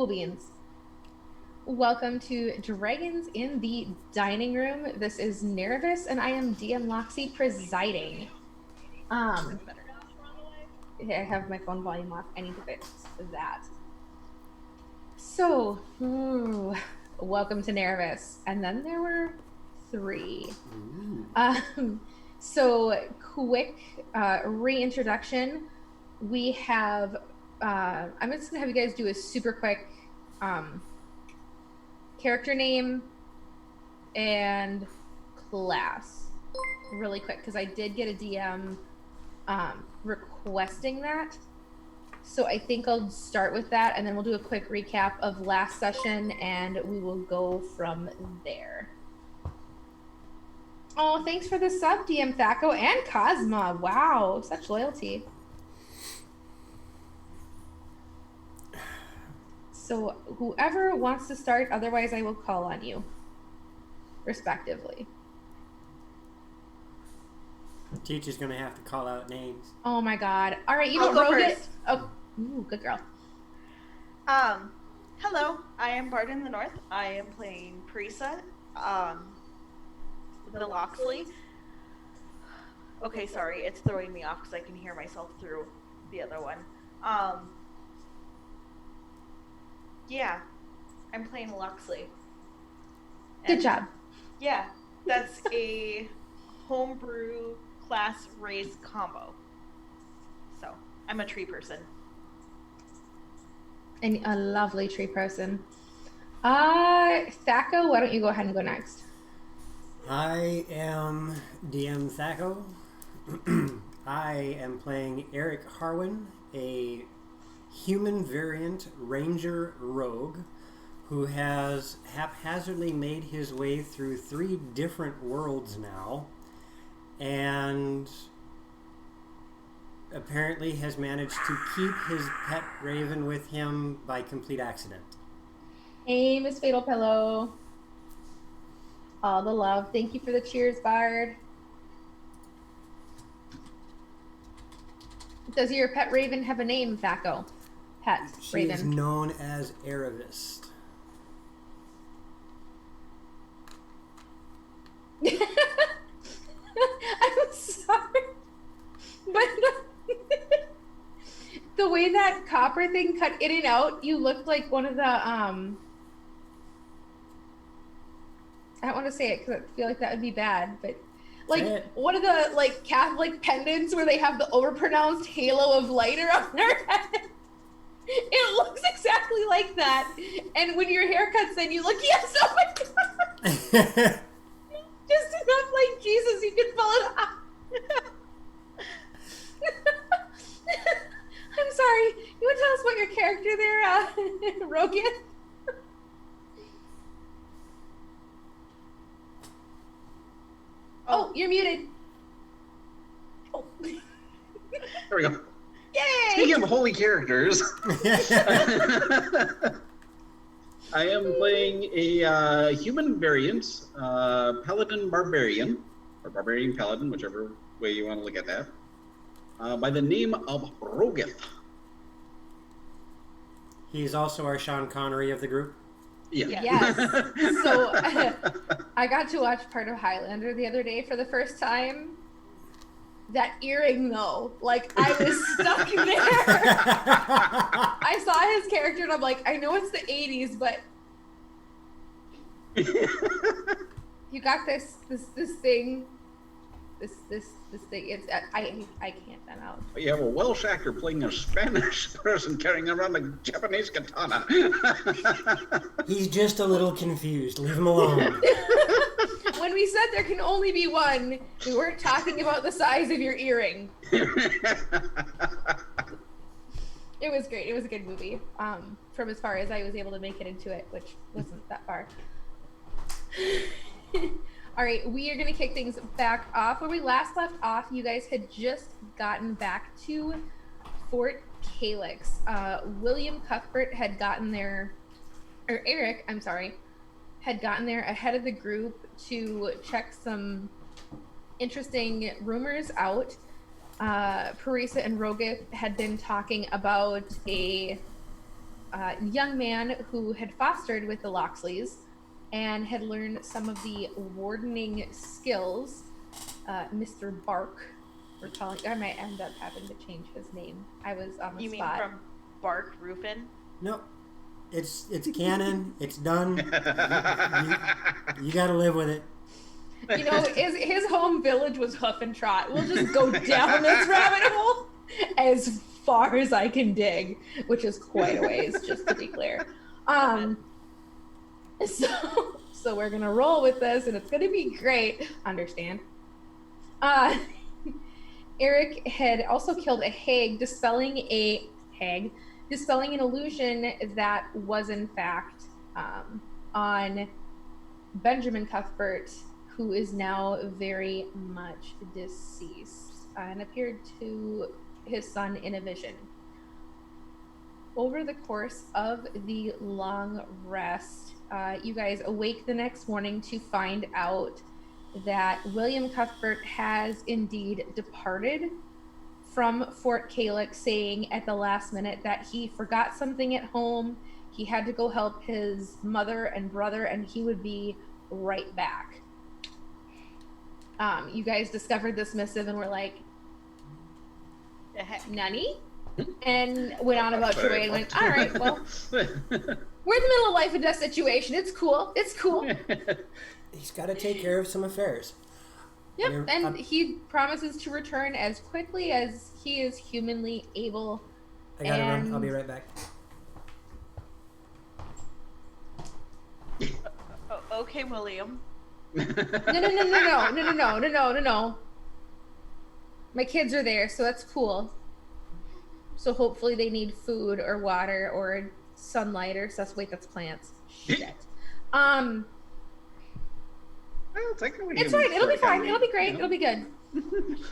Cool beans. Welcome to Dragons in the Dining Room. This is Nerevis, and I am DMLoxy presiding. I have my phone volume off. I need to fix that. So, welcome to Nerevis. And then there were 3. So, quick reintroduction. We have, I'm just going to have you guys do a super quick character name and class really quick, because I did get a DM requesting that. So I think I'll start with that, and then we'll do a quick recap of last session, and we will go from there. Oh, thanks for the sub, DM Thaco and Cosma. Wow, such loyalty. So whoever wants to start, otherwise I will call on you, respectively. The teacher's gonna have to call out names. Oh my god. All right, you don't rogue it. Oh, ooh, good girl. Hello, I am Bard in the North. I am playing Parisa, the Loxley. Okay, sorry, it's throwing me off because I can hear myself through the other one. Yeah, I'm playing Loxley. Good job. Yeah, that's a homebrew class race combo. So, I'm a tree person. And a lovely tree person. Thaco, why don't you go ahead and go next? I am DM Thaco. I am playing Eric Harwin, a human variant ranger rogue who has haphazardly made his way through 3 different worlds now, and apparently has managed to keep his pet raven with him by complete accident. Hey, Miss Fatal Pillow. All the love. Thank you for the cheers, Bard. Does your pet raven have a name, Thaco? Pet She raven. is known as Nerevis. I'm sorry, but the way that copper thing cut in and out, you looked like one of the I don't want to say it because I feel like that would be bad, but like one of the like Catholic pendants where they have the overpronounced halo of light around their head. It looks exactly like that. And when your hair cuts in, you look, yes, oh my god. Just enough like Jesus, you can pull it off. I'm sorry. You want to tell us about your character there, Rogan? Oh, you're muted. Oh. There we go. Yay! Speaking of holy characters, I am playing a human variant, Paladin Barbarian, or Barbarian Paladin, whichever way you want to look at that, by the name of Rogith. He's also our Sean Connery of the group. Yeah. Yes. So I got to watch part of Highlander the other day for the first time. That earring, though, like, I was stuck there. I saw his character, and I'm like, I know it's the 80s, but you got this thing. This thing. It's I can't stand out. You have a Welsh actor playing a Spanish person carrying around a Japanese katana. He's just a little confused. Leave him alone. When we said there can only be one, we weren't talking about the size of your earring. It was great. It was a good movie. From as far as I was able to make it into it, which wasn't that far. All right, we are going to kick things back off. Where we last left off, you guys had just gotten back to Fort Calyx. William Cuthbert had gotten there, or Eric, I'm sorry, had gotten there ahead of the group to check some interesting rumors out. Parisa and Rogith had been talking about a young man who had fostered with the Loxlies and had learned some of the wardening skills. Mr. Bark, I might end up having to change his name. I was on the spot. You mean from Bark Roofin? Nope. It's canon. It's done. You got to live with it. You know, his home village was Hoof and Trot. We'll just go down this rabbit hole as far as I can dig, which is quite a ways, just to be clear. So we're gonna roll with this, and it's gonna be great. Understand? Eric had also killed a hag, dispelling an illusion that was in fact on Benjamin Cuthbert, who is now very much deceased, and appeared to his son in a vision. Over the course of the long rest, you guys awake the next morning to find out that William Cuthbert has indeed departed from Fort Calyx, saying at the last minute that he forgot something at home. He had to go help his mother and brother, and he would be right back. You guys discovered this missive and were like, Nani? And went on about your way and went, all right, well, we're in the middle of life and death situation. It's cool. It's cool. He's got to take care of some affairs. Yep, and he promises to return as quickly as he is humanly able. I gotta run. I'll be right back. Okay, William. No. My kids are there, so that's cool. So hopefully they need food or water or sunlight or wait, that's plants. Shit. Well, technically it's fine. It'll be fine. It'll be great. It'll be good.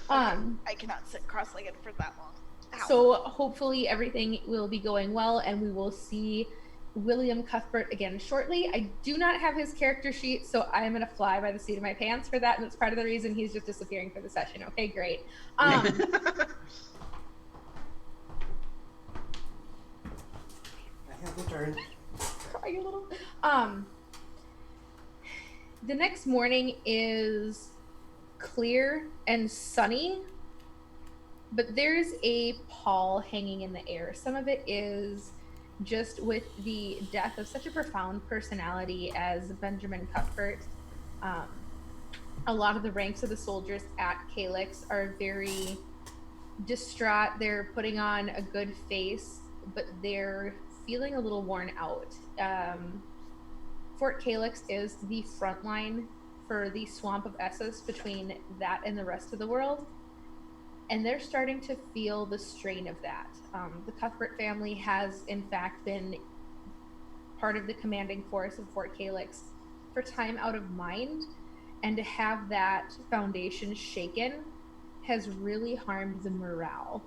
I cannot sit cross-legged for that long. Ow. So hopefully everything will be going well, and we will see William Cuthbert again shortly. I do not have his character sheet, so I am going to fly by the seat of my pants for that, and that's part of the reason he's just disappearing for the session. Okay, great. I have the turn. Cry a little. The next morning is clear and sunny, but there's a pall hanging in the air. Some of it is just with the death of such a profound personality as Benjamin Cuthbert. A lot of the ranks of the soldiers at Calyx are very distraught. They're putting on a good face, but they're feeling a little worn out. Fort Calyx is the front line for the swamp of Essos between that and the rest of the world, and they're starting to feel the strain of that. The Cuthbert family has in fact been part of the commanding force of Fort Calyx for time out of mind, and to have that foundation shaken has really harmed the morale.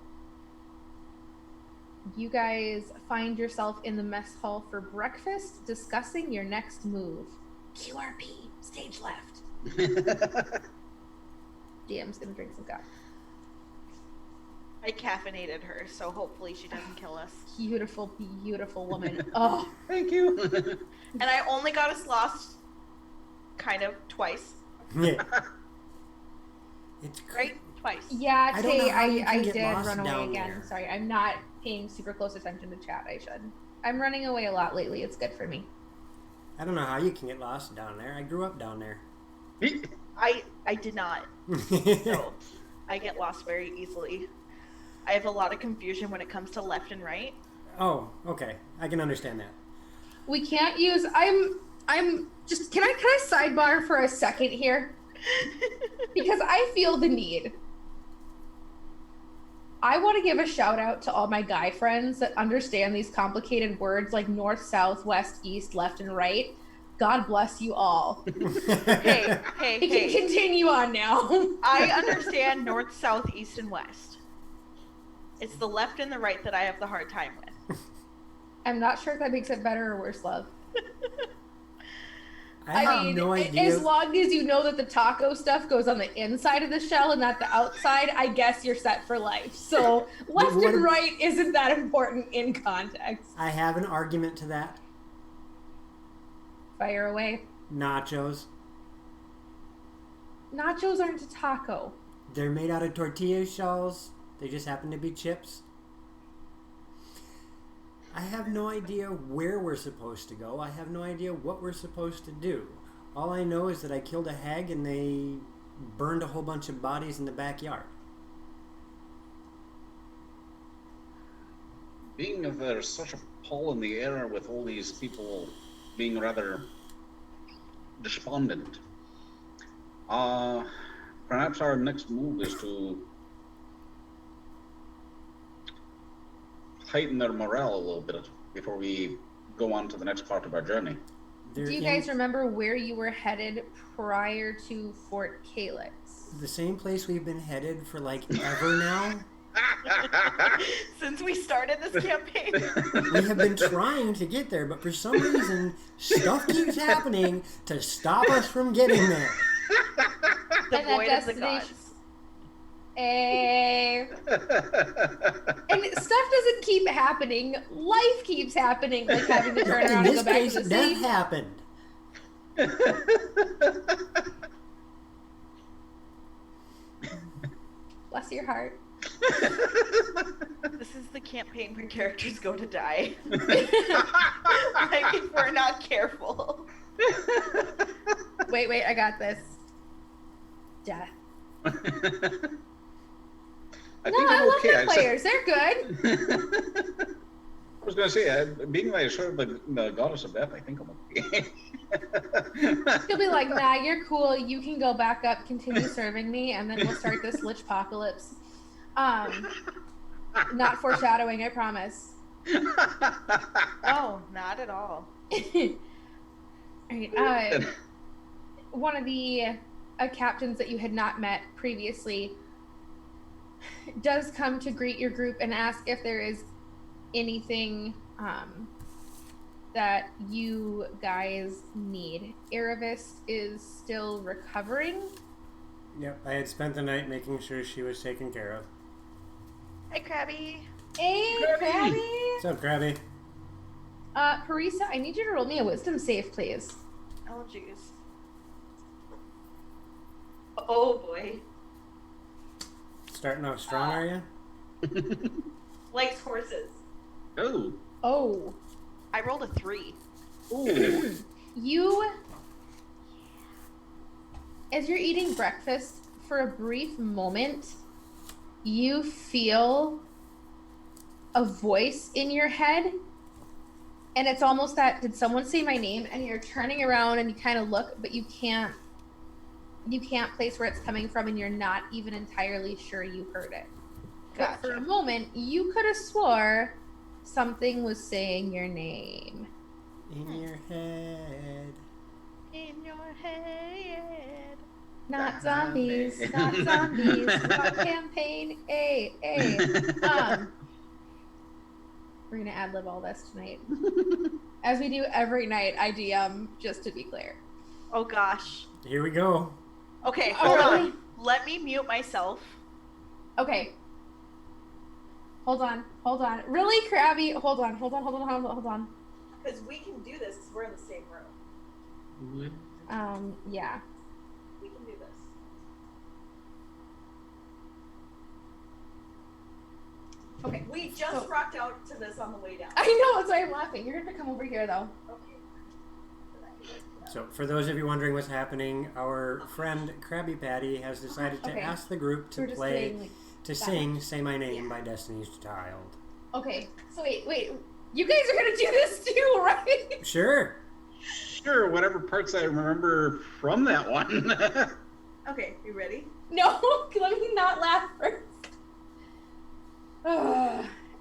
You guys find yourself in the mess hall for breakfast, discussing your next move. QRP, stage left. DM's gonna drink some coffee. I caffeinated her, so hopefully she doesn't kill us. Beautiful, beautiful woman. Oh, Thank you. And I only got us lost kind of twice. Yeah. It's Right? Twice. yeah, I don't know how you I can get did lost run away down again. there. Sorry, I'm not paying super close attention to chat. I should. I'm running away a lot lately. It's good for me. I don't know how you can get lost down there. I grew up down there. I did not. So I get lost very easily. I have a lot of confusion when it comes to left and right. Oh, okay. I can understand that. We can't use. I'm just. Can I sidebar for a second here? Because I feel the need. I want to give a shout out to all my guy friends that understand these complicated words like north, south, west, east, left, and right. God bless you all. Hey. We can continue on now. I understand north, south, east, and west. It's the left and the right that I have the hard time with. I'm not sure if that makes it better or worse, love. I have no idea. As long as you know that the taco stuff goes on the inside of the shell and not the outside, I guess you're set for life. So left and right isn't that important in context. I have an argument to that. Fire away. Nachos. Nachos aren't a taco. They're made out of tortilla shells. They just happen to be chips. I have no idea where we're supposed to go. I have no idea what we're supposed to do. All I know is that I killed a hag and they burned a whole bunch of bodies in the backyard. Being that there's such a pull in the air with all these people being rather despondent, perhaps our next move is to heighten their morale a little bit before we go on to the next part of our journey. Do you guys remember where you were headed prior to Fort Calyx? The same place we've been headed for like ever now. Since we started this campaign. We have been trying to get there, but for some reason, stuff keeps happening to stop us from getting there. The void of the gods. And stuff doesn't keep happening. Life keeps happening, like having to turn around and go back to the city. That happened. Bless your heart. This is the campaign when characters go to die. Like, if we're not careful. Wait, I got this. Death. I love the players. They're good. I was going to say, being like sort of the goddess of death, I think I'm okay. He'll be like, nah, you're cool. You can go back up, continue serving me, and then we'll start this lich apocalypse. Not foreshadowing, I promise. Oh, not at all. Alright, one of the captains that you had not met previously does come to greet your group and ask if there is anything that you guys need. Nerevis is still recovering. Yep, I had spent the night making sure she was taken care of. Hey, Krabby. Hey, Krabby. What's up, Krabby? Parisa, I need you to roll me a wisdom save, please. Oh, jeez. Oh, boy. Starting off strong, are you? Likes horses. Oh. I rolled a 3. Ooh. As you're eating breakfast, for a brief moment, you feel a voice in your head. And it's almost that, did someone say my name? And you're turning around and you kind of look, but you can't place where it's coming from, and you're not even entirely sure you heard it. Gotcha. But for a moment, you could have swore something was saying your name. In your head. In your head. Not zombies, not zombies. Not campaign A. We're gonna ad-lib all this tonight. As we do every night, I DM, just to be clear. Oh, gosh. Here we go. Okay, hold on. Let me mute myself. Okay. Hold on. Really, Krabby? Hold on. Because we can do this because we're in the same room. Yeah. We can do this. Okay. We just rocked out to this on the way down. I know, that's why I'm laughing. You're gonna come over here, though. Okay. So, for those of you wondering what's happening, our friend Krabby Patty has decided to ask the group to sing "Say My Name" by Destiny's Child. Okay, so wait. You guys are gonna do this too, right? Sure. Sure, whatever parts I remember from that one. Okay, you ready? No, let me not laugh first.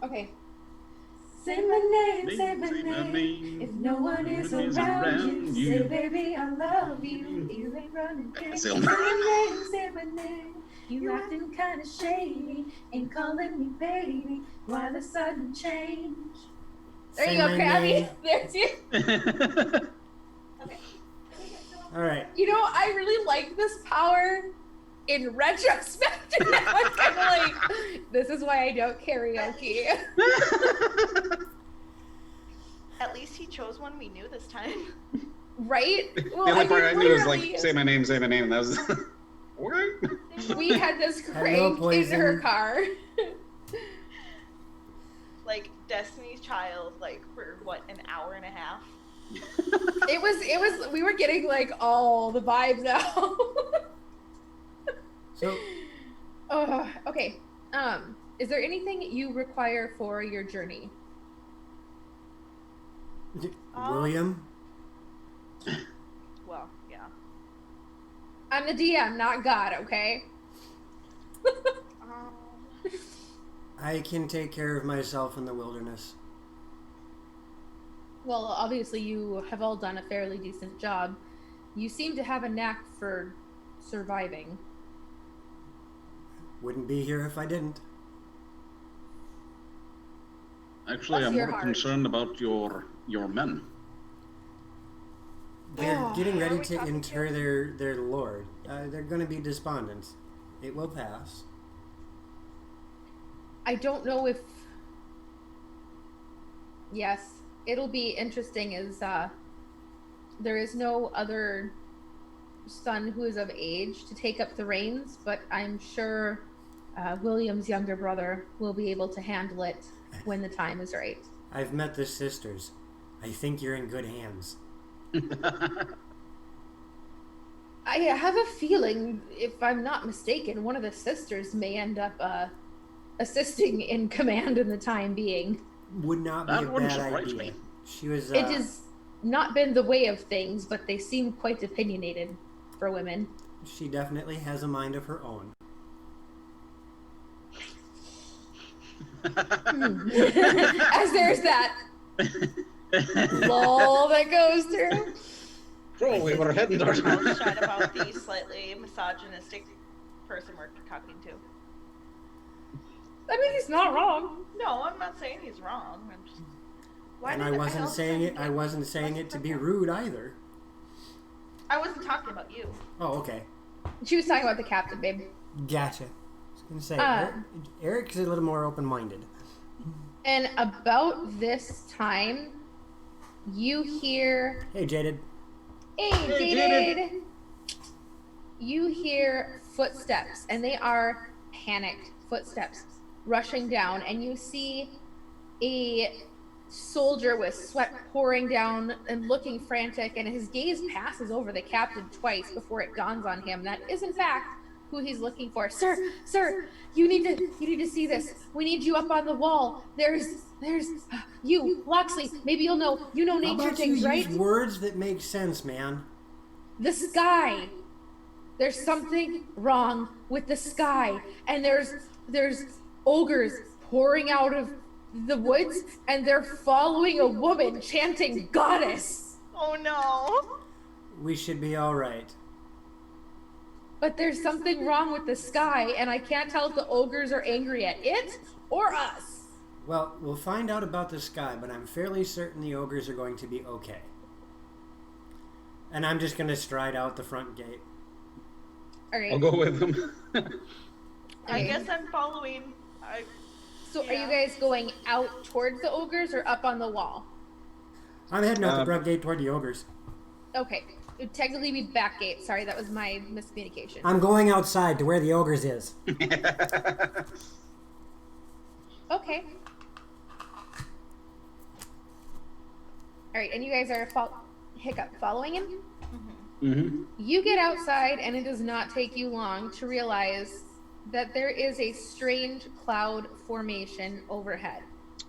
Okay. Say my name, say my name. If no one is around you, say, baby, I love you. You ain't running, say my name. You acting kinda shady, ain't calling me baby. Why the sudden change? There you go, Krabby. There's you. Okay. All right. You know, I really like this power in retrospect. I'm kind of like, this is why I don't karaoke. At least he chose one we knew this time. Right? Well, the only part I knew was like, literally, say my name, and that was... What? we had this crank in her car. Like, Destiny's Child, like, for, what, an hour and a half? It was, we were getting, like, all the vibes now. So... okay. Is there anything you require for your journey? William? Well, yeah. I'm the DM, not God, okay? I can take care of myself in the wilderness. Well, obviously you have all done a fairly decent job. You seem to have a knack for surviving. Wouldn't be here if I didn't. Actually, I'm more concerned about your men. They're getting ready to inter their lord. They're going to be despondent. It will pass. I don't know if... Yes, it'll be interesting as there is no other son who is of age to take up the reins, but I'm sure William's younger brother will be able to handle it when the time is right. I've met the sisters. I think you're in good hands. I have a feeling, if I'm not mistaken, one of the sisters may end up assisting in command in the time being. Would not be a bad idea. Me. She was. It has not been the way of things, but they seem quite opinionated for women. She definitely has a mind of her own. As there's that lull that goes through. Bro, we were heading towards... Shut about the slightly misogynistic person we're talking to. I mean, he's not wrong. No, I'm not saying he's wrong. I'm just... And I wasn't saying it. I wasn't saying it to be rude either. I wasn't talking about you. Oh, okay. She was talking about the captain, babe. Gotcha. I was gonna say Eric's a little more open-minded. And about this time, you hear... Hey, Jaded. Hey, Jaded! You hear footsteps, and they are panicked footsteps rushing down, and you see a soldier with sweat pouring down and looking frantic, and his gaze passes over the captain twice before it dawns on him that is in fact who he's looking for. Sir, you need to see this. We need you up on the wall. There's you, Loxley. Maybe you know nature things, right? Use words that make sense, man. The sky. There's something wrong with the sky, and there's ogres pouring out of the woods, and they're following a woman chanting goddess. Oh no. We should be all right. But there's something wrong with the sky, and I can't tell if the ogres are angry at it or us. Well, we'll find out about the sky, but I'm fairly certain the ogres are going to be okay. And I'm just going to stride out the front gate. All right. I'll go with them. I guess I'm following. So are you guys going out towards the ogres or up on the wall? I'm heading out the front gate toward the ogres. Okay. It would technically be back gate. Sorry, that was my miscommunication. I'm going outside to where the ogres is. Okay. Alright, and you guys are following him? Mm-hmm. You get outside, and it does not take you long to realize that there is a strange cloud formation overhead.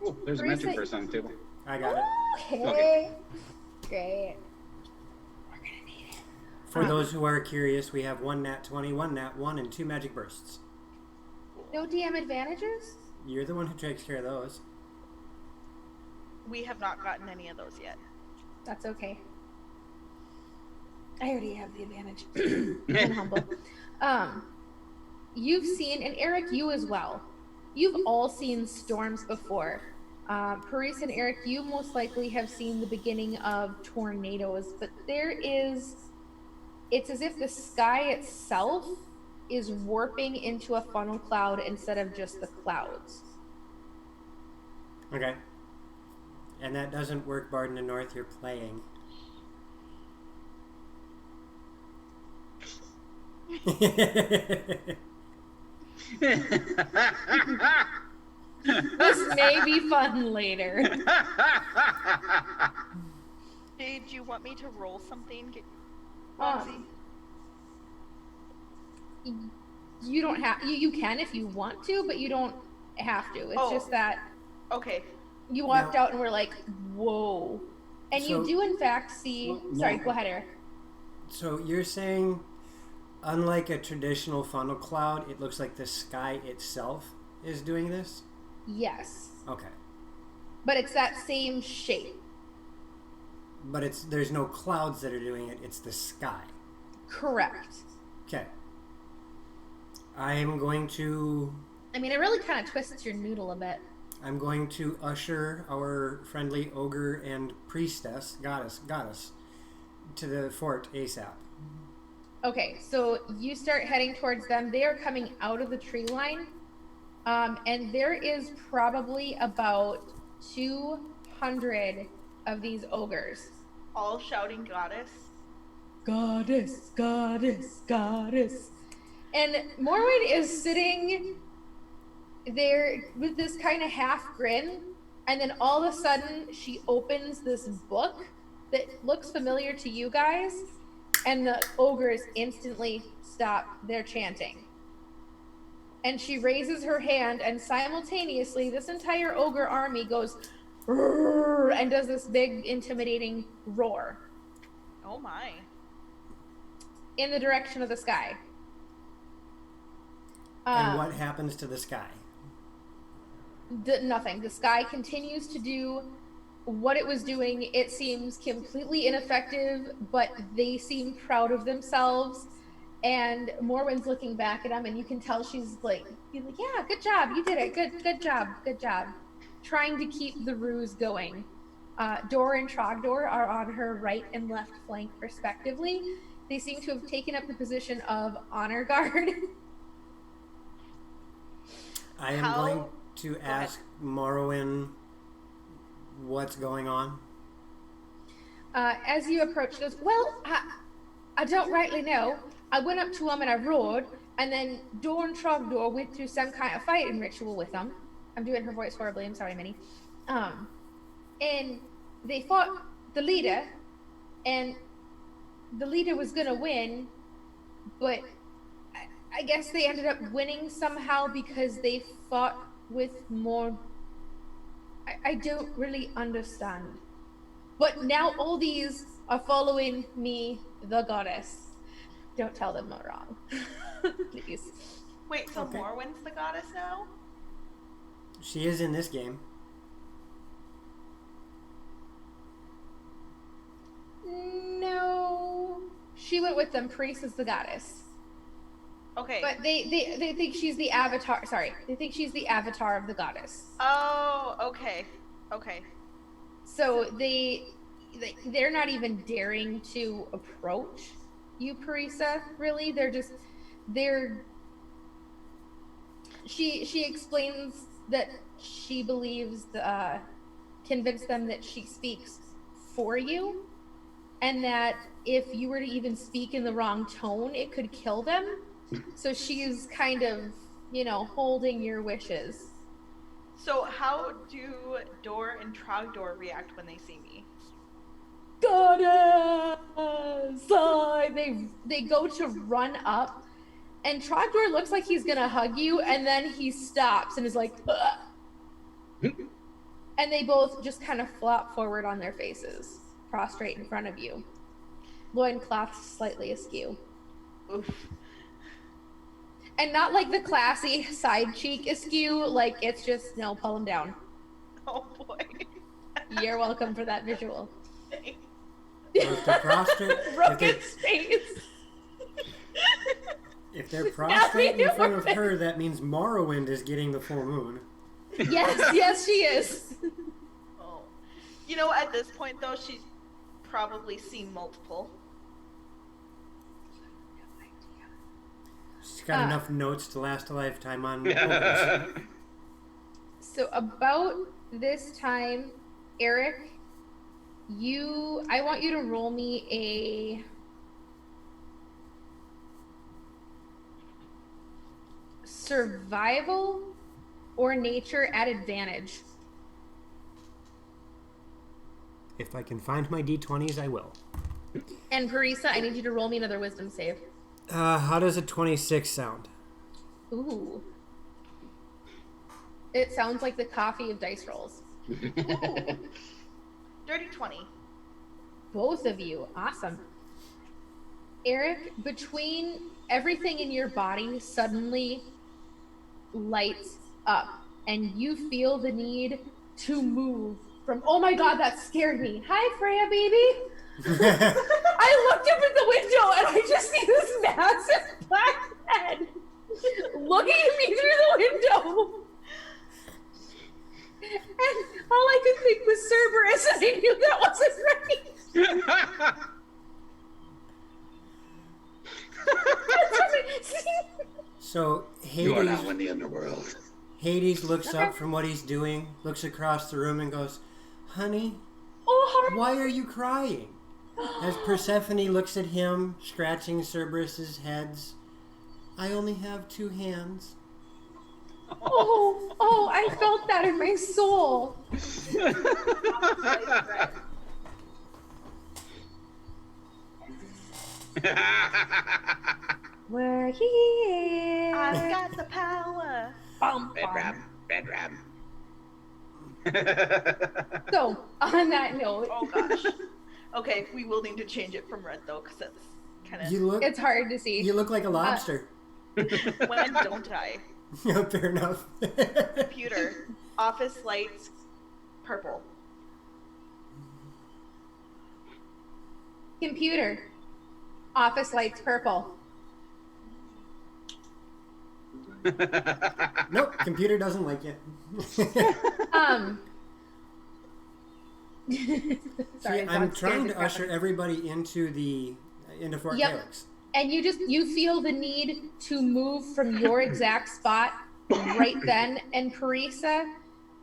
Oh, there's a magic person on the table. I got it. Okay. Great. We're gonna need it. For those who are curious, we have 1 nat 20, 1 nat 1, and 2 magic bursts. No DM advantages? You're the one who takes care of those. We have not gotten any of those yet. That's okay. I already have the advantage. I'm humble. You've seen, and Eric, you as well. You've all seen storms before. Paris and Eric, you most likely have seen the beginning of tornadoes, but there is it's as if the sky itself is warping into a funnel cloud instead of just the clouds. Okay. And that doesn't work, Bard in the North. You're playing. This may be fun later. Did you want me to roll something, Loxy? You don't have. You can if you want to, but you don't have to. It's just that. Okay. You walked out and were like, "Whoa," and you do in fact see. Sorry, go ahead, Eric. So you're saying, unlike a traditional funnel cloud, it looks like the sky itself is doing this? Yes. Okay. But it's that same shape. But there's no clouds that are doing it, it's the sky. Correct. Okay. I am going to... I mean, it really kind of twists your noodle a bit. I'm going to usher our friendly ogre and priestess, goddess, to the fort ASAP. Okay, so you start heading towards them. They are coming out of the tree line. And there is probably about 200 of these ogres. All shouting goddess. Goddess, goddess, goddess. And Morwen is sitting there with this kind of half grin. And then all of a sudden she opens this book that looks familiar to you guys. And the ogres instantly stop their chanting. And she raises her hand, and simultaneously, this entire ogre army goes and does this big, intimidating roar. Oh my. In the direction of the sky. And what happens to the sky? Nothing. The sky continues to do what it was doing. It seems completely ineffective, but they seem proud of themselves. And Morwen's looking back at him, and you can tell she's like, yeah, good job, you did it, good job. Trying to keep the ruse going. Dor and Trogdor are on her right and left flank respectively. They seem to have taken up the position of honor guard. I am going to ask Morwen what's going on. As you approach, she goes, well, I don't rightly know. I went up to him and I roared, and then Dor and Trogdor went through some kind of fighting ritual with him. I'm doing her voice horribly, I'm sorry, Minnie. And they fought the leader, and the leader was gonna win, but I guess they ended up winning somehow because they fought with more... I don't really understand. But now all these are following me, the goddess. Don't tell them I'm wrong. Please. Wait, so Morwen's the goddess now? She is in this game. No. She went with them. Priest is the goddess. Okay. But they think she's the avatar. Sorry. They think she's the avatar of the goddess. Oh, okay. Okay. So they're not even daring to approach you, Parisa, really. She explains that she believes convinced them that she speaks for you, and that if you were to even speak in the wrong tone, it could kill them. So she's kind of, holding your wishes. So how do Dor and Trogdor react when they see me? Goddess! They go to run up, and Trogdor looks like he's gonna hug you, and then he stops and is like, and they both just kind of flop forward on their faces, prostrate in front of you. Loincloths slightly askew. Oof. And not like the classy side cheek askew, like it's just, no, pull them down. Oh boy. You're welcome for that visual. If they're prostrate, if they're prostrate in front of her, that means Morrowind is getting the full moon. Yes, she is. Oh. At this point though, she's probably seen multiple. She's got enough notes to last a lifetime on pokers. So about this time, Eric, I want you to roll me a survival or nature at advantage. If I can find my d20s, I will. And Parisa, I need you to roll me another wisdom save. How does a 26 sound? Ooh. It sounds like the coffee of dice rolls. Dirty 20. Both of you. Awesome. Eric, between everything in your body suddenly lights up, and you feel the need to move from, oh my god, that scared me. Hi, Freya, baby. I looked up at the window and I just see this massive black head looking at me through the window. And all I could think was Cerberus, and I knew that wasn't right. So Hades, you are now in the underworld. Hades looks up from what he's doing, looks across the room and goes, honey, why are you crying? As Persephone looks at him, scratching Cerberus's heads, I only have 2 hands. Oh, I felt that in my soul. We're here. I've got the power. Bedram. So, on that note. Oh gosh. Okay, we will need to change it from red though, because it's kind of. It's hard to see. You look like a lobster. When don't I? No, fair enough. Computer. Office lights. Purple. Computer. Office lights purple. Nope, computer doesn't like you. Sorry, I'm trying to usher everybody into Fort Calyx. And you feel the need to move from your exact spot right then, and Parisa,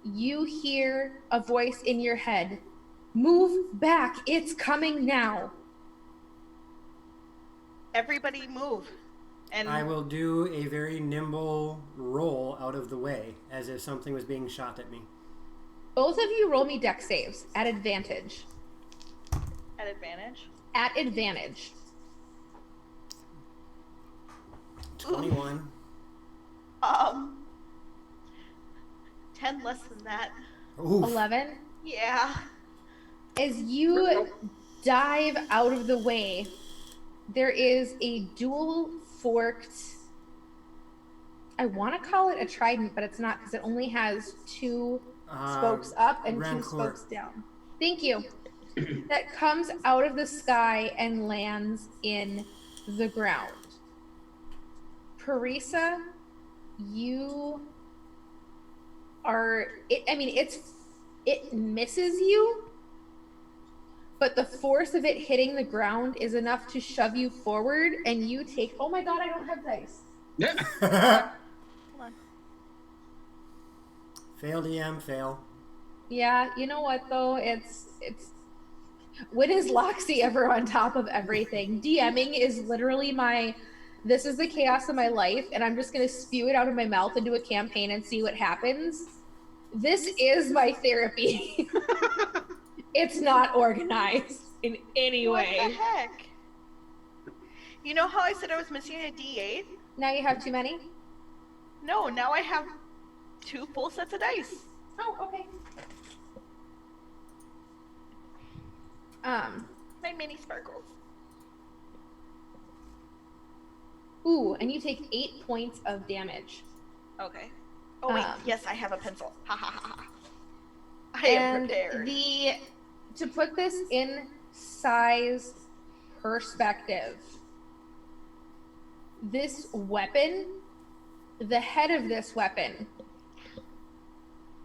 you hear a voice in your head. Move back, it's coming now. Everybody move. And I will do a very nimble roll out of the way, as if something was being shot at me. Both of you roll me dex saves at advantage. At advantage? At advantage. 21. 10 less than that. Oof. 11. Yeah. As you dive out of the way, there is a dual forked, I want to call it a trident, but it's not, because it only has 2 spokes up and 2 spokes down. Thank you. That comes out of the sky and lands in the ground. Parisa, you are, it misses you, but the force of it hitting the ground is enough to shove you forward, and you take, oh my god, I don't have dice. Hold on. Fail DM, fail. Yeah, you know what though? It's when is Loxy ever on top of everything? DMing is literally this is the chaos of my life, and I'm just gonna spew it out of my mouth and do a campaign and see what happens. This is my therapy. It's not organized in any way. What the heck? You know how I said I was missing a D8? Now you have too many? No, now I have 2 full sets of dice. Oh, okay. My mini sparkles. Ooh, and you take 8 points of damage. Okay. Oh wait, yes, I have a pencil. Ha ha ha ha. I am prepared. To put this in size perspective, this weapon, the head of this weapon,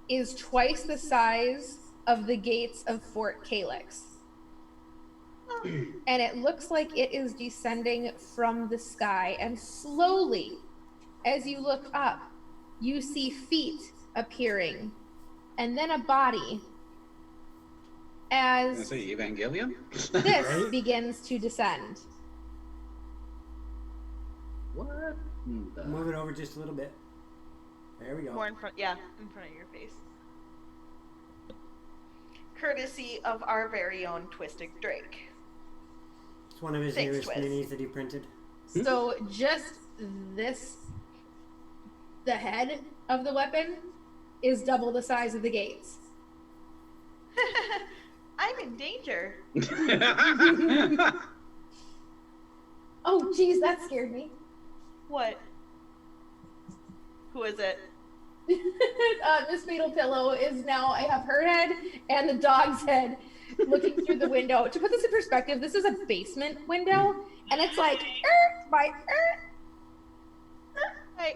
is twice the size of the gates of Fort Calyx. and it looks like it is descending from the sky. And slowly, as you look up, you see feet appearing, and then a body. As I say Evangelion? this begins to descend. What? Move it over just a little bit. There we go. More in front, in front of your face. Courtesy of our very own Twisted Drake. It's one of his Thanks, newest Twist. minis that he printed. So just this, the head of the weapon is double the size of the gates. I'm in danger. Oh, geez, that scared me. What? Who is it? Miss Fatal Pillow is now, I have her head and the dog's head looking through the window. To put this in perspective, this is a basement window, and it's like, by, Hi.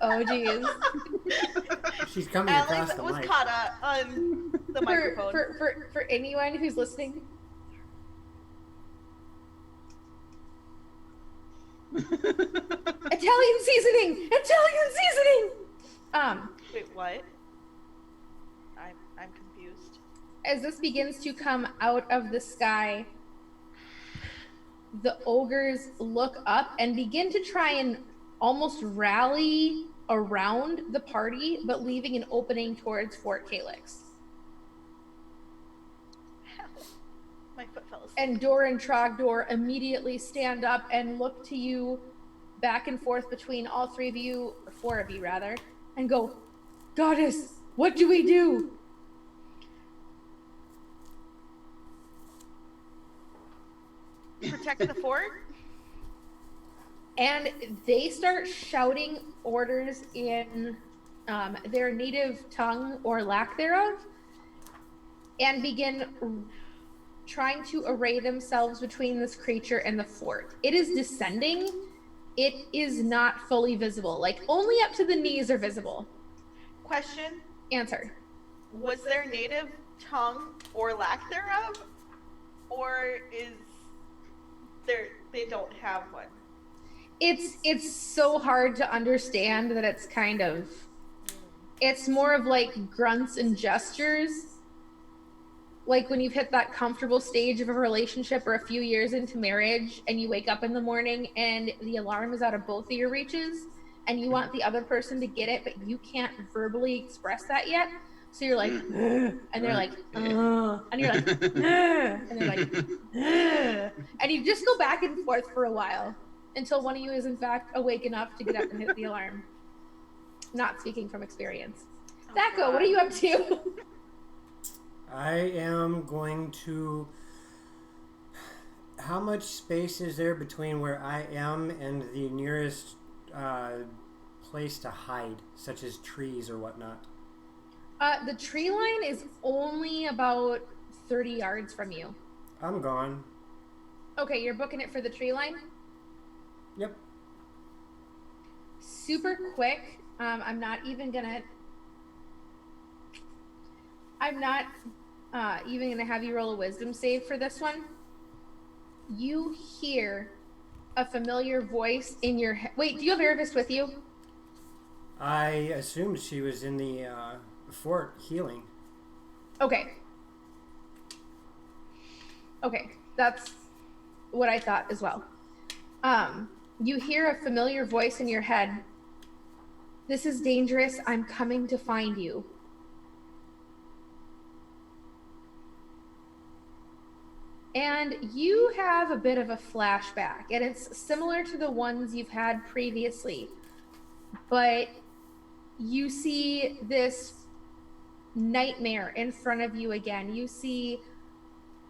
oh, geez. She's coming Allie across the was mic. caught on the microphone. For anyone who's listening, Italian seasoning! Wait, what? I'm confused. As this begins to come out of the sky, the ogres look up and begin to try and almost rally around the party, but leaving an opening towards Fort Calyx. My foot fell asleep. And Dor and Trogdor immediately stand up and look to you, back and forth between all three of you, or four of you rather, and go, "Goddess, what do we do?" Protect the fort? And they start shouting orders in their native tongue or lack thereof, and begin trying to array themselves between this creature and the fort. It is descending. It is not fully visible. Like, only up to the knees are visible. Question. Answer. Was their native tongue or lack thereof? Or is they don't have one? It's so hard to understand that it's more of like grunts and gestures. Like when you've hit that comfortable stage of a relationship or a few years into marriage and you wake up in the morning and the alarm is out of both of your reaches and you want the other person to get it, but you can't verbally express that yet. So you're like, and they're like, and you're like, and they're like, and you just go back and forth for a while until one of you is in fact awake enough to get up and hit the alarm. Not speaking from experience. Thaco, what are you up to? I am going to... How much space is there between where I am and the nearest place to hide, such as trees or whatnot? The tree line is only about 30 yards from you. I'm gone. Okay, you're booking it for the tree line? Yep. Super quick. I'm not even gonna have you roll a wisdom save for this one. You hear a familiar voice in your head. Wait, do you have Erebus with you? I assumed she was in the fort healing. Okay, that's what I thought as well. You hear a familiar voice in your head. "This is dangerous. I'm coming to find you." And you have a bit of a flashback, and it's similar to the ones you've had previously, but you see this nightmare in front of you again. You see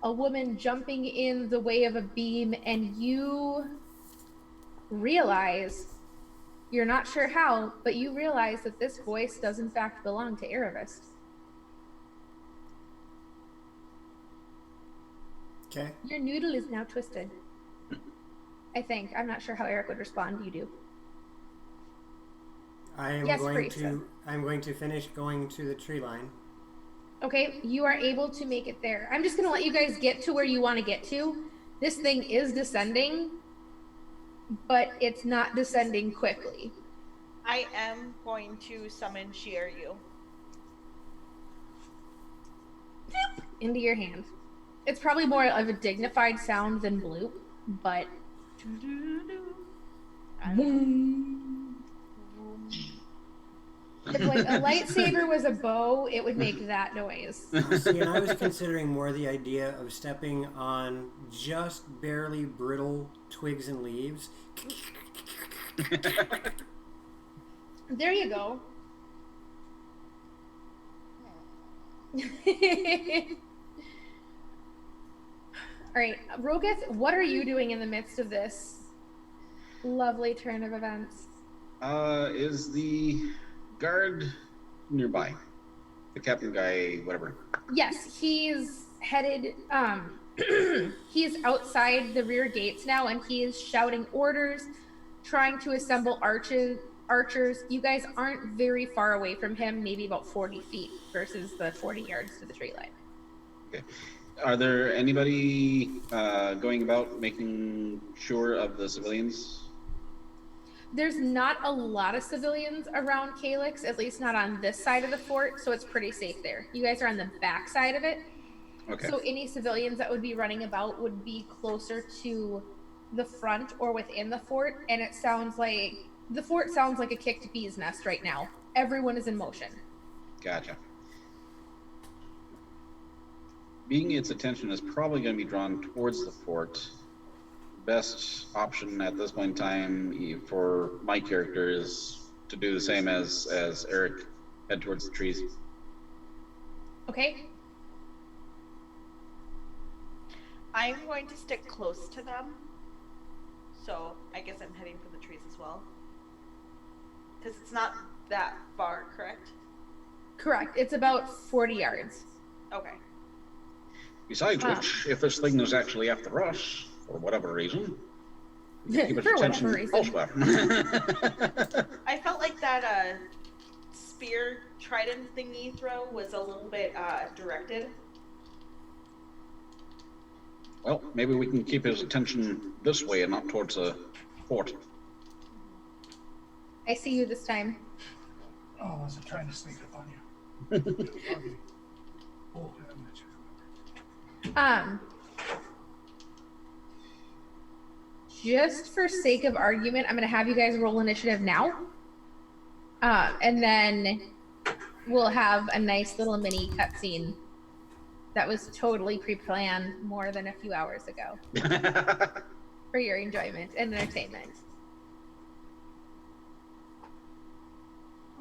a woman jumping in the way of a beam, and you realize, you're not sure how, but you realize that this voice does in fact belong to Erebus. Okay. Your noodle is now twisted. I think. I'm not sure how Eric would respond. You do. I'm Yes, going Priest. to finish going to the tree line. Okay, you are able to make it there. I'm just going to let you guys get to where you want to get to. This thing is descending, but it's not descending quickly. I am going to summon Shiryu. Into your hand. It's probably more of a dignified sound than bloop, but... If like a lightsaber was a bow, it would make that noise. See, and I was considering more the idea of stepping on just barely brittle twigs and leaves. There you go. All right, Rogath, what are you doing in the midst of this lovely turn of events? Is the guard nearby? The captain guy, whatever. Yes, he's headed, he's outside the rear gates now, and he is shouting orders, trying to assemble archers. You guys aren't very far away from him, maybe about 40 feet versus the 40 yards to the tree line. Okay. Are there anybody going about making sure of the civilians? There's not a lot of civilians around Calyx, at least not on this side of the fort, so it's pretty safe there. You guys are on the back side of it. Okay. So any civilians that would be running about would be closer to the front or within the fort, and it sounds like the fort sounds like a kicked bee's nest right now. Everyone is in motion. Gotcha. Being its attention is probably going to be drawn towards the fort. Best option at this point in time for my character is to do the same as Eric, head towards the trees. Okay. I'm going to stick close to them. So I guess I'm heading for the trees as well. Because it's not that far, correct? Correct. It's about 40 yards. Okay. Besides which, if this thing is actually after us, for whatever reason, keep its For attention whatever reason. elsewhere. I felt like that spear trident thingy throw was a little bit directed. Well, maybe we can keep his attention this way and not towards the fort. I see you this time. Oh, was it trying to sneak up on you? Oh, just for sake of argument, I'm going to have you guys roll initiative now. And then we'll have a nice little mini cutscene that was totally pre-planned more than a few hours ago for your enjoyment and entertainment.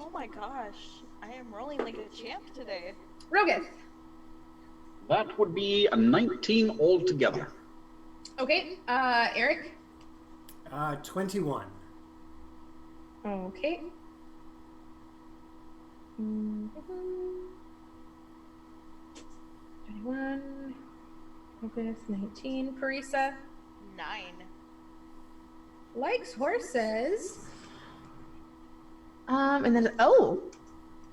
Oh my gosh, I am rolling like a champ today. Rogath. That would be a 19 altogether. Okay, Eric. 21. Okay. 21. Rogath, 19. Parisa. 9. Likes horses. And then, oh,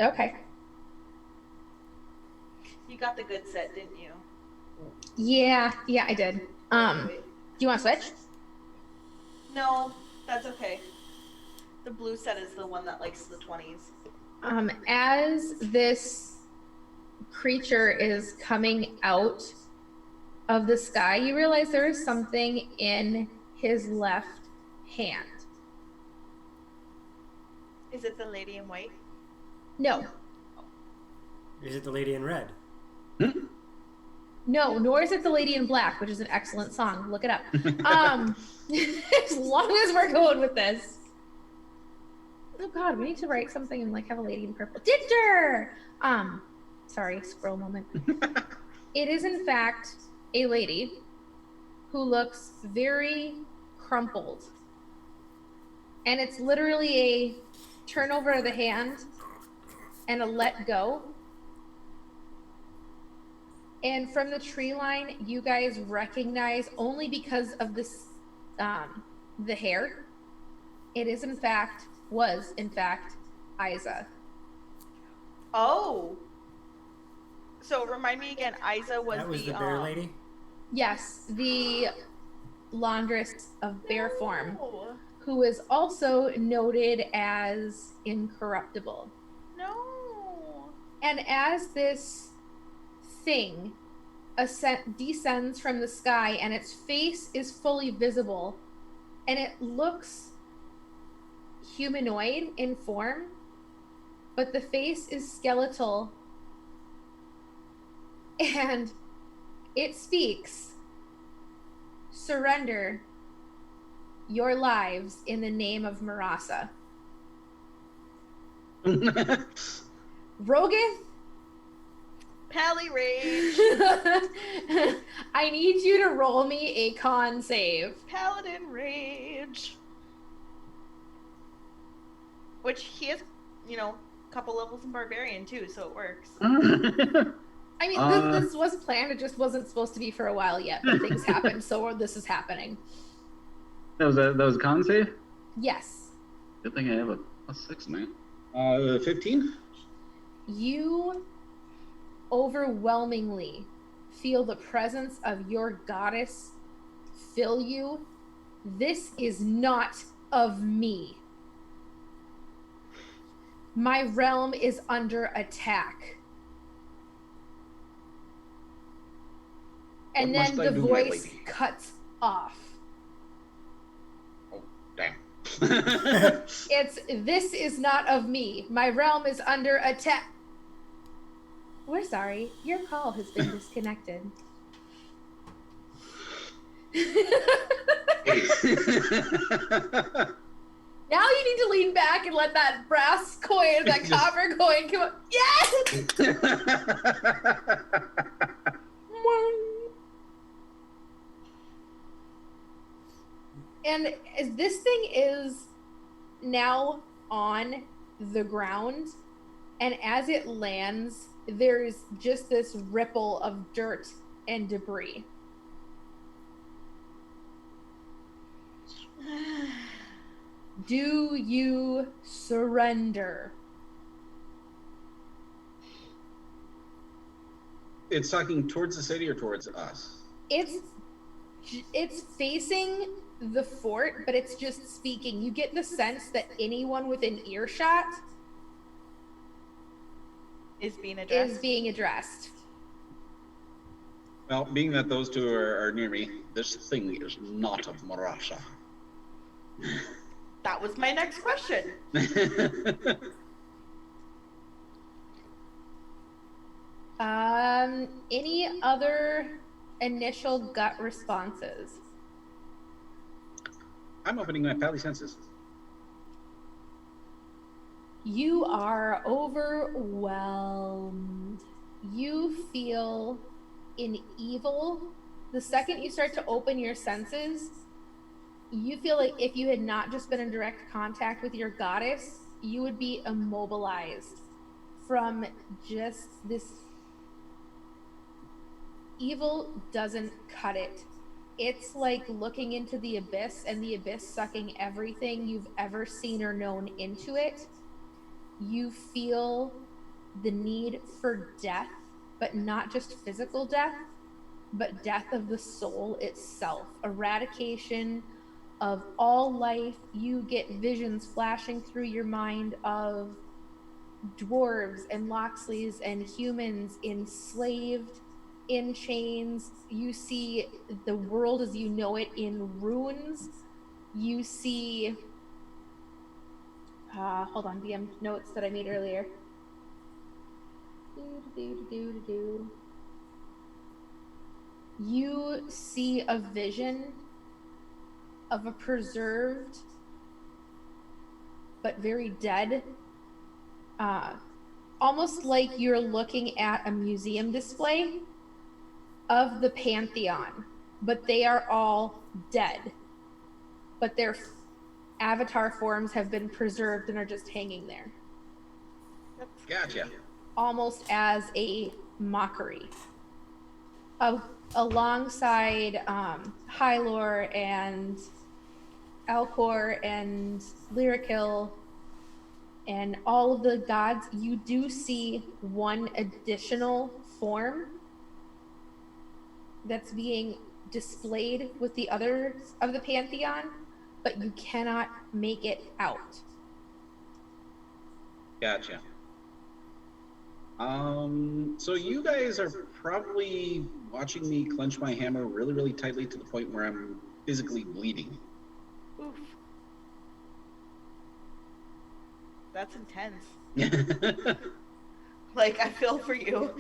okay. You got the good set, didn't you? Yeah, I did. Do you want to switch? No, that's okay. The blue set is the one that likes the 20s. As this creature is coming out of the sky, you realize there is something in his left hand. Is it the lady in white? No. Is it the lady in red? No, nor is it the lady in black, which is an excellent song. Look it up. As long as we're going with this. Oh God, we need to write something and like have a lady in purple. Ginger! Sorry, scroll moment. It is in fact a lady who looks very crumpled. And it's literally a turn over of the hand and a let go. And from the tree line, you guys recognize, only because of this, the hair, it is was in fact Isa. Oh. So remind me again, Isa was That was the bear lady? Yes, the laundress of bear form, who is also noted as incorruptible. No. And as this thing descends from the sky and its face is fully visible and it looks humanoid in form, but the face is skeletal and it speaks, surrender your lives in the name of Marasa. Rogan? Pally rage. I need you to roll me a con save. Paladin rage. Which he has, a couple levels in barbarian too, so it works. I mean, this was planned. It just wasn't supposed to be for a while yet, but things happened, so this is happening. That was a con save? Yes. Good thing I have a +6, man. 15? You overwhelmingly feel the presence of your goddess fill you. This is not of me. My realm is under attack. And then the voice cuts off. Oh, damn. This is not of me. My realm is under attack. We're sorry. Your call has been disconnected. Now you need to lean back and let that brass coin, that copper coin come up. Yes! And as this thing is now on the ground, and as it lands, there's just this ripple of dirt and debris. Do you surrender? It's talking towards the city or towards us? It's facing the fort, but it's just speaking. You get the sense that anyone within earshot is being addressed. Well, being that those two are near me, this thing is not of Marasha. That was my next question. Any other initial gut responses? I'm opening my pally senses. You are overwhelmed. You feel an evil. The second you start to open your senses, you feel like if you had not just been in direct contact with your goddess, you would be immobilized from just this. Evil doesn't cut it. It's like looking into the abyss and the abyss sucking everything you've ever seen or known into it. You feel the need for death, but not just physical death, but death of the soul itself. Eradication of all life. You get visions flashing through your mind of dwarves and Loxlies and humans enslaved, in chains. You see the world as you know it in ruins. You see hold on, DM notes that I made earlier. You see a vision of a preserved but very dead, almost like you're looking at a museum display of the Pantheon, but they are all dead, but their avatar forms have been preserved and are just hanging there. Gotcha. Almost as a mockery. Alongside Hylor and Alcor and Lyricil and all of the gods, you do see one additional form that's being displayed with the others of the Pantheon, but you cannot make it out. Gotcha. So you guys are probably watching me clench my hammer really, really tightly to the point where I'm physically bleeding. Oof. That's intense. Like, I feel for you.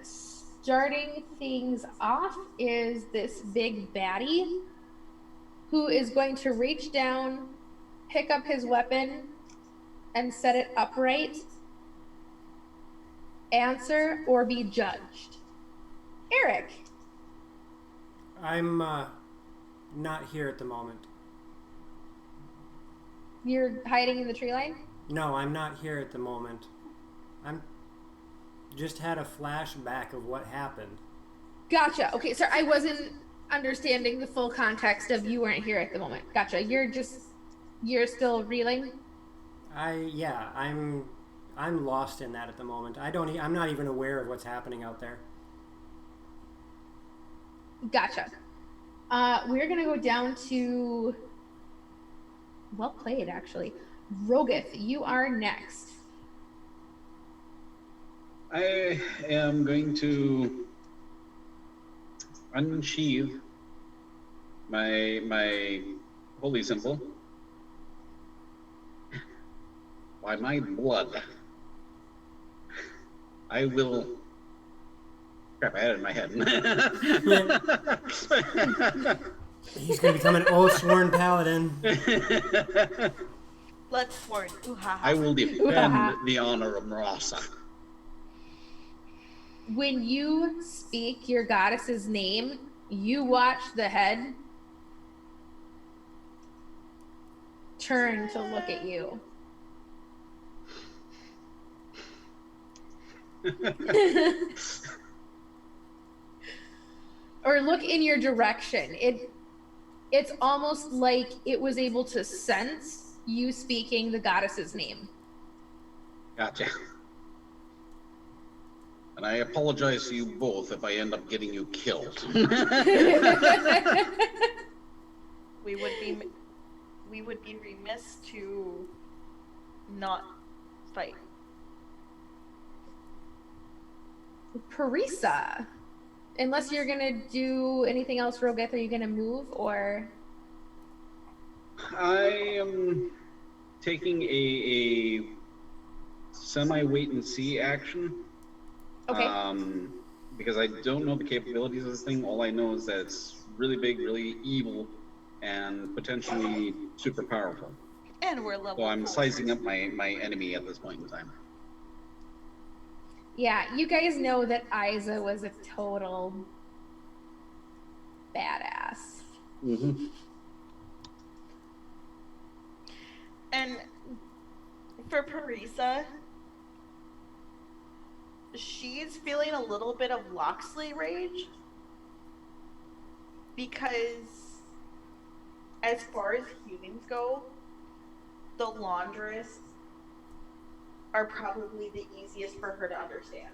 Starting things off is this big baddie who is going to reach down, pick up his weapon, and set it upright. Answer or be judged. Eric. I'm not here at the moment. You're hiding in the tree line? No, I'm not here at the moment. I'm just had a flashback of what happened. Gotcha. Okay, so I wasn't understanding the full context of you weren't here at the moment. Gotcha. You're still reeling? I'm lost in that at the moment. I'm not even aware of what's happening out there. Gotcha. We're gonna go down to, well played actually. Rogith, you are next. I am going to unsheathe my holy symbol. By my blood, I will. Crap! I had it in my head. He's going to become an oath-sworn paladin. Blood sworn. I will defend the honor of Marasa. When you speak your goddess's name, you watch the head turn to look at you. Or look in your direction. It's almost like it was able to sense you speaking the goddess's name. Gotcha. And I apologize to you both if I end up getting you killed. We would be remiss to not fight. Parisa. Unless you're gonna do anything else, Rogith, are you gonna move or? I am taking a semi-wait and see action. Okay. Because I don't know the capabilities of this thing. All I know is that it's really big, really evil, and potentially super powerful. And we're level. So I'm 4. sizing up my enemy at this point in time. Yeah, you guys know that Isa was a total badass. Mm-hmm. And for Parisa, she's feeling a little bit of Loxley rage. Because as far as humans go, the laundress are probably the easiest for her to understand.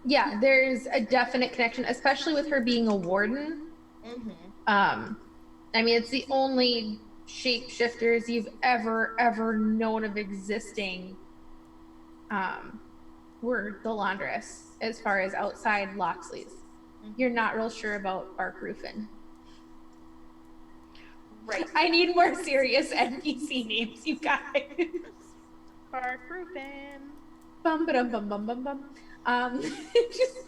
Yeah, there's a definite connection, especially with her being a warden. Mm-hmm. I mean, it's the only shapeshifters you've ever known of existing were the laundress, as far as outside Loxlies. Mm-hmm. You're not real sure about Barkroofin. Right. I need more serious NPC names, you guys. Barkroofin. Bum bum bum bum bum bum. Just...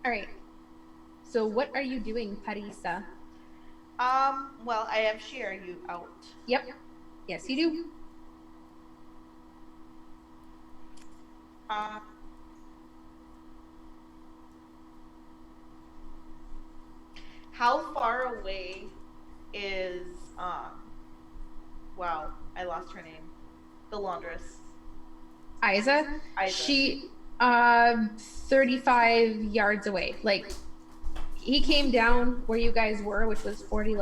All right. So what are you doing, Parisa? Well, I have Sheer you out. Yep. Yes, you do. How far away is wow, I lost her name. The laundress. Isa? She 35 yards away. Like, he came down where you guys were, which was 40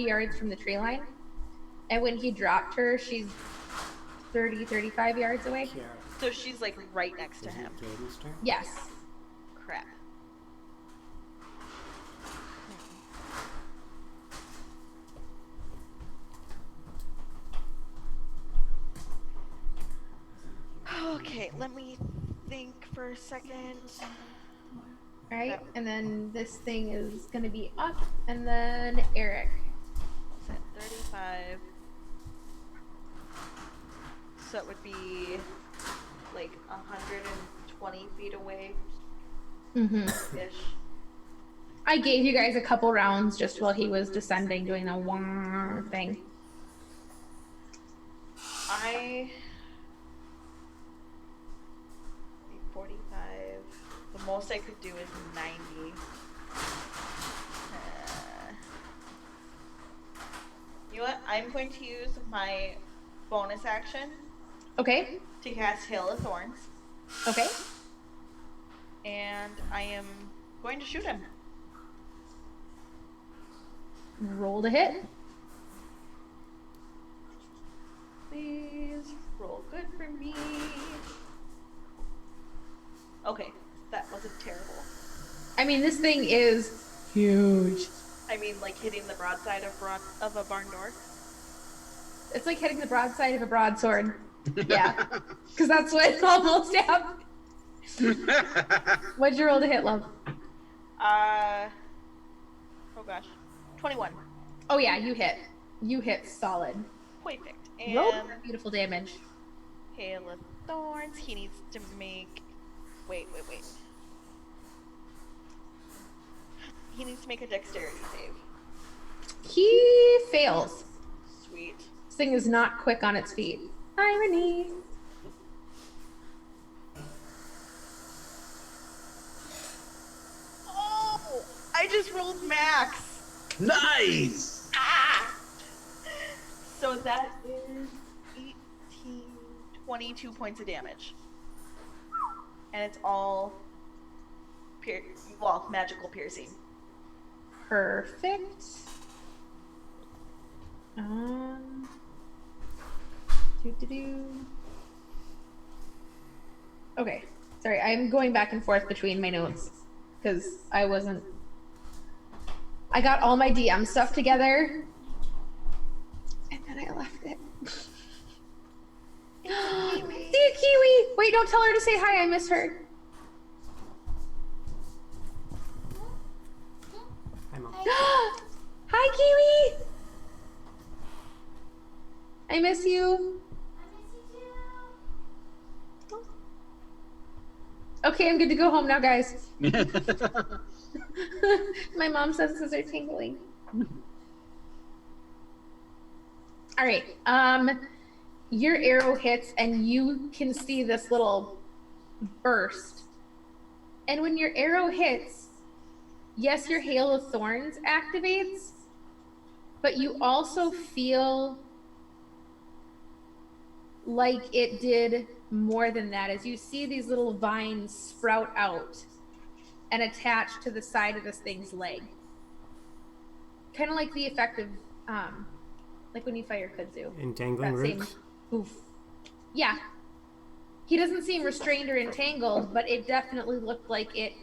yards from the tree line. And when he dropped her, she's 30, 35 yards away. Yeah. So she's like right next to Is him. it Gaben's turn? Yes. Crap. Okay, let me think for a second. All right, and then this thing is going to be up, and then Eric. Is at 35. So it would be like 120 feet away ish. I gave you guys a couple rounds just while he was descending, doing the wah thing. I 45. The most I could do is 90. You know what? I'm going to use my bonus action Okay. to cast Hail of Thorns, Okay. and I am going to shoot him. Roll to hit. Please roll good for me. Okay, that wasn't terrible. I mean, this thing is huge. I mean, like hitting the broadside of a barn door. It's like hitting the broadside of a broadsword. Yeah. Because that's what it almost happened. What'd you roll to hit, love? Oh gosh, 21. Oh yeah, you hit. You hit solid. Perfect. Roll And for beautiful damage. Hail of Thorns. He needs to make. Wait. He needs to make a dexterity save. He fails. Sweet. This thing is not quick on its feet. Irony. Oh! I just rolled max! Nice! Ah! So that is 18, 22 points of damage. And it's all magical piercing. Perfect. Okay. Sorry, I'm going back and forth between my notes because I got all my DM stuff together and then I left it. See you, Kiwi! Wait, don't tell her to say hi, I miss her. Hi, Mom. Hi, Kiwi! I miss you. Okay, I'm good to go home now, guys. My mom senses are tingling. All right. Your arrow hits and you can see this little burst. And when your arrow hits, yes, your Hail of Thorns activates, but you also feel like it did more than that as you see these little vines sprout out and attach to the side of this thing's leg. Kind of like the effect of, like when you fire kudzu. Entangling roots? Oof. Yeah. He doesn't seem restrained or entangled, but it definitely looked like it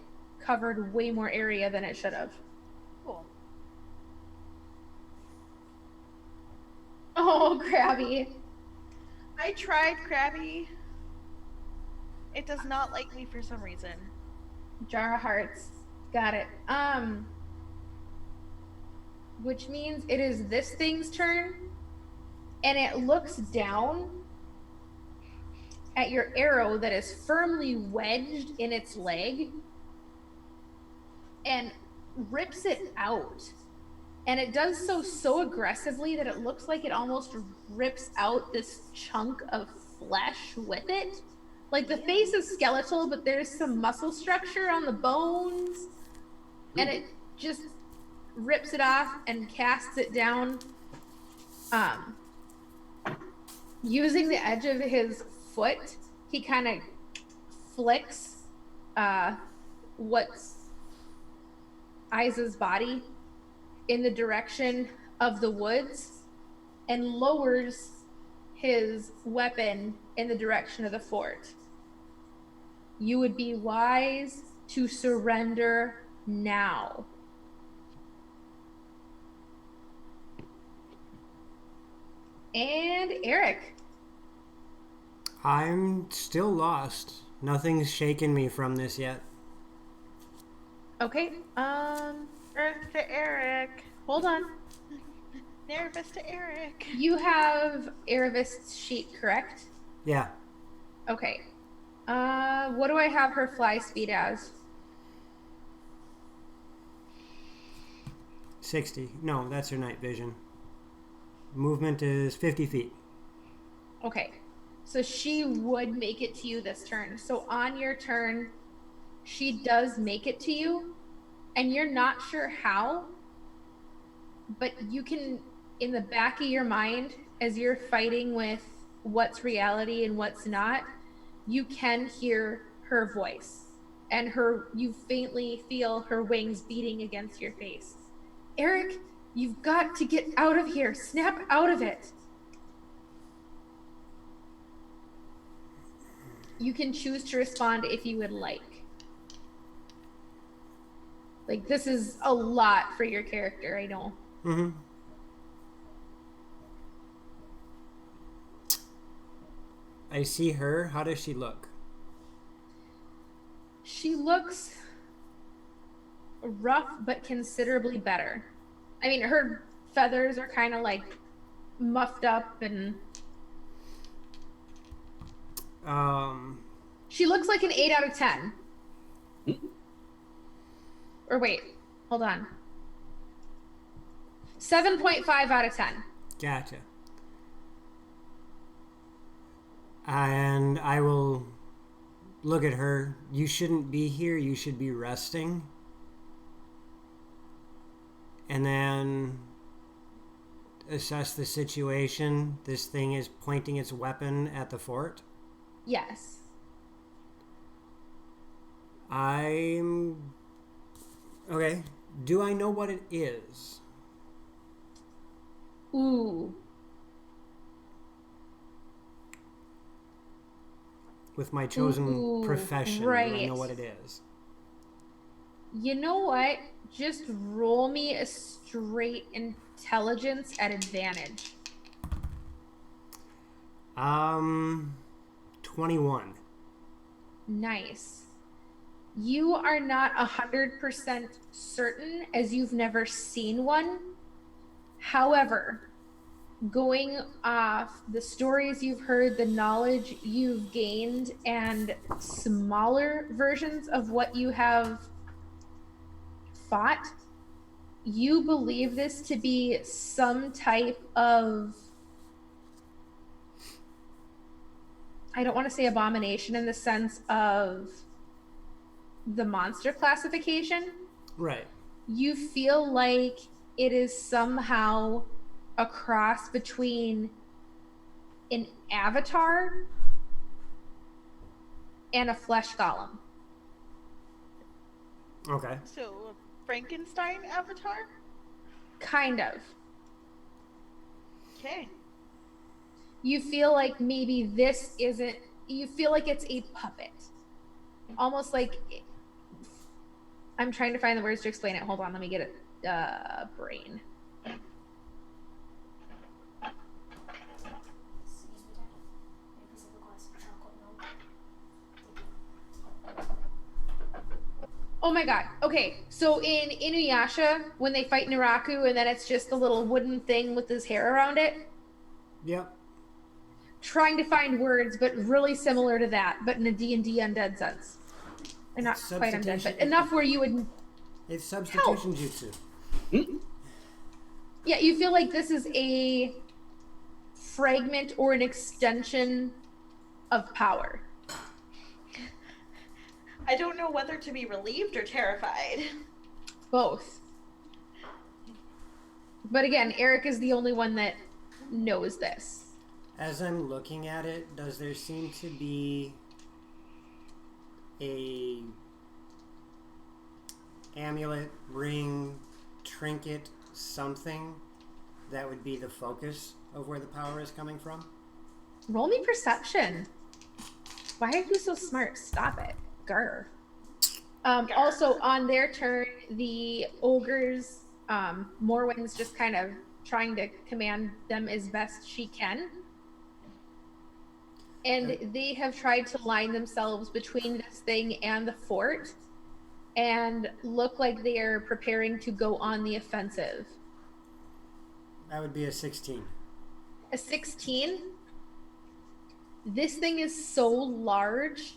covered way more area than it should have. Cool. Oh, Krabby. I tried, Krabby. It does not like me for some reason. Jar of Hearts. Got it. Which means it is this thing's turn, and it looks down at your arrow that is firmly wedged in its leg and rips it out. And it does so aggressively that it looks like it almost rips out this chunk of flesh with it. Like the face is skeletal, but there's some muscle structure on the bones. And it just rips it off and casts it down. Using the edge of his foot, he kind of flicks what's Isa's body in the direction of the woods and lowers his weapon in the direction of the fort. You would be wise to surrender now. And Eric. I'm still lost. Nothing's shaken me from this yet. Okay. Earth to Eric. Hold on. Nerevis to Eric. You have Nerevis' sheet, correct? Yeah. Okay. What do I have her fly speed as? 60. No, that's her night vision. Movement is 50 feet. Okay. So she would make it to you this turn. So on your turn, she does make it to you, and you're not sure how, but you can, in the back of your mind, as you're fighting with what's reality and what's not, you can hear her voice, and you faintly feel her wings beating against your face. Eric, you've got to get out of here. Snap out of it. You can choose to respond if you would like. Like, this is a lot for your character, I know. Mm-hmm. I see her. How does she look? She looks rough, but considerably better. I mean, her feathers are kind of like muffed up, and she looks like an 8 out of 10. Or wait, hold on. 7.5 out of 10. Gotcha. And I will look at her. You shouldn't be here. You should be resting. And then assess the situation. This thing is pointing its weapon at the fort. Yes. Okay. Do I know what it is? Ooh. With my chosen profession, right. do I know what it is? You know what? Just roll me a straight intelligence at advantage. 21. Nice. You are not 100% certain, as you've never seen one. However, going off the stories you've heard, the knowledge you've gained, and smaller versions of what you have fought, you believe this to be some type of, I don't want to say abomination in the sense of the monster classification. Right. You feel like it is somehow a cross between an avatar and a flesh golem. Okay. So, a Frankenstein avatar? Kind of. Okay. You feel like maybe this isn't, you feel like it's a puppet. Almost like, I'm trying to find the words to explain it. Hold on, let me get it. Brain. Oh my god. Okay, so in Inuyasha, when they fight Naraku and then it's just a little wooden thing with his hair around it. Yep. Trying to find words, but really similar to that, but in a D&D undead sense. And not quite undead, but enough where you would... It's substitution jutsu. Yeah, you feel like this is a fragment or an extension of power. I don't know whether to be relieved or terrified. Both. But again, Eric is the only one that knows this. As I'm looking at it, does there seem to be a amulet, ring, trinket, something that would be the focus of where the power is coming from? Roll me perception. Why are you so smart? Stop it. Grr. Also, on their turn, the ogres, Morwen's just kind of trying to command them as best she can. And they have tried to line themselves between this thing and the fort and look like they are preparing to go on the offensive. That would be a 16. A 16? This thing is so large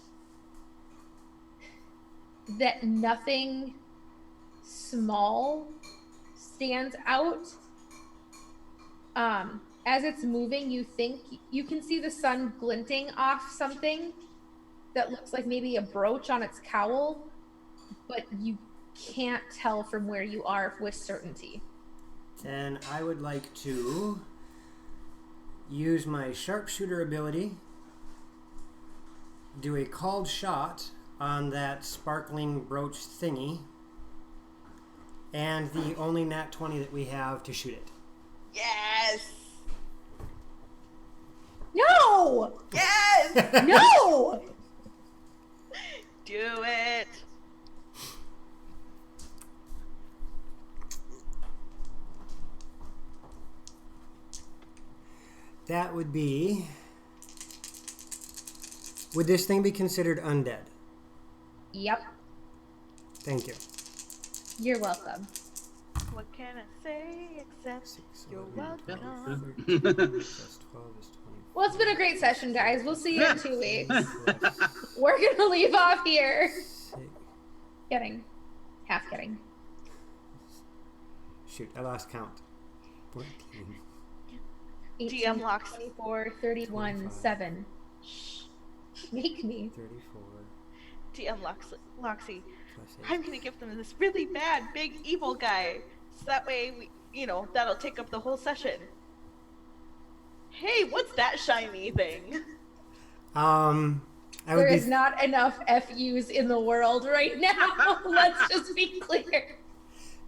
that nothing small stands out. As it's moving, you think you can see the sun glinting off something that looks like maybe a brooch on its cowl, but you can't tell from where you are with certainty. Then I would like to use my sharpshooter ability, do a called shot on that sparkling brooch thingy, and the only nat 20 that we have to shoot it. Yes! No! Yes! No! Do it! That would be... Would this thing be considered undead? Yep. Thank you. You're welcome. What can I say except 6, you're 11, welcome? 13, plus 12 is 20. Well, it's been a great session, guys. We'll see you in 2 weeks. We're going to leave off here. Kidding. Half kidding. Shoot, I lost count. 14. 18, DMLoxy. 24, 31, 25. 7. Shh. Make me. 34. DMLoxy. Plus 8. I'm gonna give them this really bad, big, evil guy. So that way, that'll take up the whole session. Hey, what's that shiny thing? There is not enough FUs in the world right now. Let's just be clear.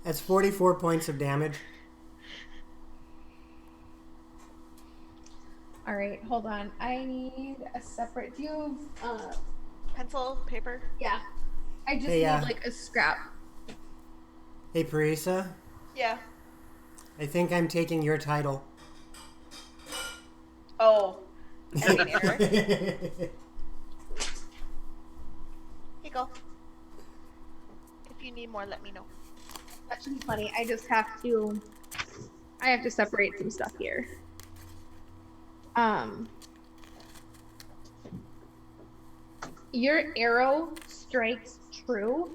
That's 44 points of damage. All right, hold on. I need a separate. Do you have, Pencil, paper? yeah. I just Hey, need like a scrap. Hey, Parisa, Yeah. I think I'm taking your title. Oh. I mean, Eric. Here you go. If you need more, let me know. That should be funny. I have to separate some stuff here. Your arrow strikes true,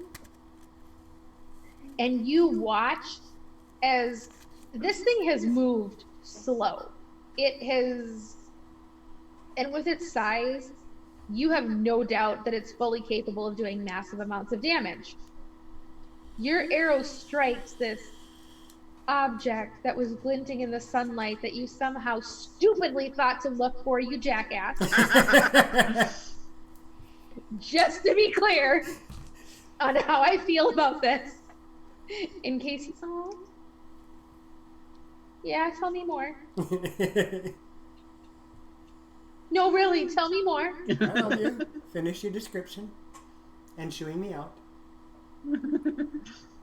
and you watch as this thing has moved slow. It has, and with its size, you have no doubt that it's fully capable of doing massive amounts of damage. Your arrow strikes this object that was glinting in the sunlight that you somehow stupidly thought to look for, you jackass. Just to be clear on how I feel about this. In case you... Oh. Yeah, tell me more. No, really, tell me more. I love you. Finish your description and shooing me out.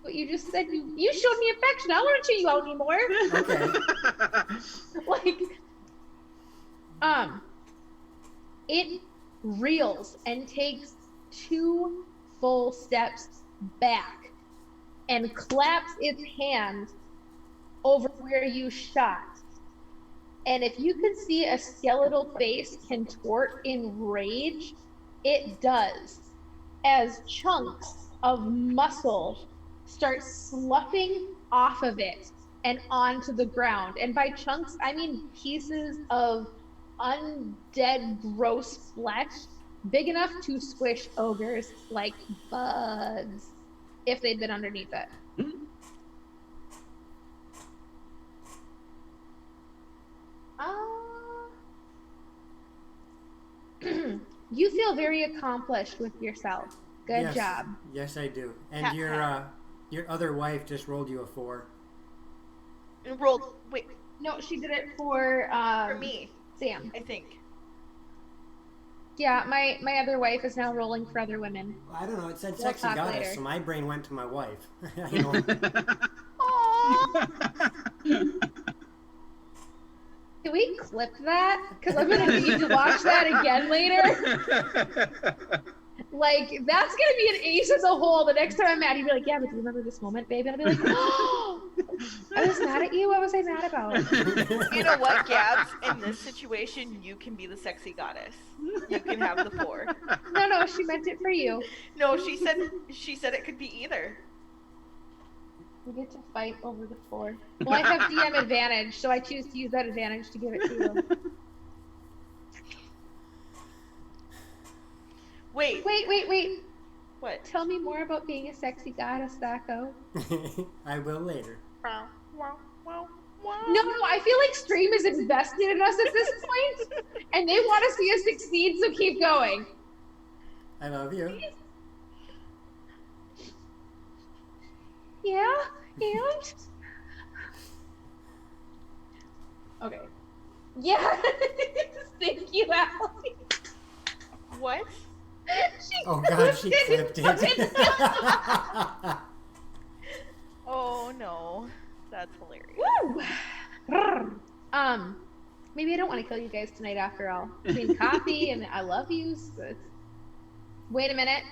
What you just said, you showed me affection. I don't want to chew you out anymore. Okay. It reels and takes 2 full steps back and claps its hand over where you shot. And if you could see a skeletal face contort in rage, it does, as chunks of muscle start sloughing off of it and onto the ground. And by chunks, I mean pieces of undead, gross flesh, big enough to squish ogres like bugs if they'd been underneath it. You feel very accomplished with yourself. Good job. Yes, I do. And your other wife just rolled you a 4. Rolled. Wait. No, she did it for For me, Sam. I think. Yeah, my other wife is now rolling for other women. I don't know. It said We'll sexy talk goddess, later. so my brain went to my wife. You know. Can we clip that? Because I'm gonna need to watch that again later. Like, that's gonna be an ace as a whole. The next time I'm mad, you'd be like, yeah, but do you remember this moment, babe? And I'll be like, oh, I was mad at you? What was I mad about? You know what, Gabs? In this situation, you can be the sexy goddess. You can have the 4. No, she meant it for you. No, she said it could be either. We get to fight over the 4. Well, I have DM advantage, so I choose to use that advantage to give it to you. Wait. What? Tell me more about being a sexy goddess, Sacco. I will later. No, I feel like Stream is invested in us at this point, and they want to see us succeed, so keep going. I love you. Yeah, and? Okay. Yeah. Thank you, Allie. What? Oh god, she clipped it. Oh no. That's hilarious. Woo! Maybe I don't want to kill you guys tonight after all. Between coffee and I love yous. But... Wait a minute.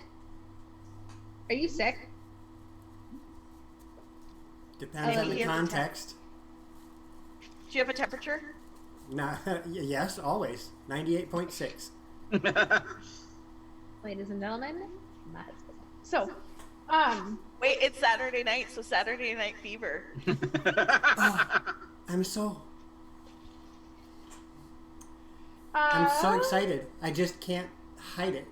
Are you sick? Depends on the context. Do you have a temperature? Nah, yes, always. 98.6. Ladies and gentlemen, my husband. So, wait, it's Saturday night, so Saturday Night Fever. I'm so excited. I just can't hide it.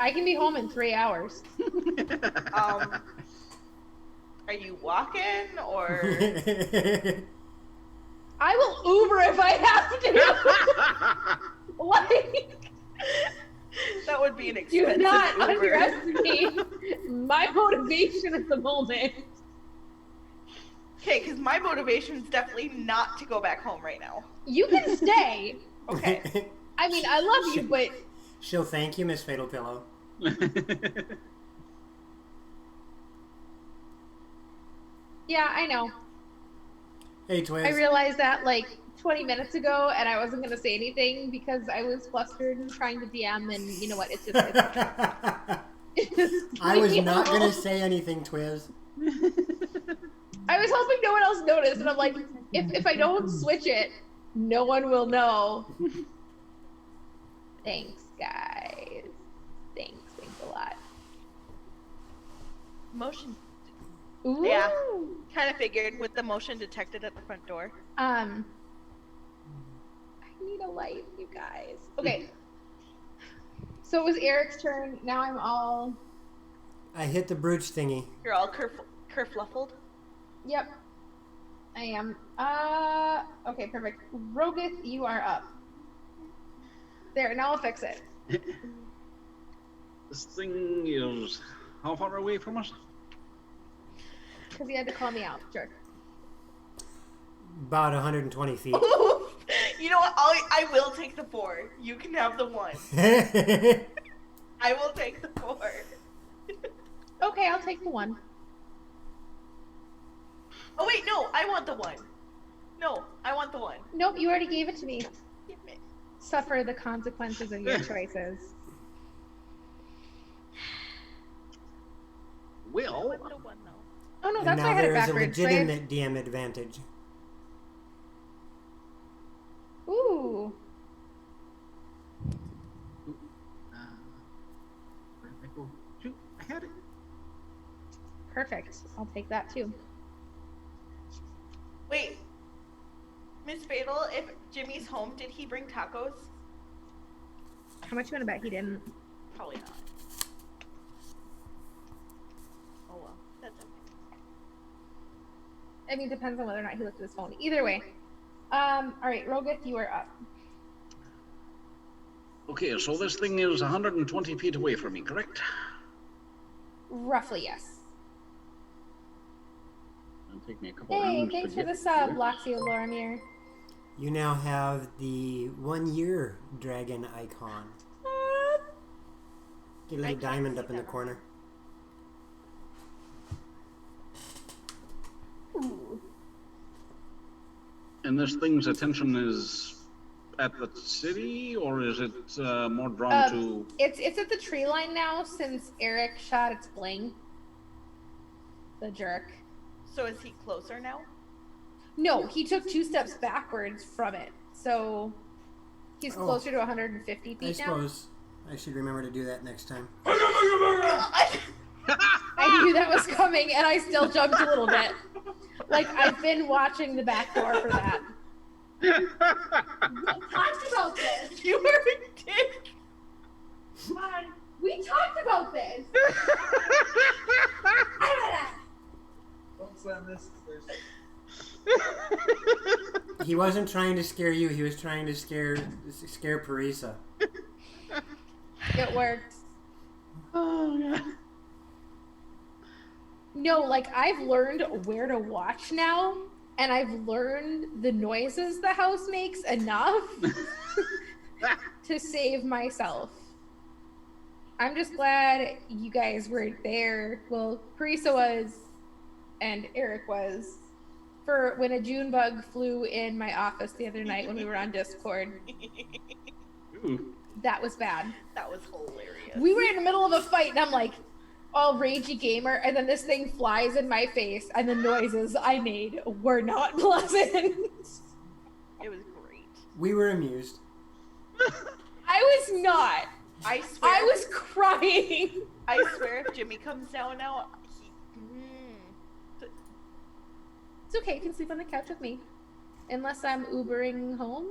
I can be home in 3 hours. Are you walking or? I will Uber if I have to. Like, that would be an expensive do not Uber. underestimate my motivation at the moment. Okay, because my motivation is definitely not to go back home right now. You can stay. Okay. I mean, I love you, but she'll thank you, Miss Fatal Pillow. yeah, I know. Hey, Twiz. I realized that like 20 minutes ago, and I wasn't gonna say anything because I was flustered and trying to DM, and you know what? It's just. I was not gonna say anything, Twiz. I was hoping no one else noticed, and I'm like, if I don't switch it, no one will know. Thanks, guys. Thanks a lot. Motion. Ooh. Yeah, kind of figured with the motion detected at the front door. I need a light, you guys. Okay. So it was Eric's turn. Now I'm all. I hit the brooch thingy. You're all kerfluffled. Yep. I am. Okay, perfect. Roguth, you are up. There, now I'll fix it. This thing is how far away from us? Because he had to call me out, jerk. About 120 feet. You know what? I will take the 4. You can have the 1. I will take the 4. Okay, I'll take the 1. Oh wait, no, I want the 1. No, I want the 1. Nope, you already gave it to me. Damn it. Suffer the consequences of your choices. Well, I want the 1 though. Oh no, And that's why I now had it there is a backwards. legitimate DM advantage. Ooh. where did I go? Shoot, I had it. Perfect. I'll take that too. Wait, Miss Fatal, if Jimmy's home, did he bring tacos? How much you want to bet he didn't? Probably not. Oh well, that's okay. I mean, it depends on whether or not he looked at his phone. Either way. Alright, Roguth, you are up. Okay, so this thing is 120 feet away from me, correct? Roughly, yes. It'll take me a couple Hey, rounds thanks to for get the sub, there. Loxy Loramir. You now have the 1 year dragon icon. Get a little diamond up in the corner. Ooh. And this thing's attention is at the city, or is it more drawn to... It's at the tree line now since Eric shot its bling. The jerk. So is he closer now? No, he took 2 steps backwards from it. So he's closer to 150 feet now. I suppose I should remember to do that next time. I knew that was coming, and I still jumped a little bit. Like, I've been watching the back door for that. We talked about this. You were a dick. Come on. We talked about this. Don't slam this. He wasn't trying to scare you. He was trying to scare Parisa. It worked. Oh, yeah. No, like, I've learned where to watch now, and I've learned the noises the house makes enough to save myself. I'm just glad you guys were there. Well, Parisa was, and Eric was, for when a June bug flew in my office the other night when we were on Discord. Ooh. That was bad. That was hilarious. We were in the middle of a fight, and I'm like, all ragey gamer, and then this thing flies in my face, and the noises I made were not pleasant. It was great. We were amused. I was not. I swear. I was crying. I swear, if Jimmy comes down now, It's okay, you can sleep on the couch with me. Unless I'm Ubering home.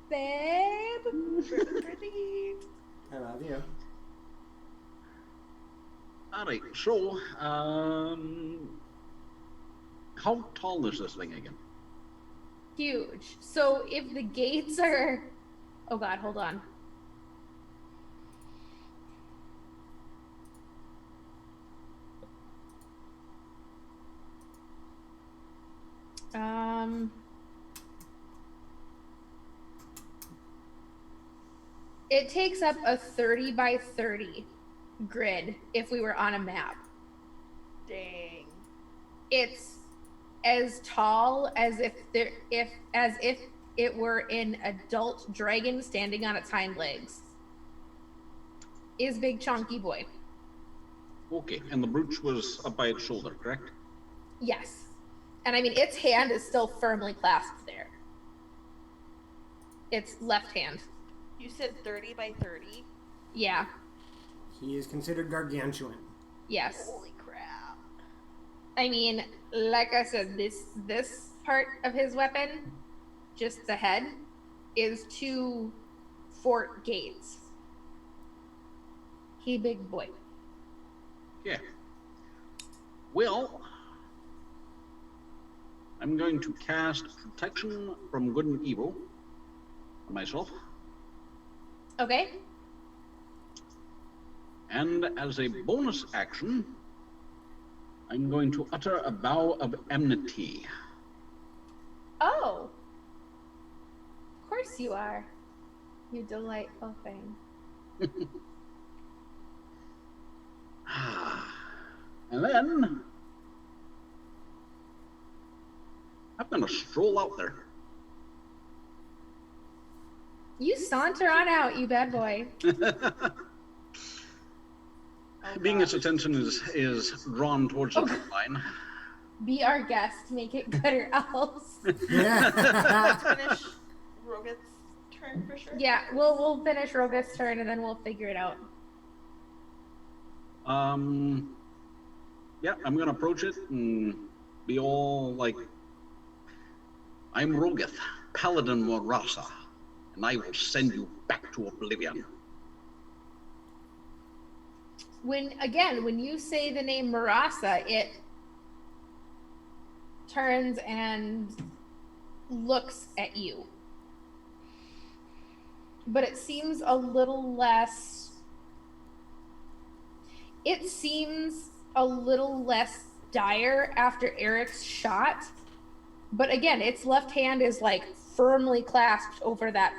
Babe. I love you. Alright, so, how tall is this thing again? Huge. So if the gates are... Oh god, hold on. It takes up a 30 by 30 grid if we were on a map. Dang. It's as tall as if it were an adult dragon standing on its hind legs. Is big chunky boy. Okay, and the brooch was up by its shoulder, correct? Yes. And I mean, its hand is still firmly clasped there. Its left hand. You said 30 by 30? Yeah. He is considered gargantuan. Yes. Holy crap. I mean, like I said, this part of his weapon, just the head, is 2 fort gates. He big boy. Yeah. Well, I'm going to cast Protection from Good and Evil on myself. Okay. And as a bonus action, I'm going to utter a vow of enmity. Oh. Of course you are. You delightful thing. And then I'm going to stroll out there. You saunter on out, you bad boy. Being its attention is drawn towards the trip line. Be our guest, make it good or else. Let's finish Rogat's turn for sure. Yeah, we'll finish Roga's turn and then we'll figure it out. Yeah, I'm gonna approach it and be all like, I'm Rogath, Paladin Morasa, and I will send you back to oblivion. When you say the name Marasa, it turns and looks at you. But it seems a little less dire after Eric's shot But again, its left hand is like firmly clasped over that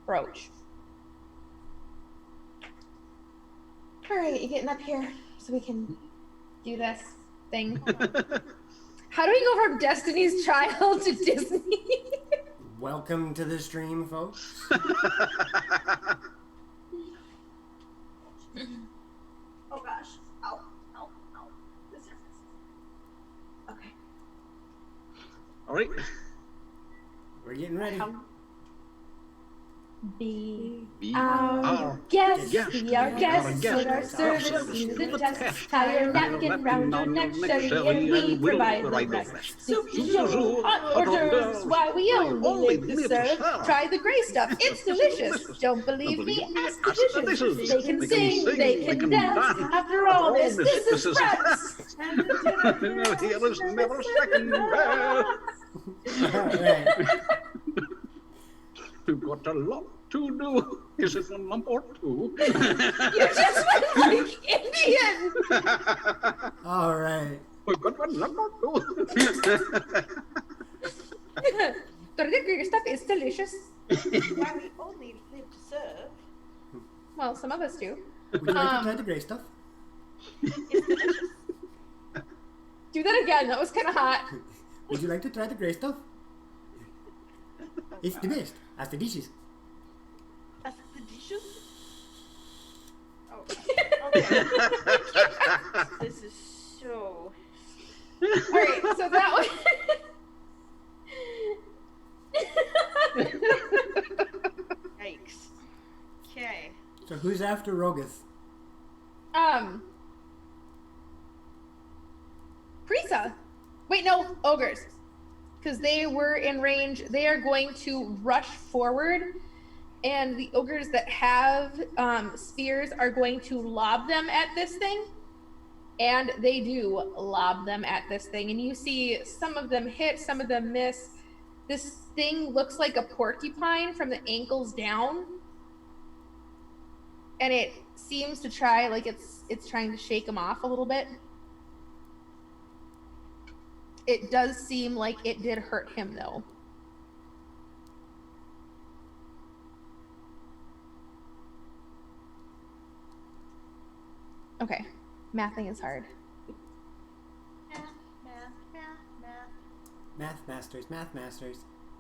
brooch. All right, you getting up here so we can do this thing? How do we go from Destiny's Child to Disney? Welcome to the stream, folks. Oh gosh. Ow. Ow. Ow. This hurts. Okay. All right. We're getting ready. Be Be our our guest, guest. be our Be guest, our put guest. our service to the test. Tie your napkin round your neck, Sherry, and we provide the rest. Soup, show, hot hors d'oeuvres, why we only live to serve. Try the gray stuff, it's delicious. Don't believe me? Ask the dishes. They can sing, they can dance. After all this is France. And the dinner Here is never second best. All right. We've got a lot to do. Is it a lump or two? You just went like Indian. All right. We've got a lump or two. The stuff is delicious. Why we only live to serve. Well, some of us do. Would you like to try the gray stuff? It's delicious. Do that again. That was kind of hot. Would you like to try the gray stuff? It's the best. As the dishes. That's the dishes? Oh, okay. This is so... All right, so that was... Yikes. Okay. So who's after Rogoth? Prisa. Wait, no, ogres. Because they were in range. They are going to rush forward, and the ogres that have spears are going to lob them at this thing. And they do lob them at this thing. And you see some of them hit, some of them miss. This thing looks like a porcupine from the ankles down. And it seems to try, like it's trying to shake them off a little bit. It does seem like it did hurt him, though. Okay. Mathing is hard. Math masters.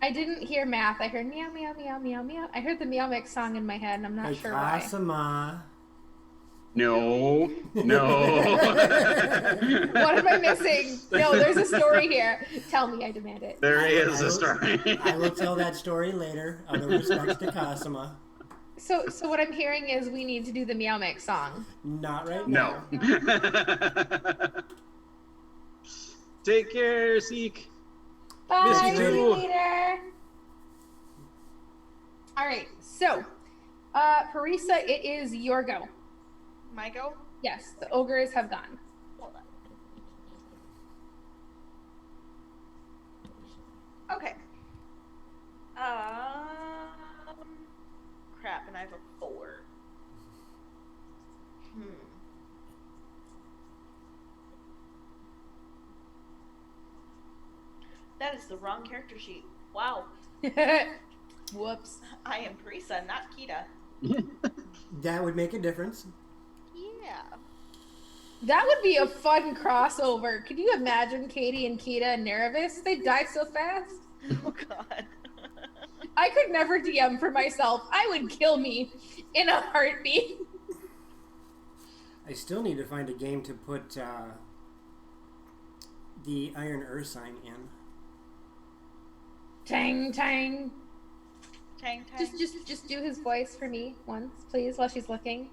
I didn't hear math. I heard meow, meow, meow, meow, meow. I heard the Meow Mix song in my head, and I'm not sure why. Kasama. No. What am I missing? No, there's a story here. Tell me, I demand it. There is a story. I will tell that story later, out of respect to Kasama. So what I'm hearing is we need to do the Meow Mix song. Not right No. now. Take care, Seek. Bye, Miss you see you too. later. All right, so, Parisa, it is your go. My go? Yes, the ogres have gone. Hold on. Okay. Crap, and I have a 4. That is the wrong character sheet. Wow. Whoops. I am Parisa, not Kita. That would make a difference. Yeah. That would be a fun crossover. Could you imagine Katie and Kita and Nerevis? They die so fast. Oh god. I could never DM for myself. I would kill me in a heartbeat. I still need to find a game to put the Iron Ursine in. Tang, tang. Tang, tang. Just do his voice for me once, please, while she's looking.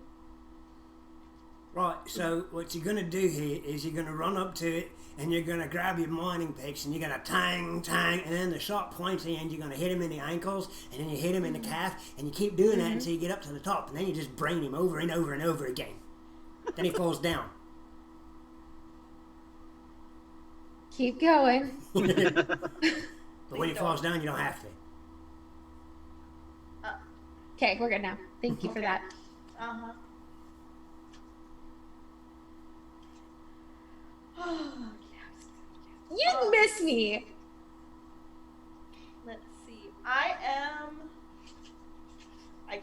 Right, so what you're going to do here is you're going to run up to it and you're going to grab your mining picks and you're going to tang, tang, and then the sharp pointy end, you're going to hit him in the ankles and then you hit him in the calf and you keep doing that until you get up to the top and then you just brain him over and over and over again. Then he falls down. Keep going. But when he falls down, you don't have to. Okay, we're good now. Thank you for that. Uh-huh. Oh, yes. You miss me.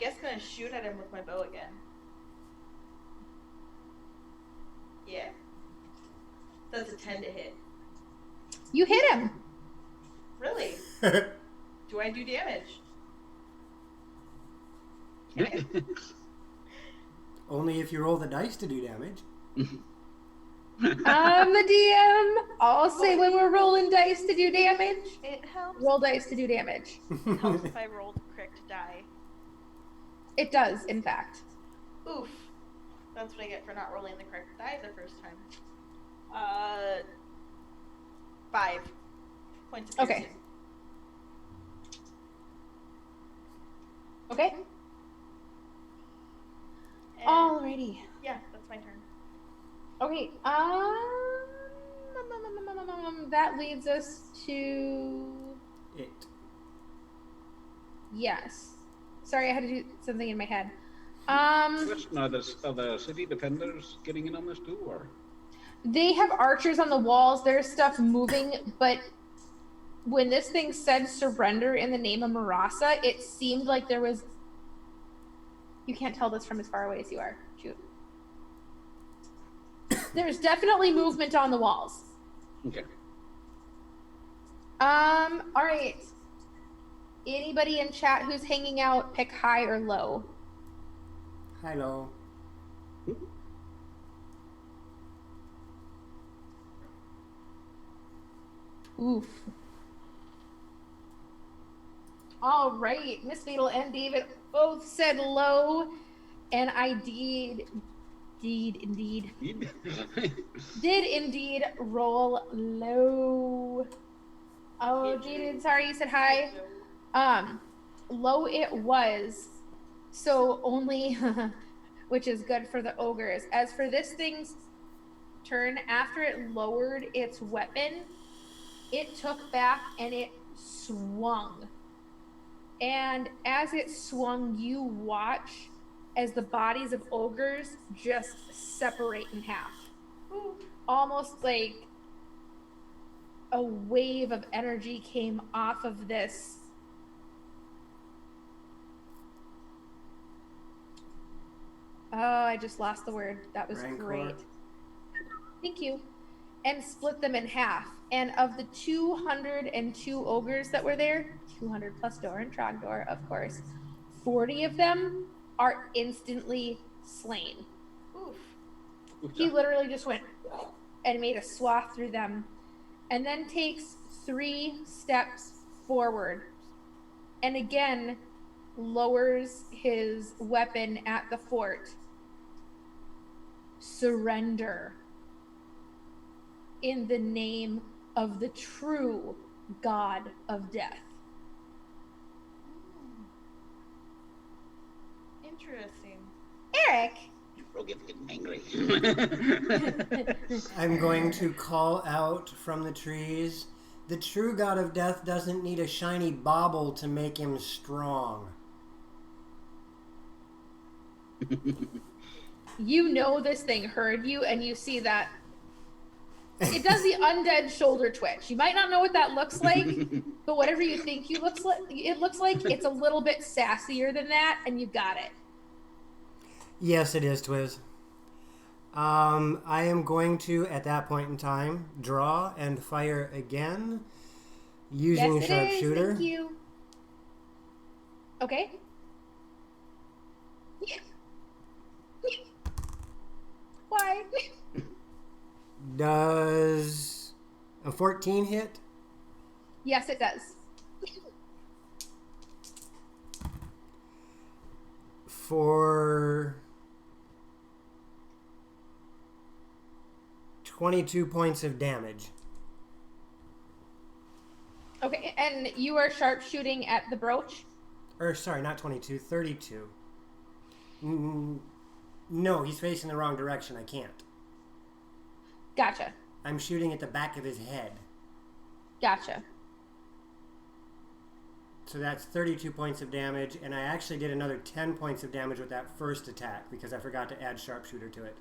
guess gonna shoot at him with my bow again. Yeah. That's a 10 to hit. You hit him. Really? Do I do damage? Only if you roll the dice to do damage. I'm the DM. I'll say when we're rolling dice to do damage. It helps. Roll dice to do damage. It helps if I roll the correct die. It does, in fact. Oof. That's what I get for not rolling the correct die the first time. 5 points of Okay. piercing. Okay. And Alrighty. yeah, that's my turn. Okay. That leads us to It. yes. Sorry, I had to do something in my head. Question, are the city defenders getting in on this too, or? They have archers on the walls. There's stuff moving, but when this thing said surrender in the name of Marasa, it seemed like there was... You can't tell this from as far away as you are. Shoot. There's definitely movement on the walls. Okay. All right. Anybody in chat who's hanging out, pick high or low. Hello. Oof. All right, Miss Fatal and David both said low, and I did indeed roll low. Oh, Jaden, sorry you said high. Low it was. So only, which is good for the ogres. As for this thing's turn, after it lowered its weapon, it took back and it swung. And as it swung, you watch as the bodies of ogres just separate in half. Almost like a wave of energy came off of this. Oh, I just lost the word. That was Rancor. great. Thank you. And split them in half. And of the 202 ogres that were there, 200 plus Doran Trogdor, of course, 40 of them are instantly slain. Oof. He literally just went and made a swath through them, and then takes 3 steps forward, and again lowers his weapon at the fort. Surrender in the name of the true God of Death. Interesting. Eric! We'll get angry. I'm going to call out from the trees. The true God of Death doesn't need a shiny bauble to make him strong. You know this thing heard you, and you see that it does the undead shoulder twitch. You might not know what that looks like, but whatever you think it looks like, it's a little bit sassier than that, and you got it. Yes, it is, Twiz. I am going to, at that point in time, draw and fire again using yes, it sharpshooter. is. Thank you. Okay. Why? Does a 14 hit? Yes, it does. For 22 points of damage. Okay, and you are sharpshooting at the brooch? Or, sorry, not 22, 32. No, he's facing the wrong direction. I can't. Gotcha. I'm shooting at the back of his head. Gotcha. So that's 32 points of damage, and I actually did another 10 points of damage with that first attack because I forgot to add sharpshooter to it.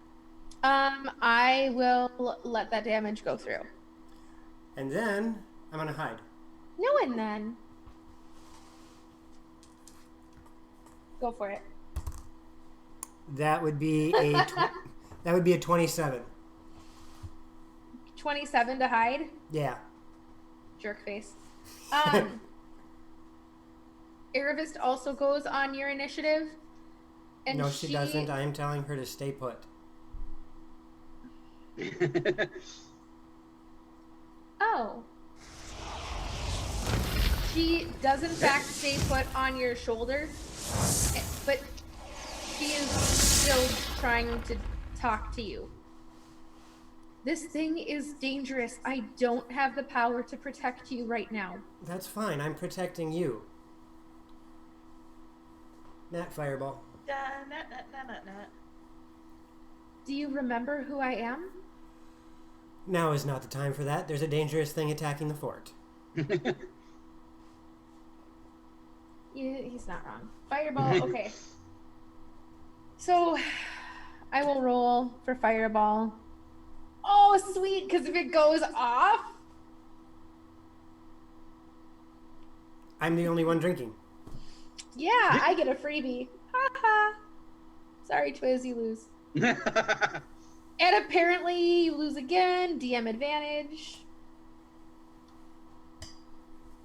I will let that damage go through. And then I'm going to hide. No, and then. Go for it. That would be a 27. 27 to hide? Yeah. Jerk face. Nerevis also goes on your initiative. And No, she doesn't. I am telling her to stay put. Oh. She does in fact stay put on your shoulder, but she is still trying to talk to you. This thing is dangerous. I don't have the power to protect you right now. That's fine. I'm protecting you. Nat Fireball. Do you remember who I am? Now is not the time for that. There's a dangerous thing attacking the fort. He's not wrong. Fireball, okay. So, I will roll for Fireball. Oh, sweet, because if it goes off... I'm the only one drinking. Yeah, I get a freebie. Haha. Sorry, Twiz, you lose. And apparently you lose again. DM advantage.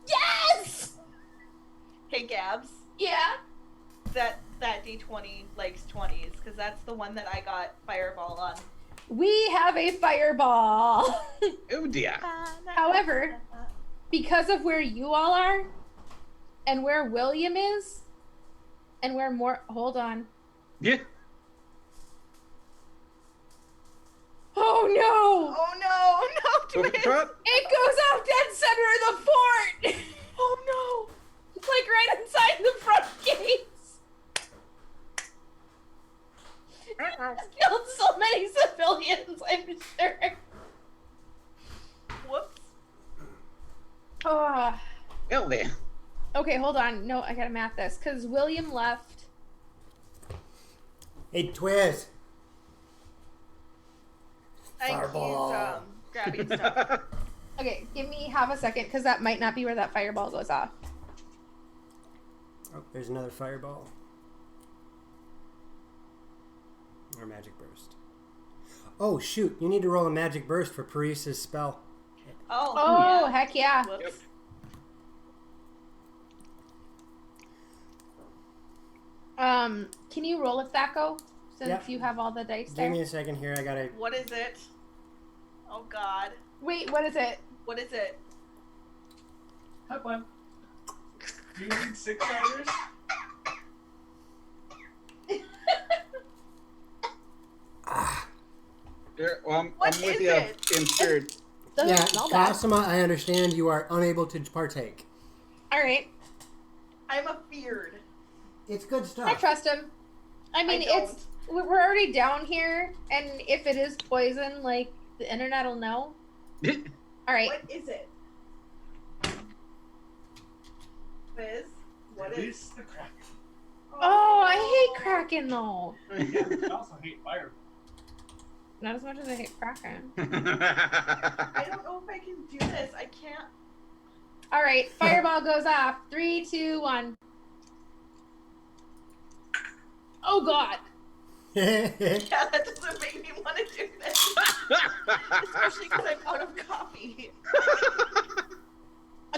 Yes! Hey, Gabs. Yeah? That D20 likes 20s, because that's the one that I got Fireball on. We have a Fireball. Oh dear. However, because of where you all are, and where William is, and where more... Hold on. Yeah. Oh no! Oh no, Go for the trot. It goes off dead center of the fort! Oh no! Like right inside the front gates! Killed so many civilians, I'm sure. Whoops. Oh. Hell there. Okay, hold on. No, I gotta math this, because William left. Hey, Twiz. I think Fireball. he's grabbing stuff. Okay, give me half a second, because that might not be where that fireball goes off. Oh, there's another fireball. Or magic burst. Oh, shoot. You need to roll a magic burst for Paris's spell. Oh, yeah. heck yeah. Whoops. Can you roll it, Thaco? Since Yep. you have all the dice Give there. me a second here. I gotta... What is it? Oh God. Wait, what is it? What is it? Hi, Glenn. Do you need 6 riders? Well, What I'm with is you it? in spirit. Doesn't Yeah, smell bad. Cosima, I understand you are unable to partake. Alright, I'm afeared. It's good I stuff. trust him. I mean, I it's... We're already down here, and if it is poison, like, the internet will know. Alright. What is it? Liz, what is? Release the crack. Oh, I hate Kraken, though. Yeah, I also hate fire. Not as much as I hate Kraken. I don't know if I can do this. I can't. Alright, fireball goes off. 3, 2, 1. Oh, God. Yeah, that doesn't make me want to do this. Especially because I'm out of coffee.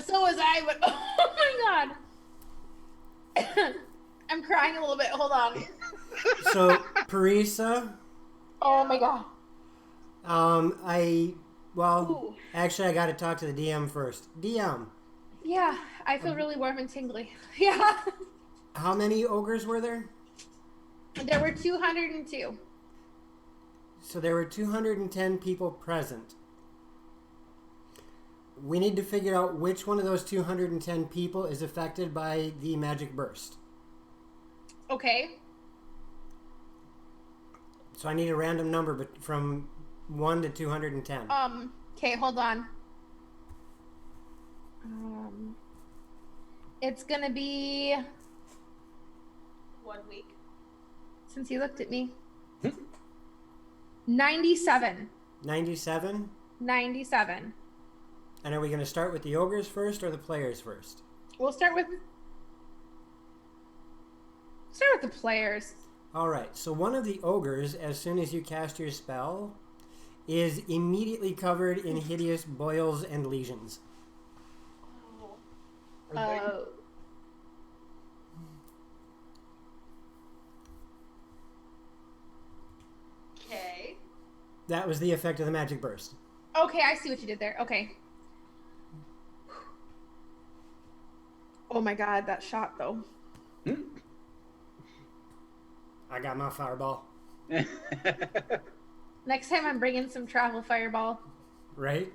So was I, but oh my God. I'm crying a little bit. Hold on. So, Parisa, Oh my God. well, Ooh. actually, I gotta talk to the DM first. DM, Yeah, I feel really warm and tingly. Yeah. how many ogres were there? There were 202. So there were 210 people present. We need to figure out which one of those 210 people is affected by the magic burst. Okay. So I need a random number from 1 to 210. Okay, hold on. It's gonna be, 1 week. since he looked at me, 97. 97? 97. And are we going to start with the ogres first or the players first? We'll start with Start with the players. All right. So one of the ogres, as soon as you cast your spell, is immediately covered in hideous boils and lesions. Okay. That was the effect of the magic burst. Okay, I see what you did there. Okay. Oh my god, that shot though. I got my fireball. Next time I'm bringing some travel fireball. Right?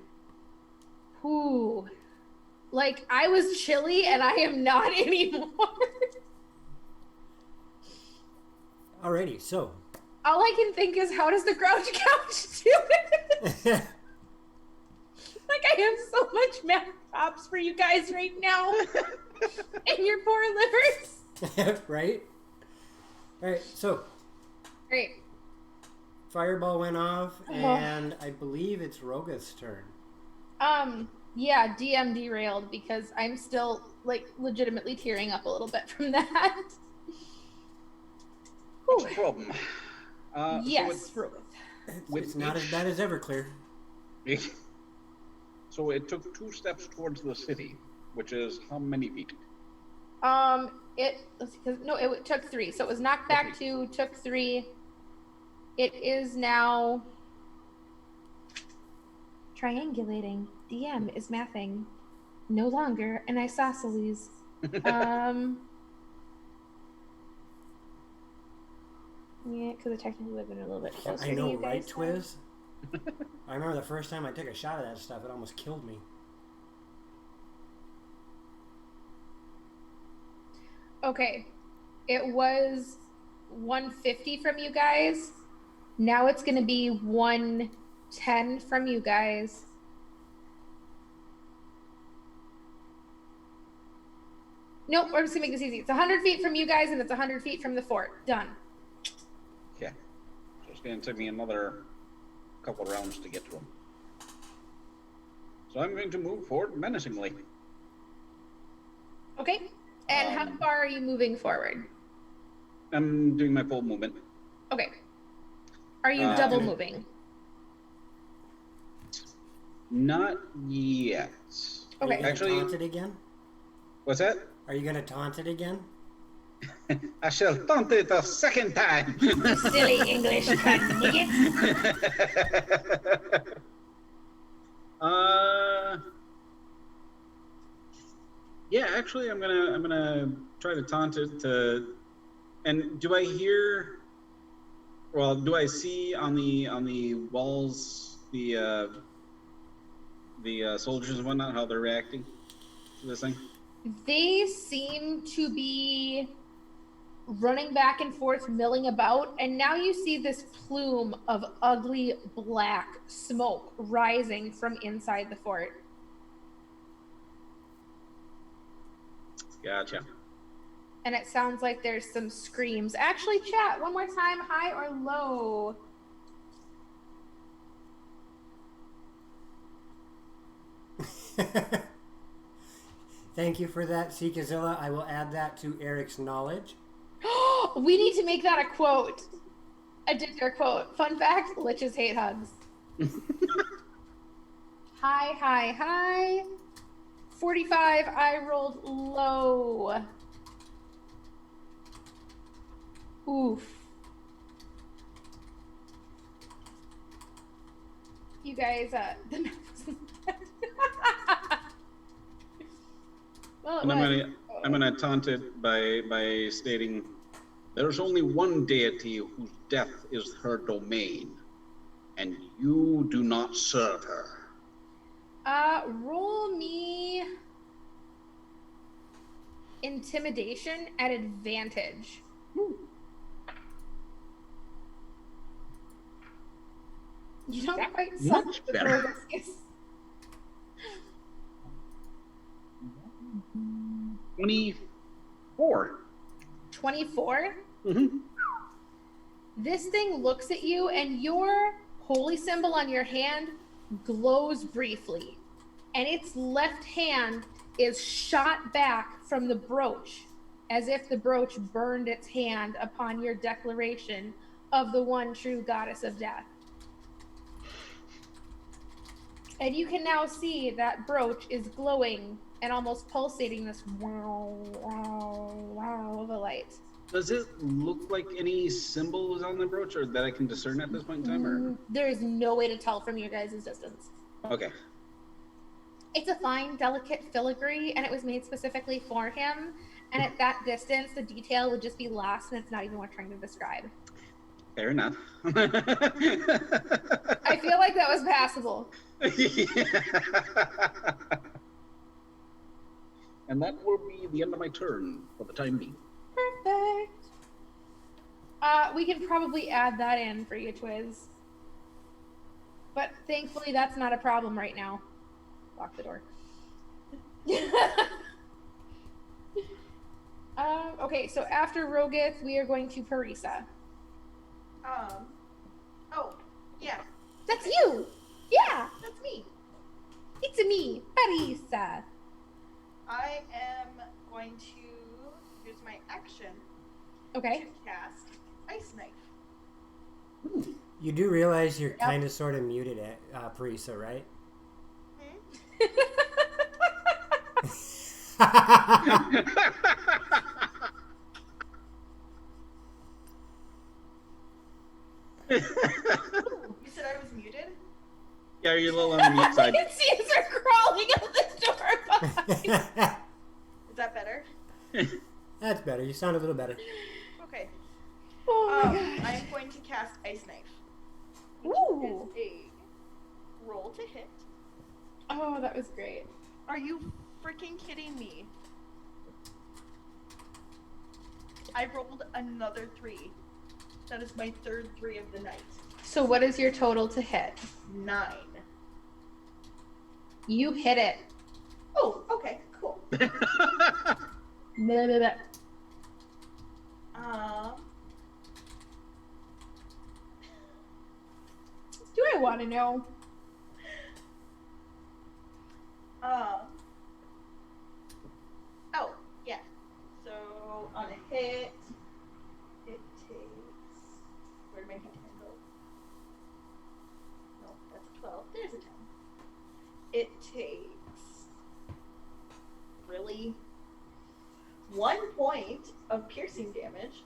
Ooh. Like, I was chilly and I am not anymore. Alrighty, so. All I can think is, how does the grouch couch do it? Like, I have so much mad props for you guys right now. And your poor livers. Right? Alright, so. Great. Fireball went off, and I believe it's Rogath's turn. Yeah, DM derailed because I'm still, like, legitimately tearing up a little bit from that. What's the problem? Yes, Rogath. It's not as bad as Everclear. So it took 2 steps towards the city, which is how many feet? It took 3. So it was knocked back 2, took 3. It is now triangulating. DM is mathing. No longer an isosceles. Yeah, because I technically live in a little bit closer. I know, to you right, guys, Twiz? I remember the first time I took a shot of that stuff, it almost killed me. Okay. It was 150 from you guys. Now it's going to be 110 from you guys. Nope, we're just going to make this easy. It's 100 feet from you guys, and it's 100 feet from the fort. Done. Yeah. So it's going to take me another couple rounds to get to him. So I'm going to move forward menacingly. Okay. And how far are you moving forward? I'm doing my full movement. Okay. Are you double moving? Not yet. Okay. Are you Actually, taunt it again? What's that? Are you going to taunt it again? I shall taunt it a second time. You silly English cunt. Yeah, actually, I'm gonna try to taunt it to. And do I hear? Well, do I see on the walls the soldiers and whatnot, how they're reacting to this thing? They seem to be running back and forth, milling about, and now you see this plume of ugly black smoke rising from inside the fort. Gotcha. And it sounds like there's some screams. Actually, chat, one more time, high or low? Thank you for that, Seekazilla. I will add that to Eric's knowledge. We need to make that a quote. A Dinder quote. Fun fact, liches hate hugs. High. 45, I rolled low. Oof. You guys, the map wasn't bad. Well, it And was. I'm gonna taunt it by stating, there's only one deity whose death is her domain, and you do not serve her. Roll me intimidation at advantage. You don't quite suck much with better. Rogus. 24. 24? Mm-hmm. This thing looks at you, and your holy symbol on your hand glows briefly, and its left hand is shot back from the brooch as if the brooch burned its hand upon your declaration of the one true goddess of death. And you can now see that brooch is glowing and almost pulsating this wow, wow, wow of a light. Does it look like any symbol is on the brooch, or that I can discern at this point in time? Or there is no way to tell from your guys' distance. okay. It's a fine, delicate filigree, and it was made specifically for him. And at that distance, the detail would just be lost, and it's not even worth trying to describe. Fair enough. I feel like that was passable. Yeah. And that will be the end of my turn for the time being. Perfect. We can probably add that in for you, Twiz. But thankfully, that's not a problem right now. Lock the door. Okay, so after Rogith, we are going to Parisa. Oh, yeah. That's you! Yeah! That's me. It's me, Parisa. I am going to use my action Okay. to cast Ice Knife. Hmm. You do realize you're kind of sort of muted at Parisa, right? You said I was muted? Yeah, you're a little on the mute I side. can see as they're crawling out the door behind. Is that better? That's better. You sound a little better. Okay. Oh my gosh. I am going to cast Ice Knife. Ooh. Is a roll to hit. Oh, that was great. Are you freaking kidding me? I rolled another 3. That is my third 3 of the night. So what is your total to hit? 9. You hit it. Oh, okay, cool. Blah, blah, blah. Do I want to know? Oh, yeah. So on a hit, it takes. Where'd my D10 go? No, that's a 12. There's a 10. It takes. Really? 1 point of piercing damage.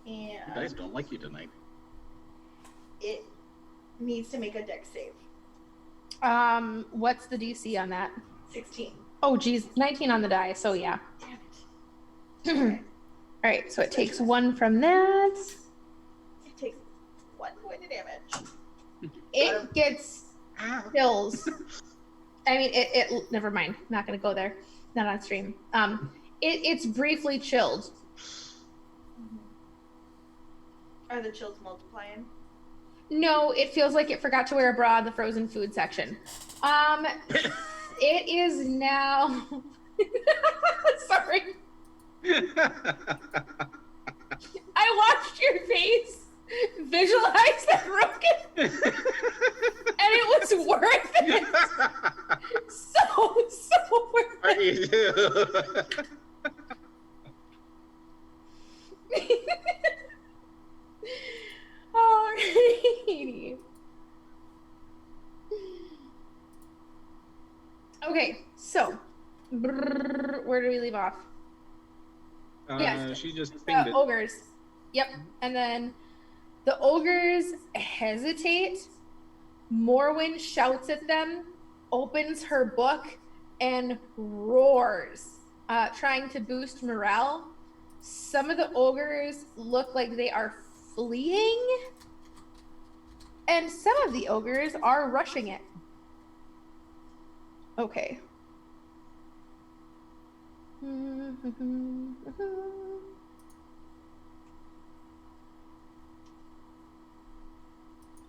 And You guys don't like you tonight. it needs to make a dex save. What's the DC on that? 16. Oh, geez, 19 on the die, so yeah. Damn it. All right, so it takes 1 from that. It takes 1 point of damage. It gets chills. I mean, it never mind. Not gonna go there. Not on stream. It's briefly chilled. Are the chills multiplying? No, it feels like it forgot to wear a bra in the frozen food section. It is now. Sorry. I watched your face visualize that broken, and it was worth it. So worth it. Alrighty. Okay, so where do we leave off? Yes. She just pinged it. Ogres. Yep. And then the ogres hesitate. Morwen shouts at them, opens her book, and roars, trying to boost morale. Some of the ogres look like they are fleeing, and some of the ogres are rushing it. Okay.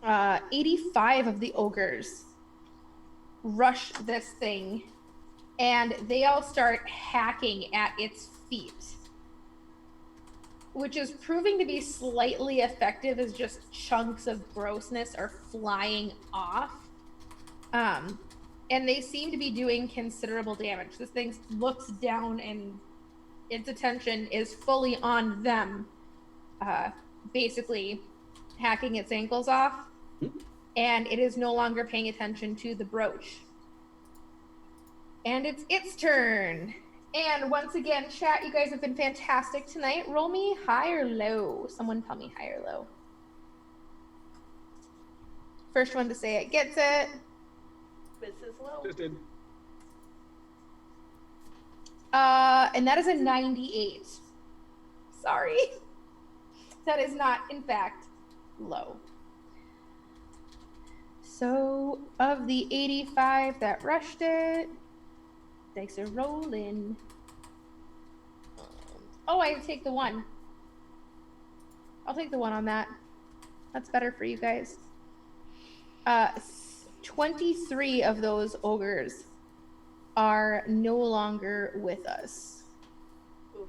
Uh, 85 of the ogres rush this thing, and they all start hacking at its feet, which is proving to be slightly effective as just chunks of grossness are flying off. And they seem to be doing considerable damage. This thing looks down and its attention is fully on them, basically hacking its ankles off, and it is no longer paying attention to the brooch. And it's its turn. And once again, chat, you guys have been fantastic tonight. Roll me high or low. Someone tell me high or low. First one to say it gets it. This is low. Just did. And that is a 98. Sorry. That is not, in fact, low. So, of the 85 that rushed it, dice are rolling. Oh, I take the 1. I'll take the 1 on that. That's better for you guys. 23 of those ogres are no longer with us. Oof.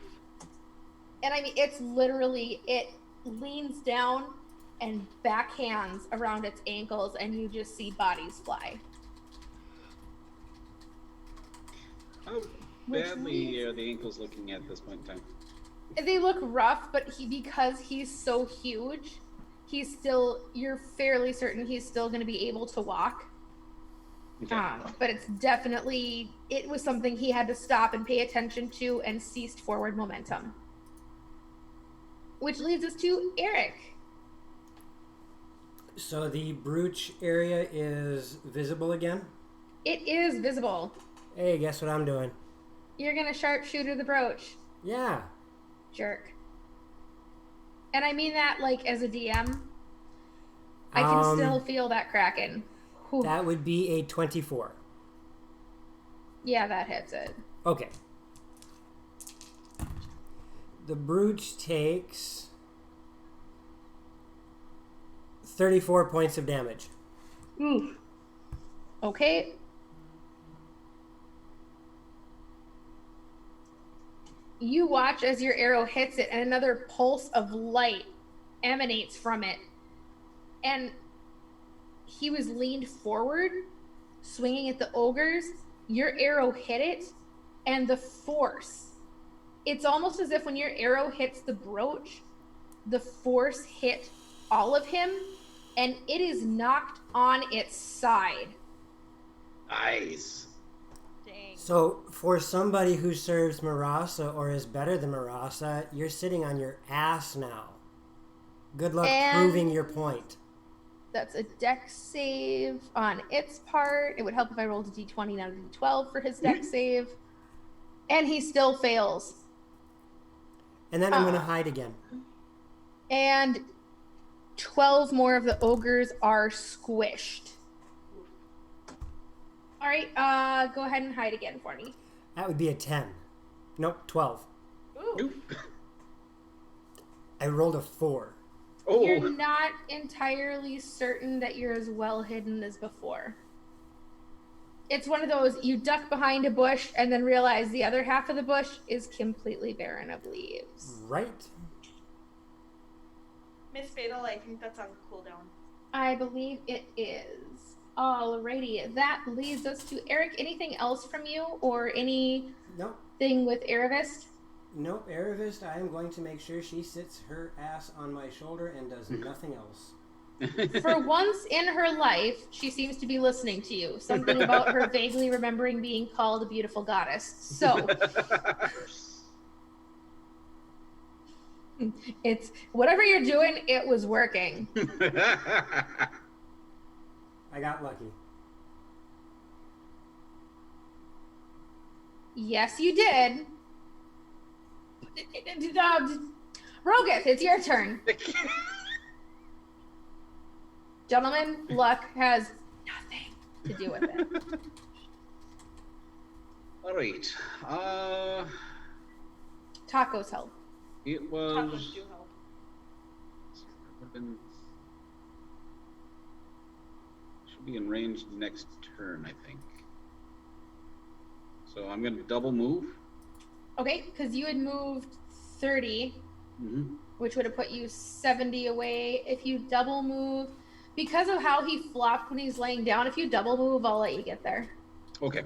And I mean, it's literally, it leans down and backhands around its ankles, and you just see bodies fly. How badly are the ankles looking at this point in time? They look rough, but because he's so huge, he's still, you're fairly certain he's still going to be able to walk. Okay. But it's definitely, it was something he had to stop and pay attention to and ceased forward momentum. Which leads us to Eric. So the brooch area is visible again? It is visible. Hey, guess what I'm doing? You're going to sharpshooter the brooch. Yeah. Jerk. And I mean that like as a DM. I can still feel that kraken. Whew. That would be a 24. Yeah, that hits it. Okay. The brooch takes 34 points of damage. Oof. Okay. You watch as your arrow hits it, and another pulse of light emanates from it. And he was leaned forward, swinging at the ogres. Your arrow hit it, and the force. It's almost as if when your arrow hits the brooch, the force hit all of him, and it is knocked on its side. Nice. Dang. So, for somebody who serves Marasa or is better than Marasa, you're sitting on your ass now. Good luck proving your point. That's a dex save on its part. It would help if I rolled a d20, not a d12 for his dex save. And he still fails. And then I'm going to hide again. And 12 more of the ogres are squished. All right, go ahead and hide again for me. That would be a 10. Nope, 12. Ooh. I rolled a 4. Oh. You're not entirely certain that you're as well hidden as before. It's one of those, you duck behind a bush and then realize the other half of the bush is completely barren of leaves. Right. Miss Fatal, I think that's on cooldown. I believe it is. Alrighty, that leads us to Eric. Anything else from you or anything Nope. with Erebus? Nope, Erebus, I am going to make sure she sits her ass on my shoulder and does nothing else. For once in her life, she seems to be listening to you. Something about her vaguely remembering being called a beautiful goddess. So, it's whatever you're doing, it was working. I got lucky. Yes, you did. Rogath, it's your turn. Gentlemen, luck has nothing to do with it. All right. Tacos help. It Tacos was. do help. Should be in range next turn, I think. So I'm going to double move. Okay, because you had moved 30, which would have put you 70 away. If you double move, because of how he flopped when he's laying down, if you double move, I'll let you get there. Okay.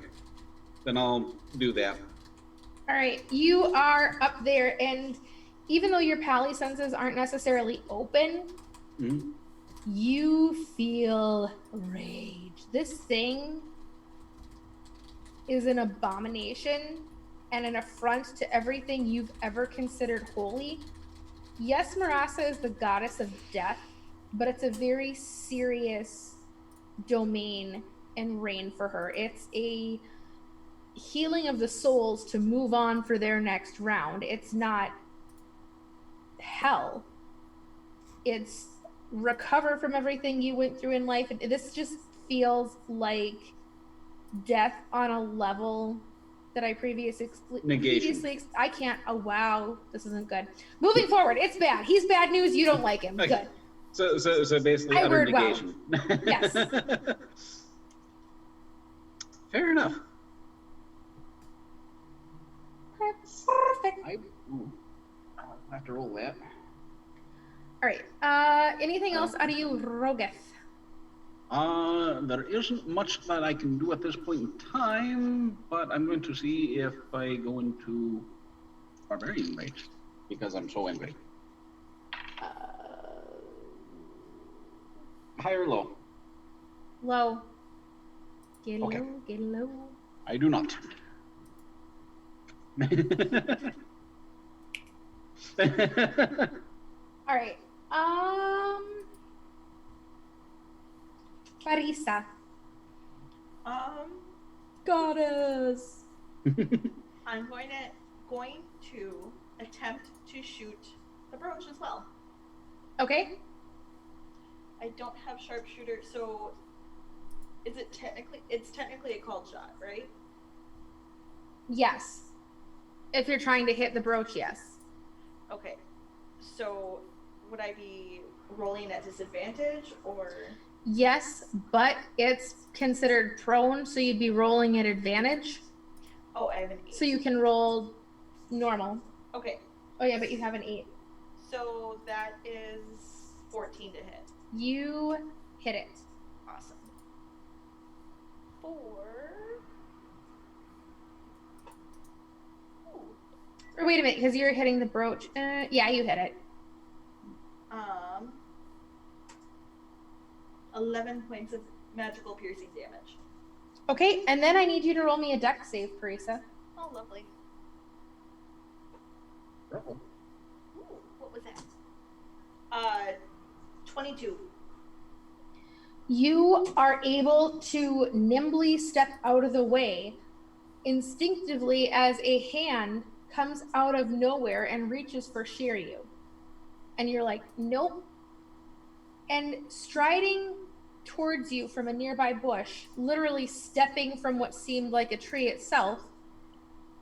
Then I'll do that. All right, you are up there, and even though your pally senses aren't necessarily open, you feel rage. This thing is an abomination and an affront to everything you've ever considered holy. Yes, Marasa is the goddess of death, but it's a very serious domain and reign for her. It's a healing of the souls to move on for their next round. It's not hell. It's recover from everything you went through in life. This just feels like death on a level that I previously I can't. Oh wow, this isn't good. Moving forward, it's bad. He's bad news. You don't like him. Okay. Good. So basically utter negation. Well. Yes. Fair enough. Perfect. I'll have to roll that. All right. Anything else out of you, Rogeth? There isn't much that I can do at this point in time, but I'm going to see if I go into Barbarian Rage, because I'm so angry. High or low? Low. Get Okay. low, get low. I do not. All right. Parisa. Goddess. I'm going to attempt to shoot the brooch as well. Okay. I don't have sharpshooter, so it's technically a called shot, right? Yes. If you're trying to hit the brooch, yes. Okay. So would I be rolling at disadvantage or? Yes, but it's considered prone, so you'd be rolling at advantage. Oh, I have an 8. So you can roll normal. Okay. Oh yeah, but you have an 8. So that is 14 to hit. You hit it. Awesome. 4. Ooh. Or wait a minute, because you're hitting the brooch. Yeah, you hit it. 11 points of magical piercing damage. Okay, and then I need you to roll me a dex save, Parisa. Oh, lovely. Purple. Ooh, what was that? 22. You are able to nimbly step out of the way instinctively as a hand comes out of nowhere and reaches for Shiryu. And you're like, nope. And striding towards you from a nearby bush, literally stepping from what seemed like a tree itself,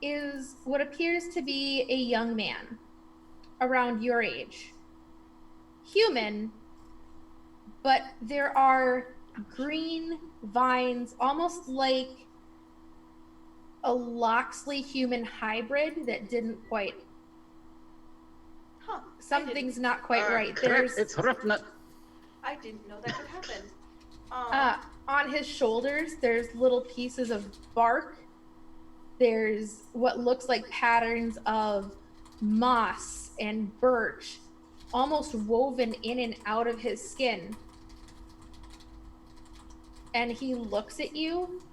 is what appears to be a young man around your age. Human, but there are green vines, almost like a Loxley human hybrid that didn't quite. Huh. Something's not quite right. Correct. It's Hrefnut. I didn't know that could happen. On his shoulders, there's little pieces of bark. There's what looks like patterns of moss and birch, almost woven in and out of his skin. And he looks at you,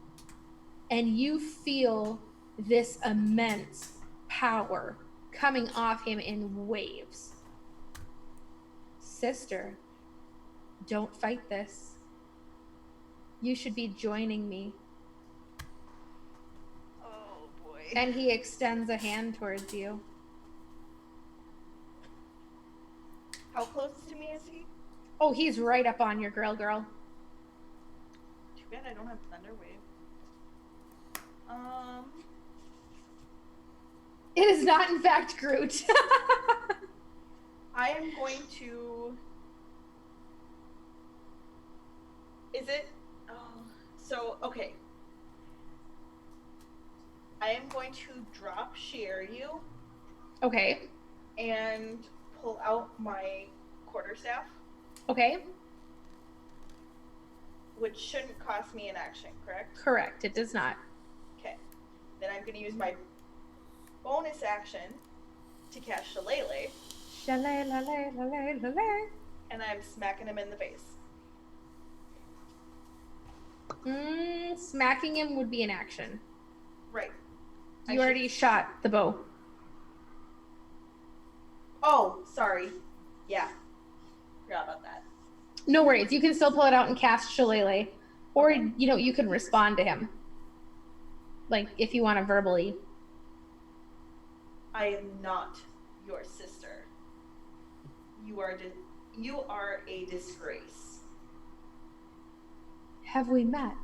and you feel this immense power coming off him in waves. Sister, don't fight this. You should be joining me. Oh boy. And he extends a hand towards you. How close to me is he? Oh, he's right up on your girl. Too bad I don't have Thunder Wave. It is not, in fact, Groot. I am going to. Is it? Oh, so okay. I am going to drop Shiryu Okay. and pull out my quarterstaff, Okay. which shouldn't cost me an action, correct? Correct. It does not. Okay. Then I'm going to use my bonus action to cast Shillelagh. Shillelagh. And I'm smacking him in the face. Smacking him would be an action. Right. You already shot the bow. Oh, sorry. Yeah. Forgot about that. No worries. You can still pull it out and cast Shillelagh. Or, you can respond to him. Like, if you want to verbally. I am not your sister. You are a disgrace. Have we met?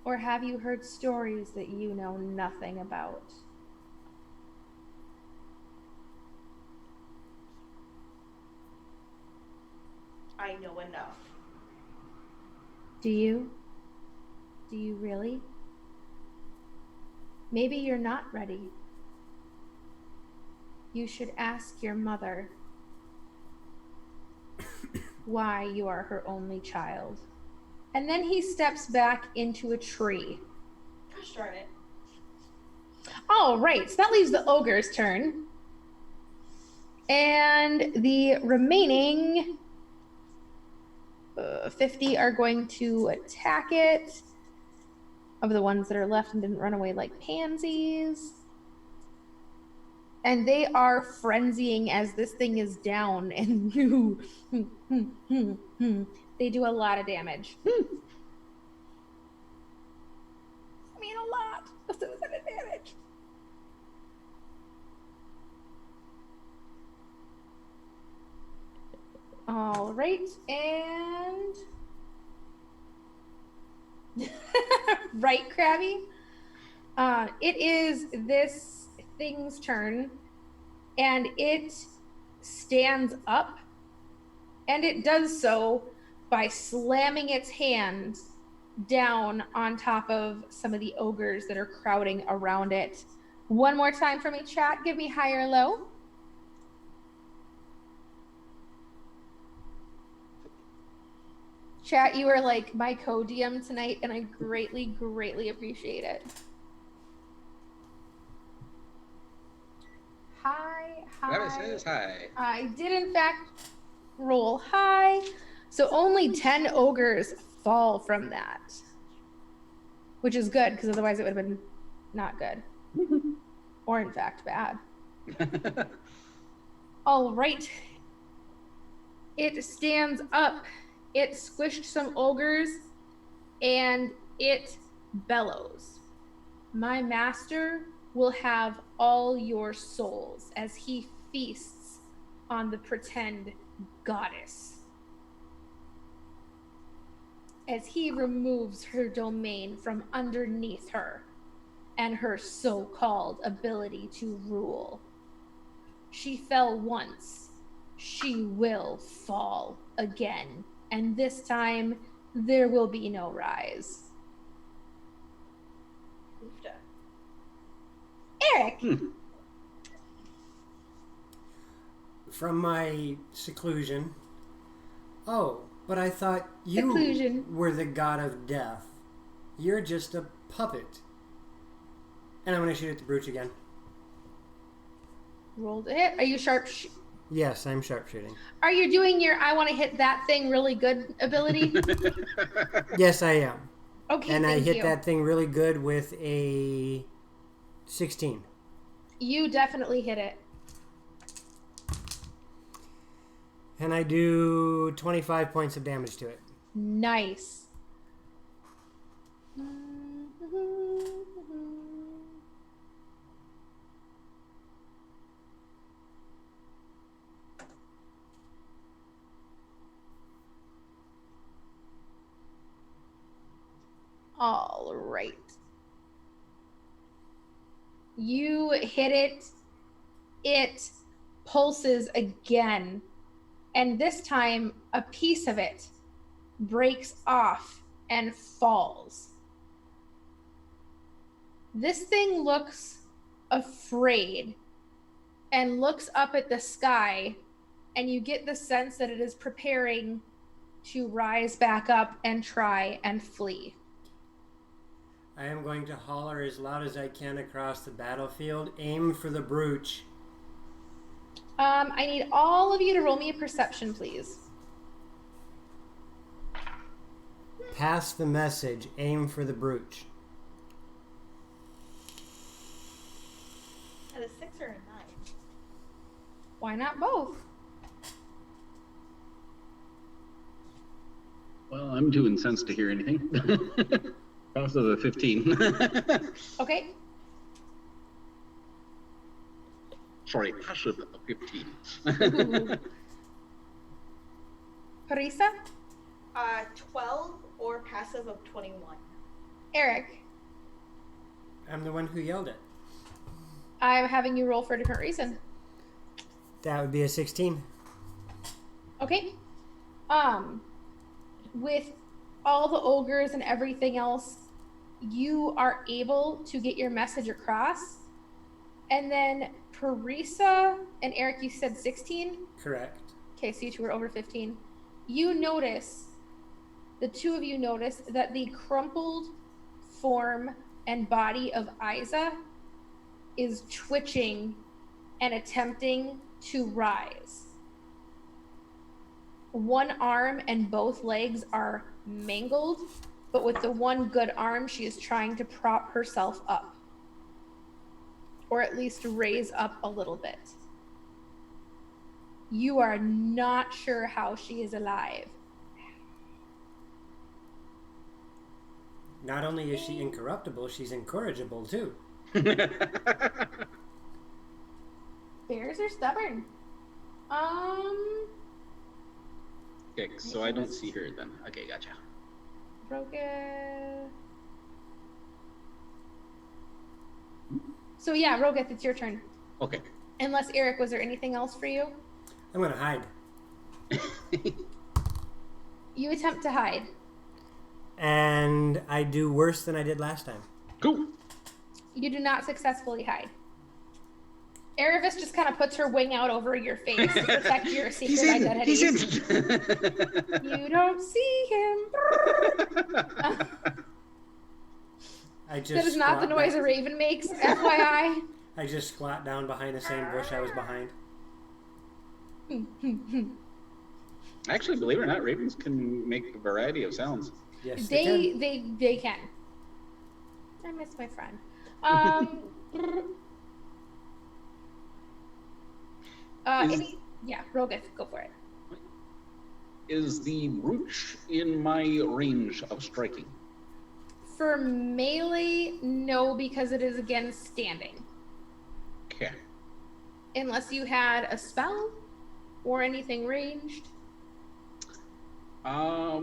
Or have you heard stories that you know nothing about? I know enough. Do you? Do you really? Maybe you're not ready. You should ask your mother why you are her only child. And then he steps back into a tree. Gosh darn it. All right, so that leaves the ogre's turn. And the remaining 50 are going to attack it. Of the ones that are left and didn't run away like pansies. And they are frenzying as this thing is down, and they do a lot of damage. I mean, a lot of damage. All right, and right, Krabby. It is this thing's turn, and it stands up, and it does so by slamming its hand down on top of some of the ogres that are crowding around it. One more time for me, chat. Give me high or low. Chat, you are like my co-DM tonight, and I greatly, greatly appreciate it. Hi. Travis says hi. I did, in fact, roll high. So only 10 ogres fall from that. Which is good, because otherwise it would have been not good. Or, in fact, bad. All right. It stands up. It squished some ogres, and it bellows. My master will have all your souls as he feasts on the pretend goddess. As he removes her domain from underneath her and her so-called ability to rule. She fell once. She will fall again. And this time, there will be no rise. Eric! From my seclusion. Oh, but I thought you were the god of death. You're just a puppet. And I'm going to shoot at the brooch again. Rolled a hit. Are you sharp? Yes, I'm sharpshooting. Are you doing your I want to hit that thing really good ability? Yes, I am. Okay, and I hit you. that thing really good with a 16. You definitely hit it. And I do 25 points of damage to it. Nice. All right. You hit it. It pulses again. And this time, a piece of it breaks off and falls. This thing looks afraid and looks up at the sky, and you get the sense that it is preparing to rise back up and try and flee. I am going to holler as loud as I can across the battlefield. Aim for the brooch. I need all of you to roll me a perception, please. Pass the message. Aim for the brooch. At a 6 or a 9? Why not both? Well, I'm too incensed to hear anything. Cost of a 15. Okay. Sorry, passive of 15. Parisa? 12 or passive of 21. Eric? I'm the one who yelled it. I'm having you roll for a different reason. That would be a 16. Okay. With all the ogres and everything else, you are able to get your message across. And then Parisa and Eric, you said 16? Correct. Okay, so you two are over 15. You notice, the two of you notice that the crumpled form and body of Isa is twitching and attempting to rise. One arm and both legs are mangled, but with the one good arm, she is trying to prop herself up. Or at least raise up a little bit. You are not sure how she is alive. Not only is she incorruptible, she's incorrigible too. Bears are stubborn. Okay, so I don't see her then. Okay, gotcha. Rogath. So yeah, Rogath, it's your turn. Okay. Unless, Eric, was there anything else for you? I'm gonna hide. You attempt to hide. And I do worse than I did last time. Cool. You do not successfully hide. Erevis just kind of puts her wing out over your face to protect your secret identity. He's in. You don't see him. That is not the noise a raven makes, FYI. I just squat down behind the same bush I was behind. Actually, believe it or not, ravens can make a variety of sounds. Yes, They can. I miss my friend. Rogath, go for it. Is the brooch in my range of striking? For melee, no, because it is again standing. Okay. Unless you had a spell or anything ranged. I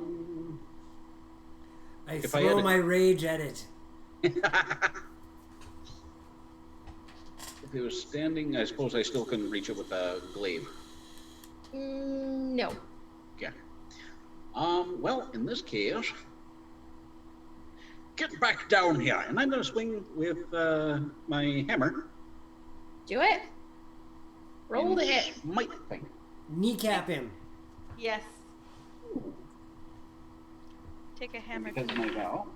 if throw my rage at it. If it was standing, I suppose I still couldn't reach it with a glaive. No. Yeah. Well, in this case, get back down here, and I'm going to swing with my hammer. Do it. Roll the hit. Smite thing. Kneecap him. Yes. Take a hammer. Because my vow.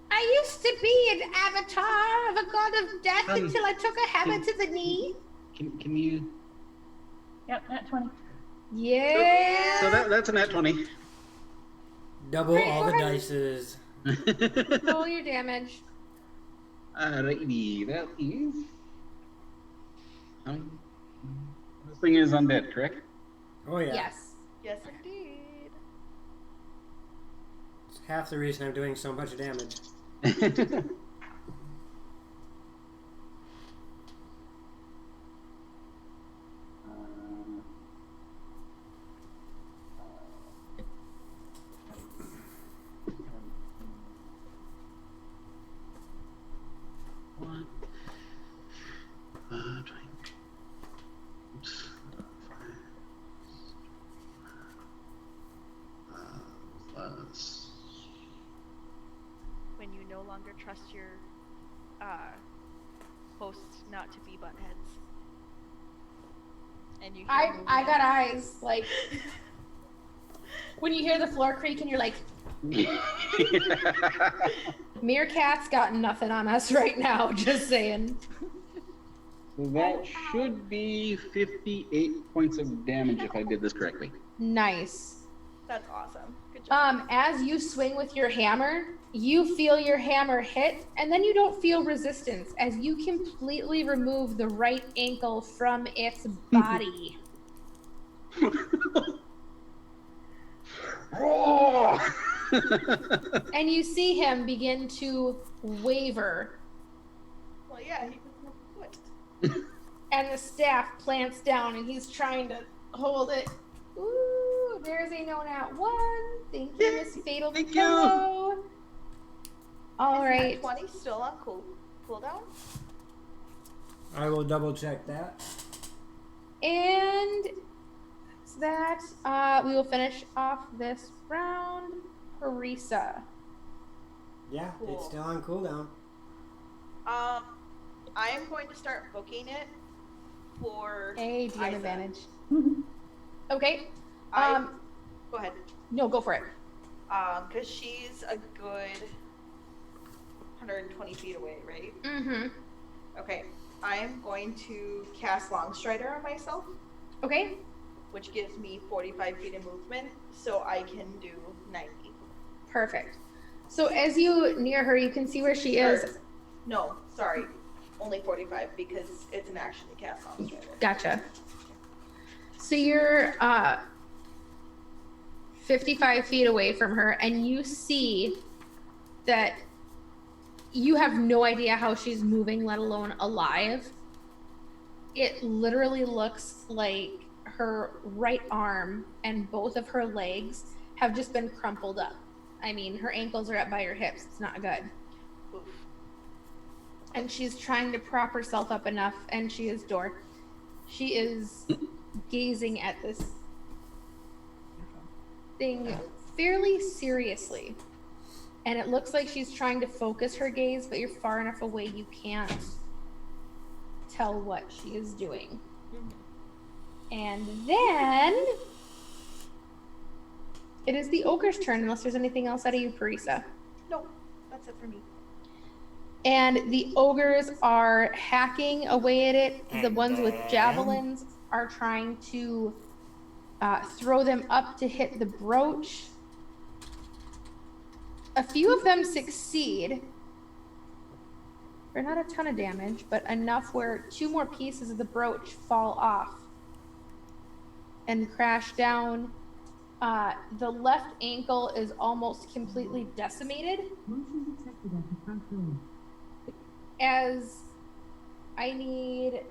I used to be an avatar of a god of death until I took a hammer to the knee. Can you? Yep, nat 20. Yeah. So that's a nat 20. Double all the dices. Roll your damage. Alrighty, that is. This thing is undead, correct? Oh yeah. Yes. Yes, indeed. It's half the reason I'm doing so much damage. When you no longer trust your hosts not to be buttheads. And you I got eyes. Like, when you hear the floor creak and you're like, Meerkat's got nothing on us right now, just saying. So that should be 58 points of damage if I did this correctly. Nice. That's awesome. Good job. As you swing with your hammer, you feel your hammer hit, and then you don't feel resistance as you completely remove the right ankle from its body. And you see him begin to waver. Well, yeah, he was my foot. And the staff plants down, and he's trying to hold it. Ooh, there's a no nat 1. Thank you, Miss Fatal Thank Pillow. All Is right. that 20 still on cooldown? I will double check that. And that's that. We will finish off this round. Parisa. Yeah, Cool. it's still on cooldown. I am going to start booking it for Hey, DM Isa. advantage. Okay. Go ahead. No, go for it. Because she's a good 120 feet away, right? Mm-hmm. Okay. I am going to cast Longstrider on myself, Okay. which gives me 45 feet of movement, so I can do 90. Perfect. So as you near her, you can see where she is. No, sorry. Only 45 because it's an action to cast Longstrider. Gotcha. So you're 55 feet away from her, and you see that you have no idea how she's moving, let alone alive. It literally looks like her right arm and both of her legs have just been crumpled up. I mean, her ankles are up by her hips. It's not good. Oof. And she's trying to prop herself up enough, and she is She is gazing at this thing fairly seriously. And it looks like she's trying to focus her gaze, but you're far enough away you can't tell what she is doing. And then it is the ogre's turn, unless there's anything else out of you, Parisa. No, that's it for me. And the ogres are hacking away at it. The ones with javelins are trying to throw them up to hit the brooch. A few of them succeed. They're not a ton of damage, but enough where 2 more pieces of the brooch fall off and crash down. The left ankle is almost completely decimated. As I need...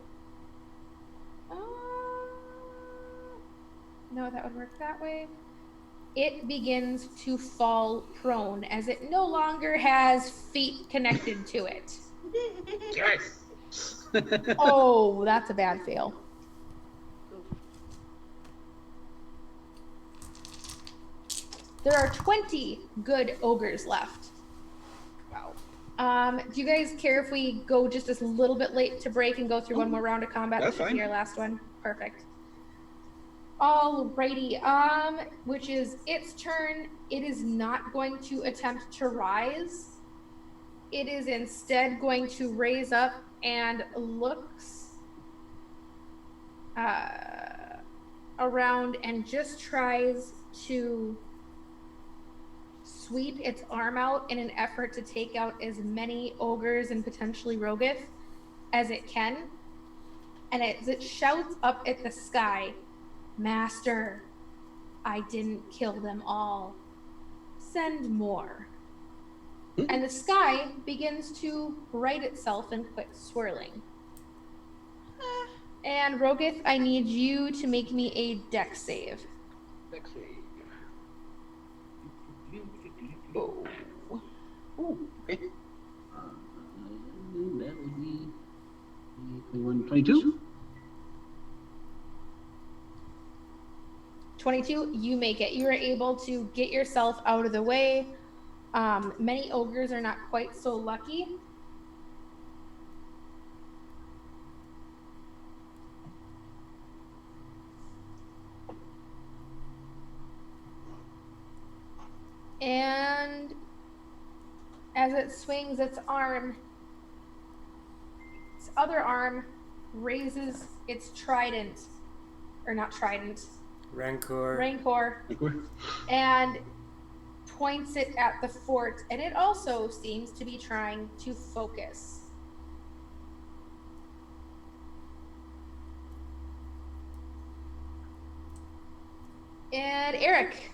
no, that would work that way. It begins to fall prone as it no longer has feet connected to it. Yes! Oh, that's a bad fail. There are 20 good ogres left. Wow. Do you guys care if we go just a little bit late to break and go through one more round of combat? That's This should be fine. our last one. Perfect. Alrighty, which is its turn. It is not going to attempt to rise. It is instead going to raise up and looks around and just tries to sweep its arm out in an effort to take out as many ogres and potentially Rogoth as it can. And as it shouts up at the sky, "Master, I didn't kill them all. Send more." And the sky begins to right itself and quit swirling. And Rogoth, I need you to make me a dex save. Dex save. Oh. Oh, okay. That would be 22. 22, you make it. You are able to get yourself out of the way. Many ogres are not quite so lucky. And as it swings its arm, its other arm raises its trident, or not trident, Rancor, and points it at the fort, and it also seems to be trying to focus. And Eric.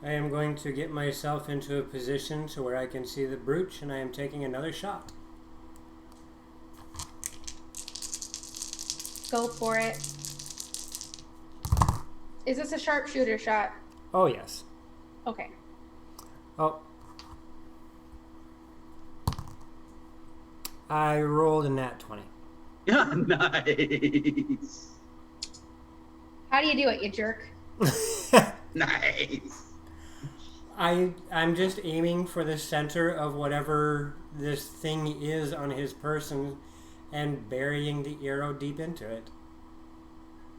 I am going to get myself into a position to where I can see the brooch, and I am taking another shot. Go for it. Is this a sharpshooter shot? Oh, yes. Okay. Oh. I rolled a nat 20. Yeah, nice. How do you do it, you jerk? Nice. I'm just aiming for the center of whatever this thing is on his person and burying the arrow deep into it.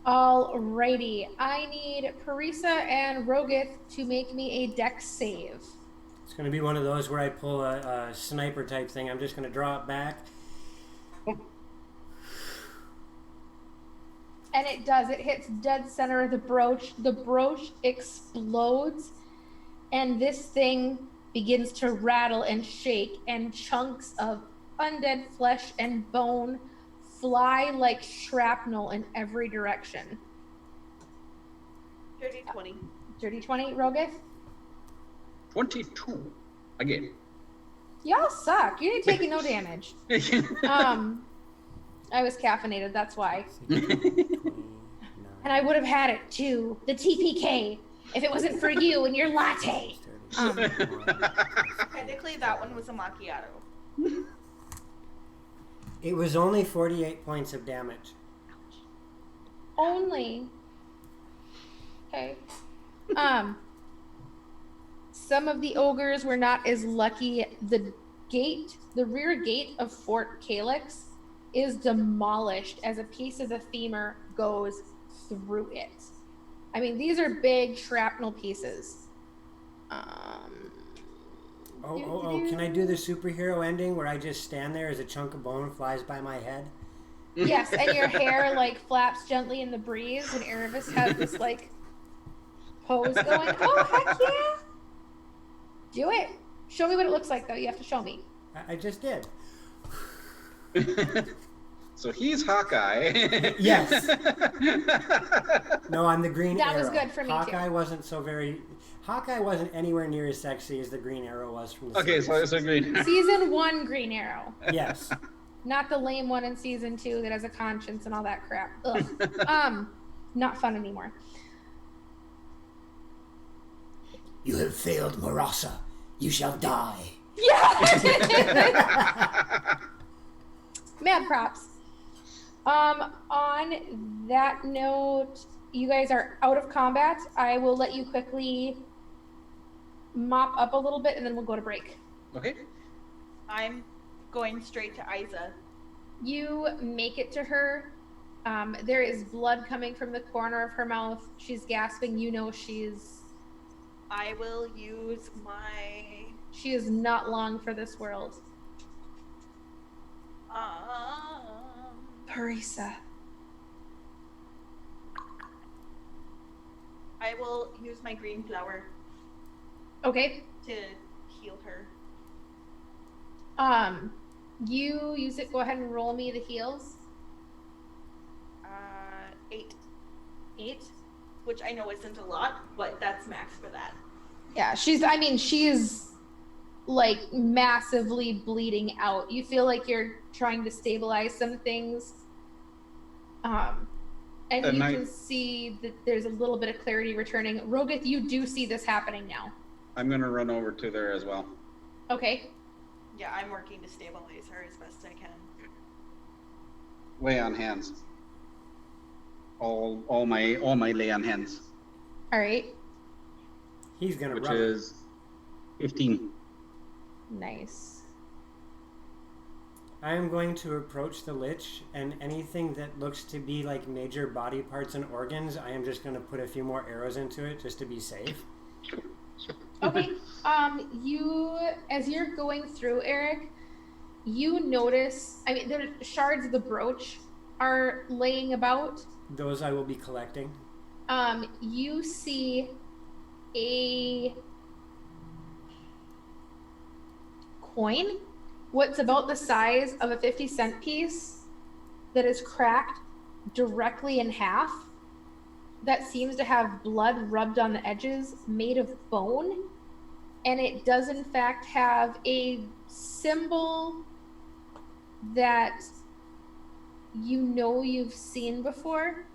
Alrighty. I need Parisa and Rogith to make me a dex save. It's going to be one of those where I pull a sniper type thing. I'm just going to draw it back. And it does. It hits dead center of the brooch. The brooch explodes, and this thing begins to rattle and shake, and chunks of undead flesh and bone fly like shrapnel in every direction. Dirty 20. Dirty 20, Rogith? 22. Again. Y'all suck. You didn't take no damage. I was caffeinated, that's why. And I would have had it too, the TPK, if it wasn't for you and your latte. Technically, that one was a macchiato. It was only 48 points of damage. Only. Okay. Some of the ogres were not as lucky. The rear gate of Fort Calyx is demolished as a piece of the femur goes through it. I mean, these are big shrapnel pieces. Can I do the superhero ending where I just stand there as a chunk of bone flies by my head? Yes, and your hair like flaps gently in the breeze, and Nerevis has this like pose going. Oh, heck yeah! Do it. Show me what it looks like, though. You have to show me. I just did. So he's Hawkeye. Yes. No, I'm the Green Arrow. That was good for me, Hawkeye too. Hawkeye wasn't anywhere near as sexy as the Green Arrow was from the Okay, so it's a Green Arrow. Season 1 Green Arrow. Yes. Not the lame one in Season 2 that has a conscience and all that crap. Ugh. Not fun anymore. You have failed, Marasa. You shall die. Yeah! Mad props. On that note, you guys are out of combat. I will let you quickly mop up a little bit, and then we'll go to break. Okay. I'm going straight to Isa. You make it to her. There is blood coming from the corner of her mouth. She's gasping. You know I will use my... she is not long for this world. Parisa. I will use my green flower Okay. to heal her. You use it. Go ahead and roll me the heals. 8. 8. Which I know isn't a lot, but that's max for that. Yeah, she's like massively bleeding out. You feel like you're trying to stabilize some things. And you can see that there's a little bit of clarity returning. Rogith, you do see this happening now. I'm going to run over to there as well. Okay. Yeah, I'm working to stabilize her as best I can. Lay on hands. All my lay on hands. All right. He's gonna which rub is 15. Nice. I am going to approach the Lich, and anything that looks to be like major body parts and organs, I am just going to put a few more arrows into it just to be safe. Okay. As you're going through, Eric, you notice, I mean, the shards of the brooch are laying about. Those I will be collecting. You see a coin, what's about the size of a 50-cent piece, that is cracked directly in half, that seems to have blood rubbed on the edges, made of bone, and it does in fact have a symbol that you know you've seen before.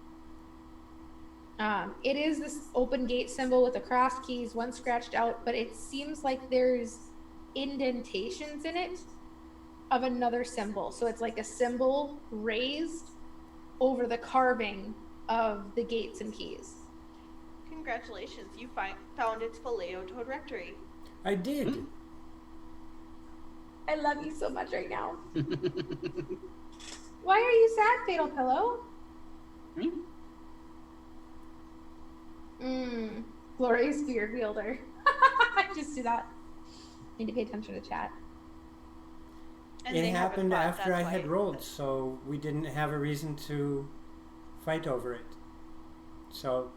It is this open gate symbol with the cross keys, one scratched out, but it seems like there's indentations in it of another symbol. So it's like a symbol raised over the carving of the gates and keys. Congratulations, you found its Phileo Toad Rectory. I did. I love you so much right now. Why are you sad, Fatal Pillow? Glorious beard wielder. Just do that. Need to pay attention to chat. And It they haven't happened fought, after I that's had why. rolled, so we didn't have a reason to fight over it. So,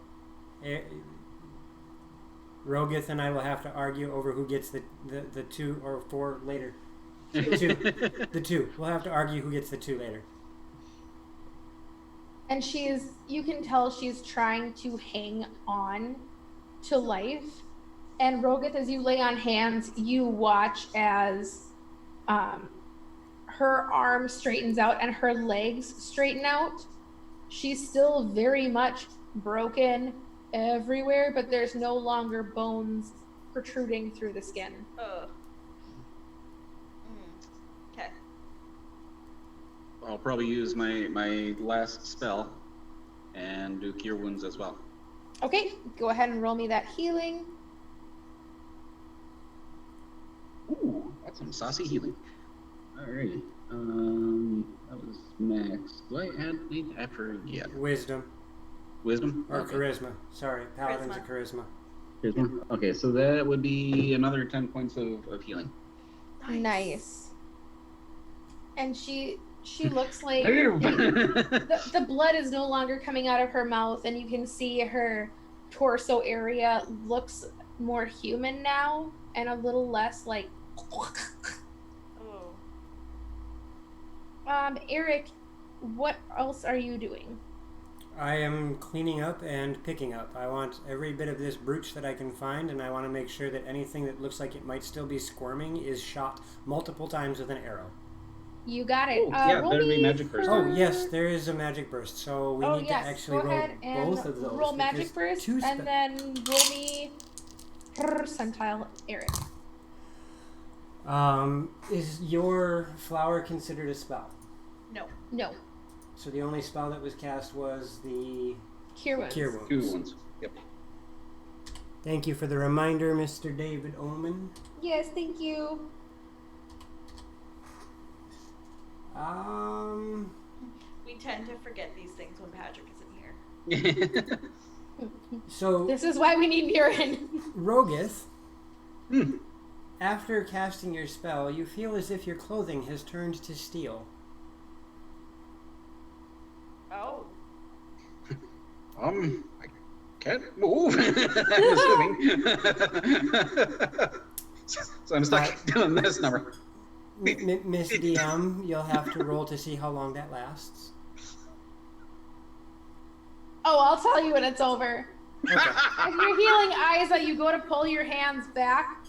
Rogith and I will have to argue over who gets the 2 or 4 later. The two. We'll have to argue who gets the 2 later. And you can tell she's trying to hang on to life. And Rogith, as you lay on hands, you watch as her arm straightens out and her legs straighten out. She's still very much broken everywhere, but there's no longer bones protruding through the skin. Okay. I'll probably use my last spell and do Cure Wounds as well. Okay, go ahead and roll me that healing. Ooh, that's some saucy healing. Alrighty. That was max. Do I add anything after? Yeah. Wisdom. Wisdom? Or Okay. charisma. Sorry, paladin's a charisma. Charisma? Okay, so that would be another 10 points of healing. Nice. And she looks like the blood is no longer coming out of her mouth, and you can see her torso area looks more human now and a little less like. Eric, what else are you doing? I am cleaning up and picking up. I want every bit of this brooch that I can find, and I want to make sure that anything that looks like it might still be squirming is shot multiple times with an arrow. You got it. Yeah, better be magic burst. Oh, yes, there is a magic burst, so we need to actually roll both of those. Roll magic burst, and then roll me percentile, Eric. Is your flower considered a spell? No. So the only spell that was cast was the Cure Wounds. Cure Wounds. Cure Wounds. Yep. Thank you for the reminder, Mr. David Omen. Yes, thank you. We tend to forget these things when Patrick isn't here. So this is why we need Murin. Rogith, after casting your spell, you feel as if your clothing has turned to steel. Oh. I can't move. I'm assuming. So I'm stuck doing this number. Miss DM, you'll have to roll to see how long that lasts. Oh, I'll tell you when it's over. Okay. If you're healing Isa, you go to pull your hands back.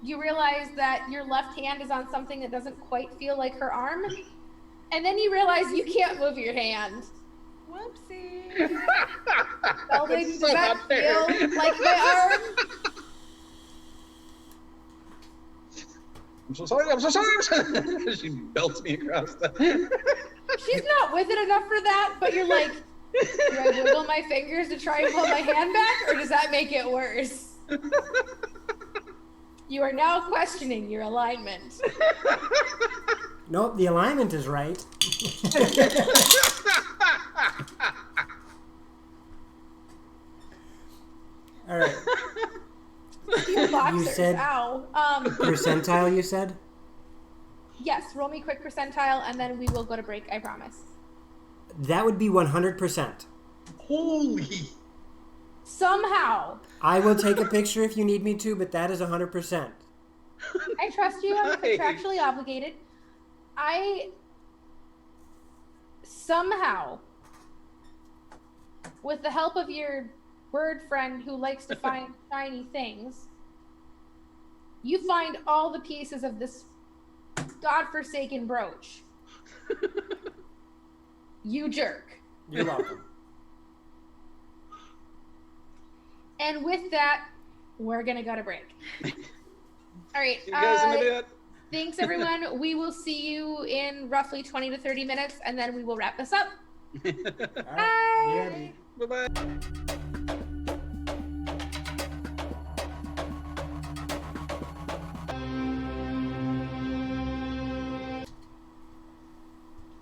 You realize that your left hand is on something that doesn't quite feel like her arm. And then you realize you can't move your hand. Whoopsie. Belding, does that feel like my arm? I'm so sorry. She belts me across the. She's not with it enough for that, but you're like, do I wiggle my fingers to try and pull my hand back, or does that make it worse? You are now questioning your alignment. Nope, the alignment is right. All right. You boxers. said Ow. percentile, you said? Yes, roll me quick percentile, and then we will go to break, I promise. That would be 100%. Holy! Somehow. I will take a picture if you need me to, but that is 100%. I trust you. I'm Nice. contractually obligated. I somehow, with the help of your bird friend who likes to find shiny things, you find all the pieces of this godforsaken brooch. You jerk. You're welcome. And with that, we're gonna go to break. All right. You guys in a bit? Thanks, everyone. We will see you in roughly 20 to 30 minutes, and then we will wrap this up. All right. Bye. Bye-bye.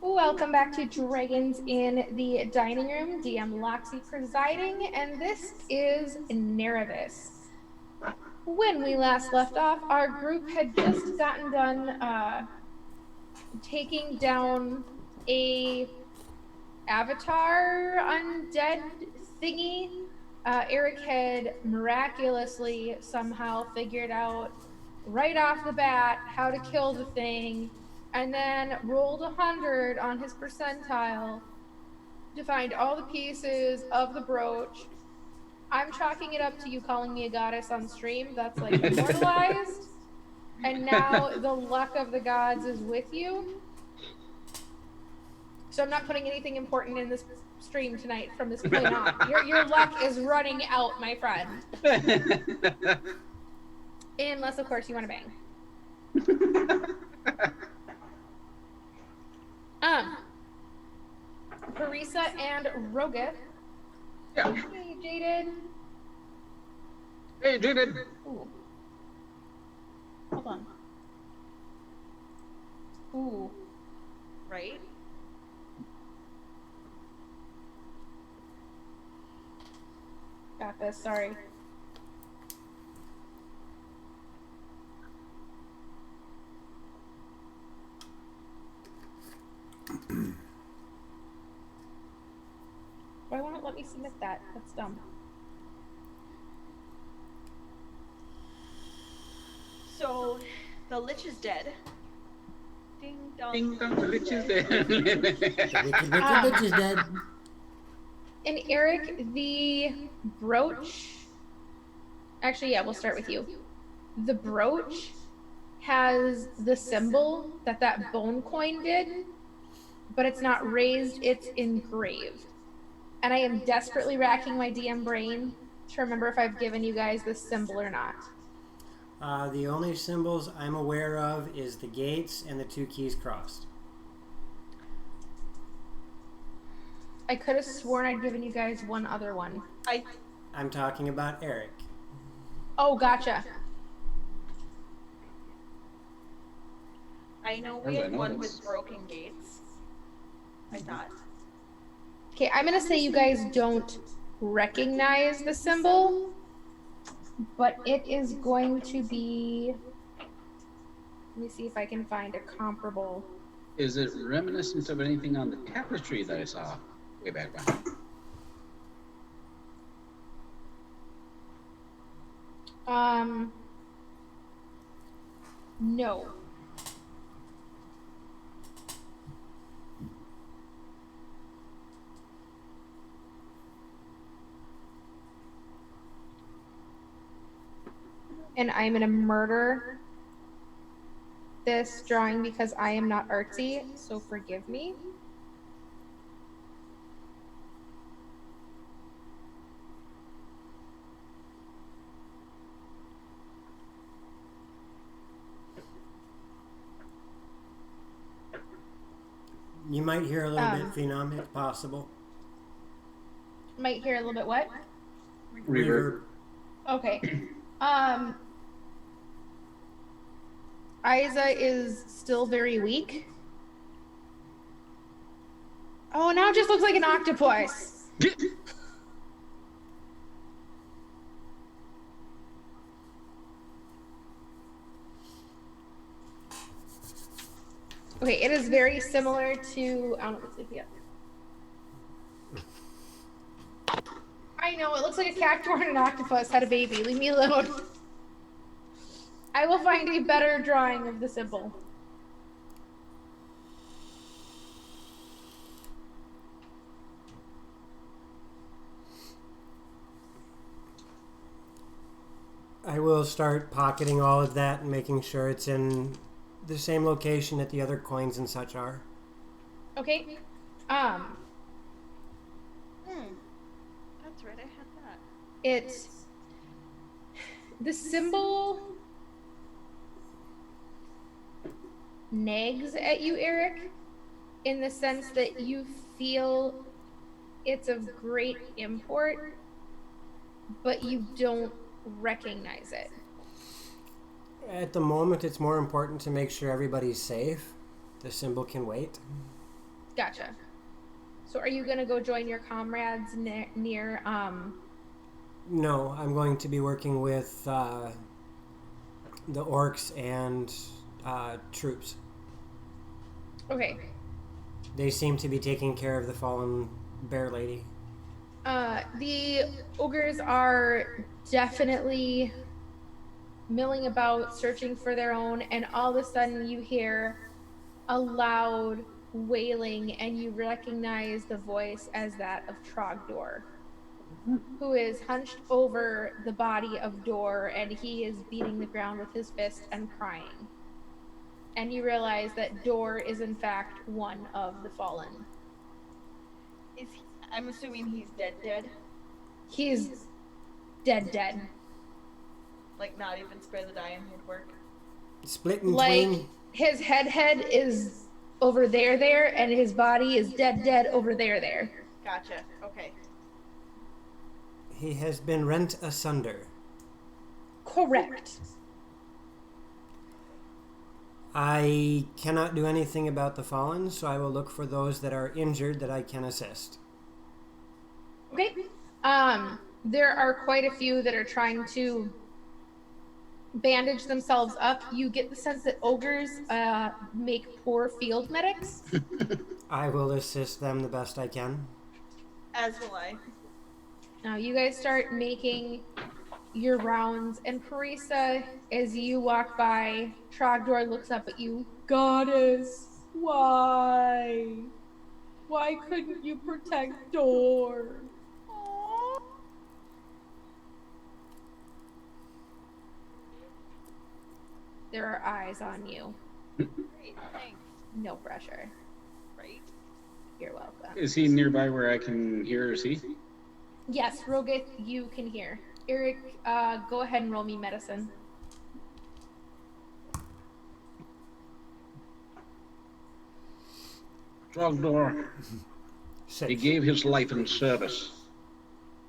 Welcome back to Dragons in the Dining Room. DMLoxy presiding, and this is Nerevis. When we last left off, our group had just gotten done taking down a avatar undead thingy. Eric had miraculously somehow figured out right off the bat how to kill the thing, and then rolled 100 on his percentile to find all the pieces of the brooch. I'm chalking it up to you calling me a goddess on stream. That's like immortalized. And now the luck of the gods is with you. So I'm not putting anything important in this stream tonight from this point on. Your luck is running out, my friend. Unless, of course, you want to bang. Parisa and Rogat. Yeah. Hey, Jaded. Hey, Jaded. Ooh. Hold on. Ooh. Right? Got this, sorry. Why won't it let me submit that? That's dumb. So, the Lich is dead. Ding dong. Ding dong, the Lich is dead. Wicked bitch is dead. And Eric, the brooch... Actually, yeah, we'll start with you. The brooch has the symbol that bone coin did, but it's not raised, it's engraved. And I am desperately racking my DM brain to remember if I've given you guys this symbol or not. The only symbols I'm aware of is the gates and the two keys crossed. I could have sworn I'd given you guys one other one. I'm talking about Eric. Oh, gotcha. I know we had one with broken gates. I thought. Okay, I'm gonna say you guys don't recognize the symbol, but it is going to be... Let me see if I can find a comparable. Is it reminiscent of anything on the tapestry that I saw way back when? No. And I'm gonna murder this drawing because I am not artsy, so forgive me. You might hear a little bit phenom if possible. Might hear a little bit what? Reverb. Okay. Isa is still very weak. Oh, now it just looks like an octopus. Okay, it is very similar to. I don't know what's it yet. I know, it looks like a cactuar and an octopus had a baby. Leave me alone. I will find a better drawing of the symbol. I will start pocketing all of that and making sure it's in the same location that the other coins and such are. Okay. That's right, I had that. It's the symbol nags at you, Eric, in the sense that you feel it's of great import, but you don't recognize it. At the moment, it's more important to make sure everybody's safe. The symbol can wait. Gotcha. So are you going to go join your comrades near No, I'm going to be working with the orcs and troops. Okay. They seem to be taking care of the fallen bear lady. The ogres are definitely milling about, searching for their own, and all of a sudden you hear a loud wailing, and you recognize the voice as that of Trogdor, who is hunched over the body of Dor, and he is beating the ground with his fist and crying. And you realize that Dor is in fact one of the fallen. Is he, I'm assuming he's dead. He's dead. Like, not even spare the dying would work. Split in Like, twain. his head is over there, and his body is dead over there. Gotcha. Okay. He has been rent asunder. Correct. I cannot do anything about the fallen, so I will look for those that are injured that I can assist. Okay. There are quite a few that are trying to bandage themselves up. You get the sense that ogres make poor field medics. I will assist them the best I can. As will I. Now you guys start making your rounds, and Parisa, as you walk by, Trogdor looks up at you. Goddess, why? Why couldn't you protect Dor? There are eyes on you. Great, thanks. No pressure. Right. You're welcome. Is he nearby where I can hear or see? Yes, Rogith, you can hear. Eric, go ahead and roll me medicine. Trogdor, Six. he gave his life in service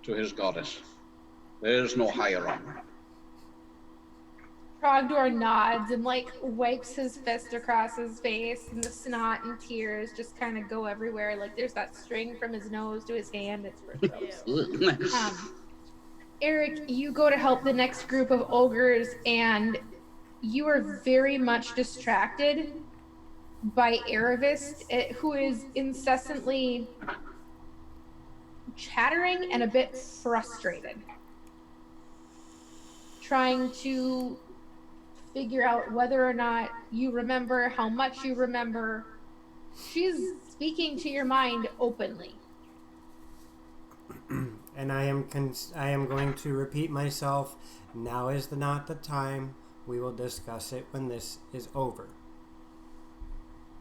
to his goddess. There's no higher honor. Trogdor nods and like wipes his fist across his face, and the snot and tears just kind of go everywhere. Like there's that string from his nose to his hand. It's gross. Eric, you go to help the next group of ogres, and you are very much distracted by Nerevis, who is incessantly chattering and a bit frustrated, trying to figure out whether or not you remember, how much you remember. She's speaking to your mind openly. And I am going to repeat myself. Now is not the time. We will discuss it when this is over.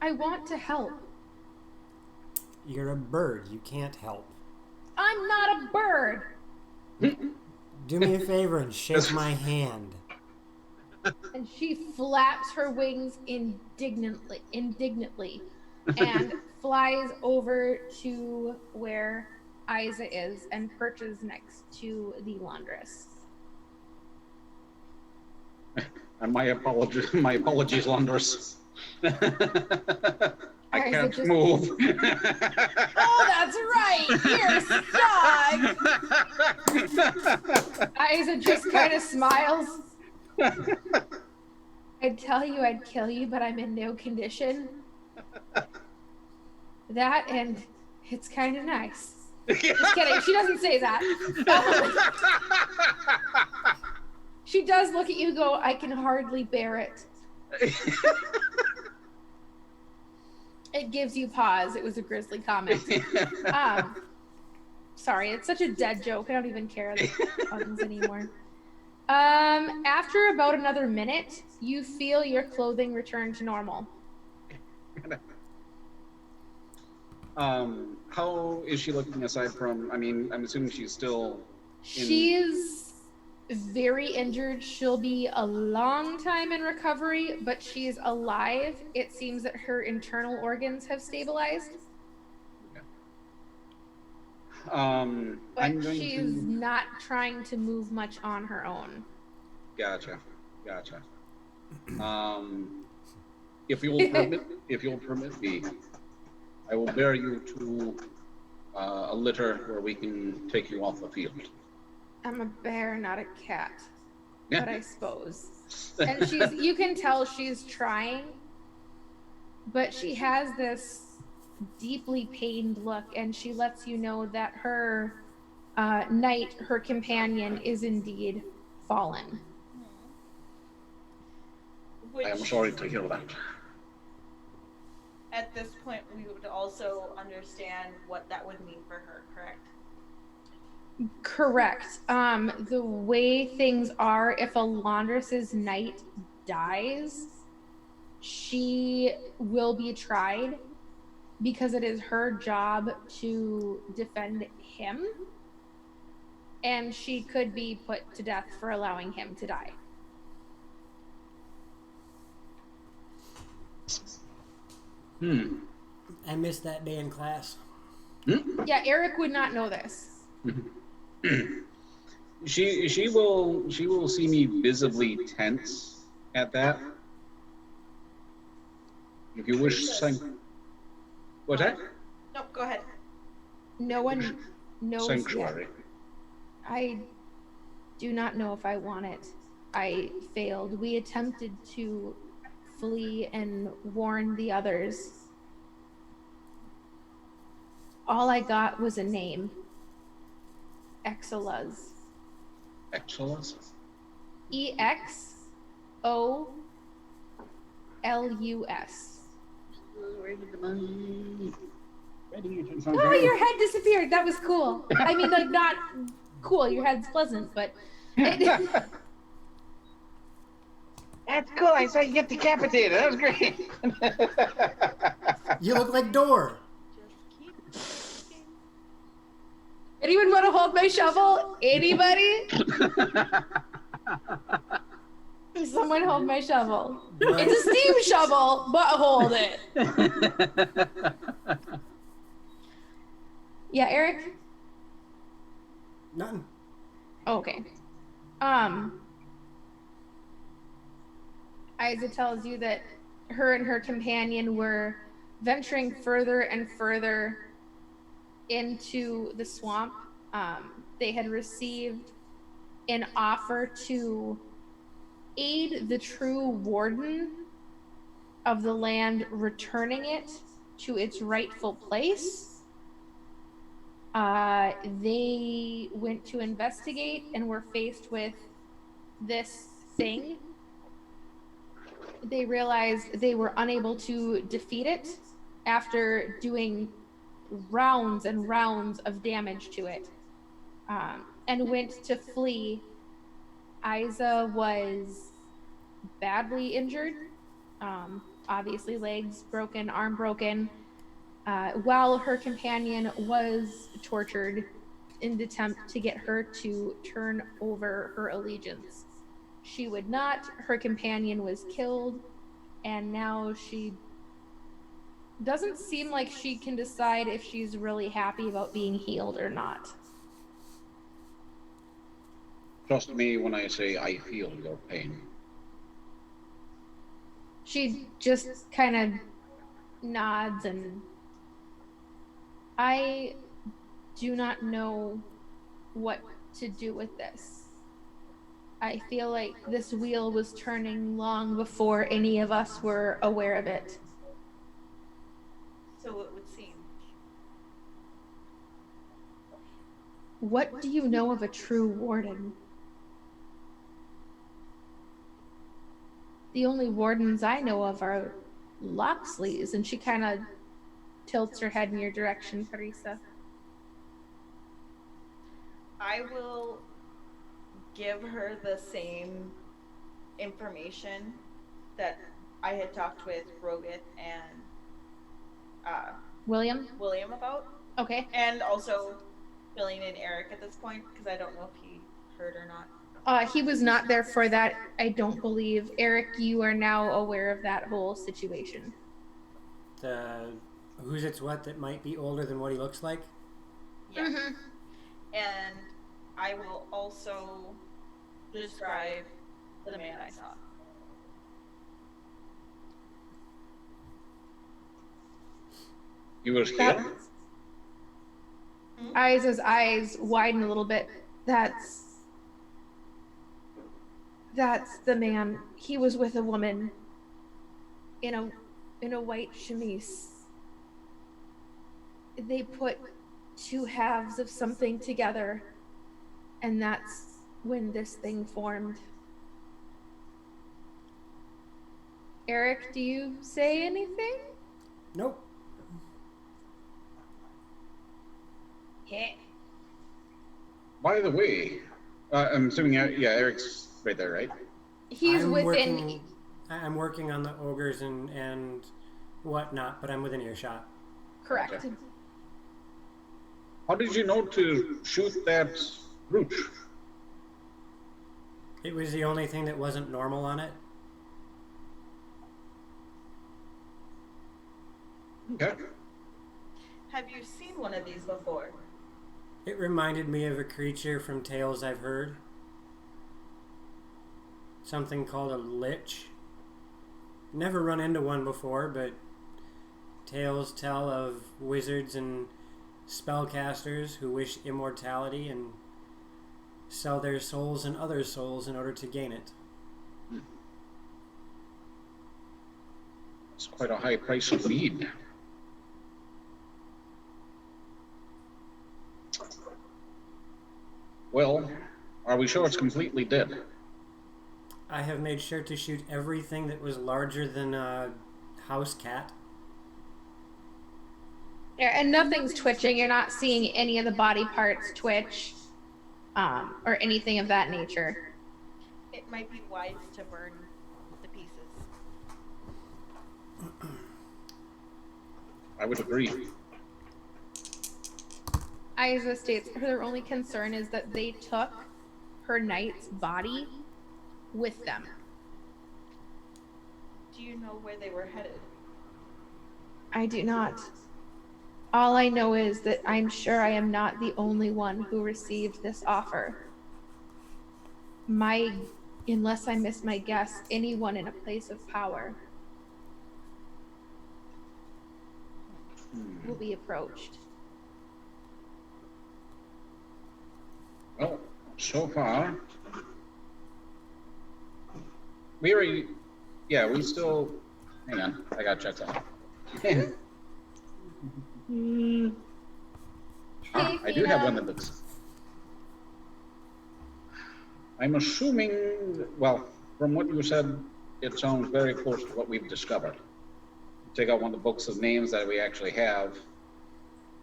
I want to help. You're a bird. You can't help. I'm not a bird. Do me a favor and shake my hand. And she flaps her wings indignantly and flies over to where Isa is and perches next to the laundress. And my apologies, laundress. I can't move. Oh, that's right. You're stuck. Isa just kind of smiles. I'd tell you I'd kill you, but I'm in no condition. That and it's kind of nice. Just kidding. She doesn't say that. She does look at you and go, I can hardly bear it. It gives you pause. It was a grisly comment. Sorry, it's such a dead joke. I don't even care the puns anymore. After about another minute, you feel your clothing return to normal. How is she looking aside from, I mean, I'm assuming she's still She's very injured. She'll be a long time in recovery, but she's alive. It seems that her internal organs have stabilized. But she's not trying to move much on her own. Gotcha. If you'll permit me, I will bear you to a litter where we can take you off the field. I'm a bear, not a cat. Yeah. But I suppose. And you can tell she's trying, but she has this deeply pained look, and she lets you know that her knight, her companion, is indeed fallen. I am sorry to hear that. At this point, we would also understand what that would mean for her, correct? Correct. The way things are, if a laundress's knight dies, she will be tried because it is her job to defend him, and she could be put to death for allowing him to die. I missed that day in class. Yeah, Eric would not know this. She will see me visibly tense at that. If you wish, what's that? No, go ahead. No one knows Sanctuary. yet. I do not know if I want it. I failed. We attempted to flee and warn the others. All I got was a name. Exolus. Exolus? EXOLUS. Oh, your head disappeared. That was cool. I mean, like, not cool. Your head's pleasant, but... That's cool. I saw you get decapitated. That was great. You look like Door. Just keep Anyone want to hold my shovel? Anybody? Someone hold my shovel. It's a steam shovel, but hold it. Yeah, Eric? Nothing. Okay. Isa tells you that her and her companion were venturing further and further into the swamp. They had received an offer to aid the true warden of the land, returning it to its rightful place. They went to investigate and were faced with this thing. They realized they were unable to defeat it after doing rounds and rounds of damage to it, and went to flee. Isa was badly injured, obviously legs broken, arm broken, while her companion was tortured in the attempt to get her to turn over her allegiance. She would not. Her companion was killed, and now she doesn't seem like she can decide if she's really happy about being healed or not. Trust me when I say I feel your pain. She just kind of nods, and I do not know what to do with this. I feel like this wheel was turning long before any of us were aware of it. What do you know of a true warden? The only wardens I know of are Loxlies, and she kind of tilts her head in your direction, Teresa. I will give her the same information that I had talked with Rohit and William about. Okay. And also filling in Eric at this point, because I don't know if he heard or not. He was not there for that, I don't believe. Eric, you are now aware of that whole situation. The who's it's what that might be older than what he looks like? Yeah. Mm-hmm. And I will also describe the man I saw. You was here? Eyes' eyes widen a little bit. That's the man. He was with a woman in a white chemise. They put two halves of something together, and that's when this thing formed. Eric, do you say anything? Nope. Yeah. By the way, I'm assuming, Eric's right there, right? He's I'm within. I'm working on the ogres and whatnot, but I'm within earshot. Correct. Okay. How did you know to shoot that brooch? It was the only thing that wasn't normal on it. Okay. Have you seen one of these before? It reminded me of a creature from tales I've heard. Something called a lich. Never run into one before, but tales tell of wizards and spellcasters who wish immortality and sell their souls and other souls in order to gain it. It's quite a high price of weed. Well, are we sure it's completely dead? I have made sure to shoot everything that was larger than a house cat. Yeah, and nothing's twitching. You're not seeing any of the body parts twitch, or anything of that nature. It might be wise to burn the pieces. I would agree. Isa states her only concern is that they took her knight's body with them. Do you know where they were headed? I do not. All I know is that I'm sure I am not the only one who received this offer. Unless I miss my guess, anyone in a place of power will be approached. Well, so far, we still, hang on, I gotta check something. I do have one that looks, I'm assuming, well, from what you said, it sounds very close to what we've discovered. Take out one of the books of names that we actually have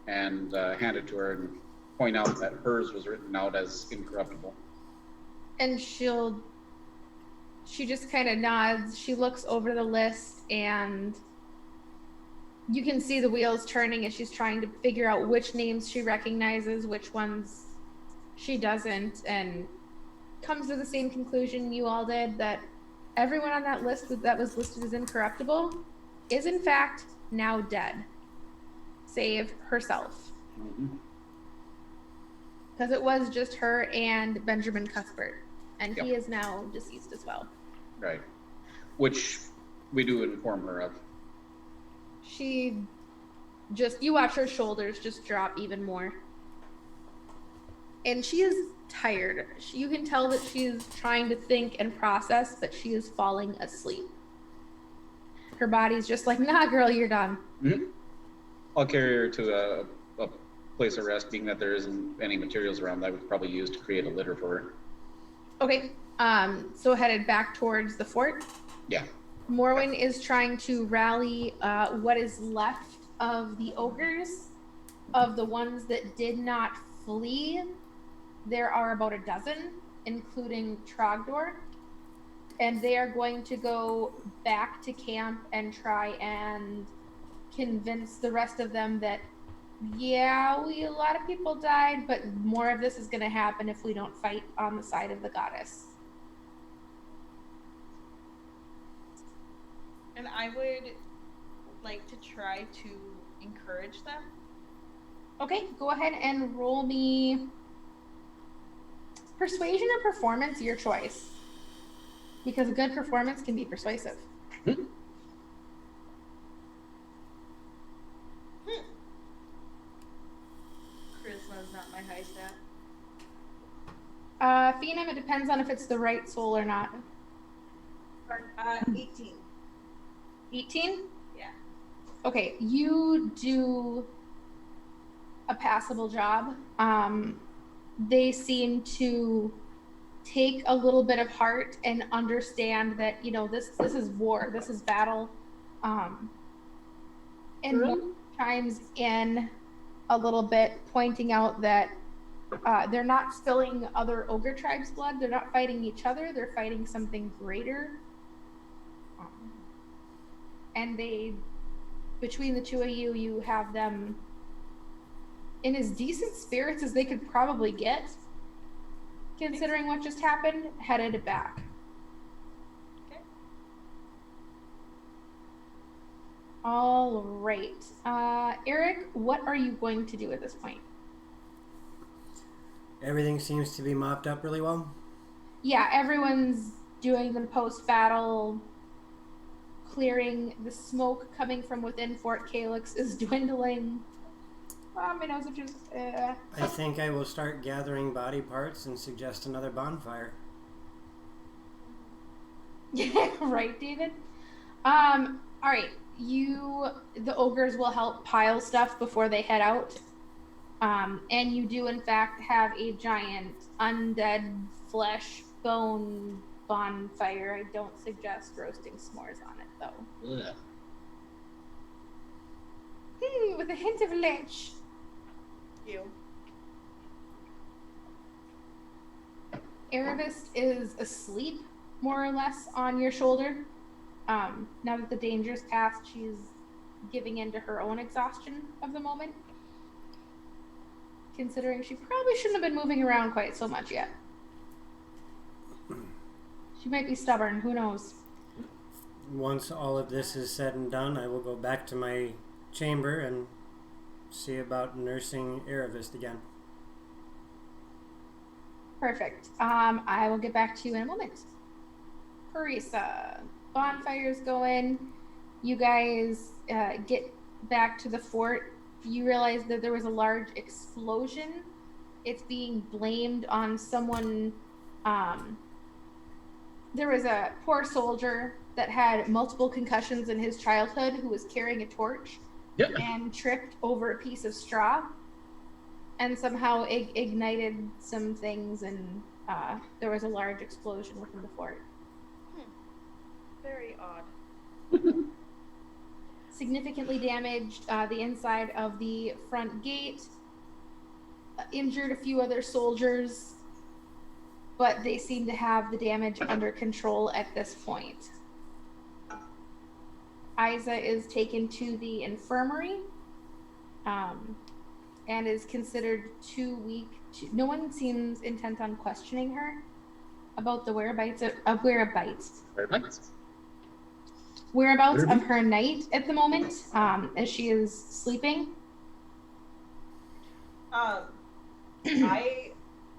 and hand it to her and point out that hers was written out as incorruptible. And she just kind of nods. She looks over the list, and you can see the wheels turning as she's trying to figure out which names she recognizes, which ones she doesn't, and comes to the same conclusion you all did, that everyone on that list that was listed as incorruptible is in fact now dead, save herself. Mm-hmm. Because it was just her and Benjamin Cuthbert, and Yep. he is now deceased as well. Right. Which we do inform her of. She just, you watch her shoulders just drop even more. And she is tired. You can tell that she is trying to think and process, but she is falling asleep. Her body's just like, nah, girl, you're done. Mm-hmm. I'll carry her to a place of rest, being that there isn't any materials around that I would probably use to create a litter for her. Okay. So headed back towards the fort. Yeah. Morwen is trying to rally what is left of the ogres, of the ones that did not flee. There are about a dozen, including Trogdor, and they are going to go back to camp and try and convince the rest of them that, yeah, a lot of people died, but more of this is going to happen if we don't fight on the side of the goddess. And I would like to try to encourage them. Okay, go ahead and roll me persuasion or performance, your choice. Because a good performance can be persuasive. Charisma's not my high stat. Phenom, it depends on if it's the right soul or not. 18. 18? Yeah. Okay, you do a passable job. They seem to take a little bit of heart and understand that, you know, this is war, this is battle. And chimes in a little bit, pointing out that they're not spilling other ogre tribes' blood, they're not fighting each other, they're fighting something greater. And they, between the two of you, you have them in as decent spirits as they could probably get, considering what just happened, headed back. Okay. All right. Eric, what are you going to do at this point? Everything seems to be mopped up really well. Yeah, everyone's doing the post-battle clearing. The smoke coming from within Fort Calyx is dwindling. My nose is just... I think I will start gathering body parts and suggest another bonfire. Yeah, right, David? All right. The ogres will help pile stuff before they head out. And you do, in fact, have a giant undead flesh bone bonfire. I don't suggest roasting s'mores on it, though. Ugh. With a hint of lich. You. Nerevis is asleep, more or less, on your shoulder. Now that the danger's passed, she's giving in to her own exhaustion of the moment. Considering she probably shouldn't have been moving around quite so much yet. She might be stubborn, who knows? Once all of this is said and done, I will go back to my chamber and see about nursing Nerevis again. Perfect. I will get back to you in a moment. Parisa, bonfire's going. You guys get back to the fort. You realize that there was a large explosion. It's being blamed on someone. There was a poor soldier that had multiple concussions in his childhood who was carrying a torch and tripped over a piece of straw and somehow ignited some things, and there was a large explosion within the fort. Very odd. Significantly damaged the inside of the front gate, injured a few other soldiers, but they seem to have the damage under control at this point. Isa is taken to the infirmary and is considered too weak. No one seems intent on questioning her about the whereabouts of her knight at the moment, as she is sleeping. I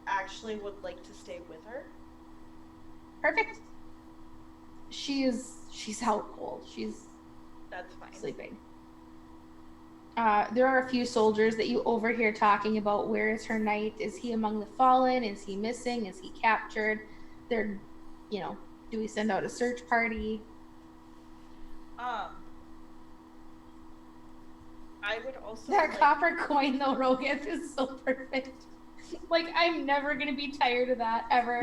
actually would like to stay with her. Perfect. She's out cold. That's fine. Sleeping. There are a few soldiers that you overhear talking about, where is her knight? Is he among the fallen? Is he missing? Is he captured? They're, do we send out a search party? I would also That like... copper coin, though, Rogan, is so perfect. Like, I'm never gonna be tired of that, ever.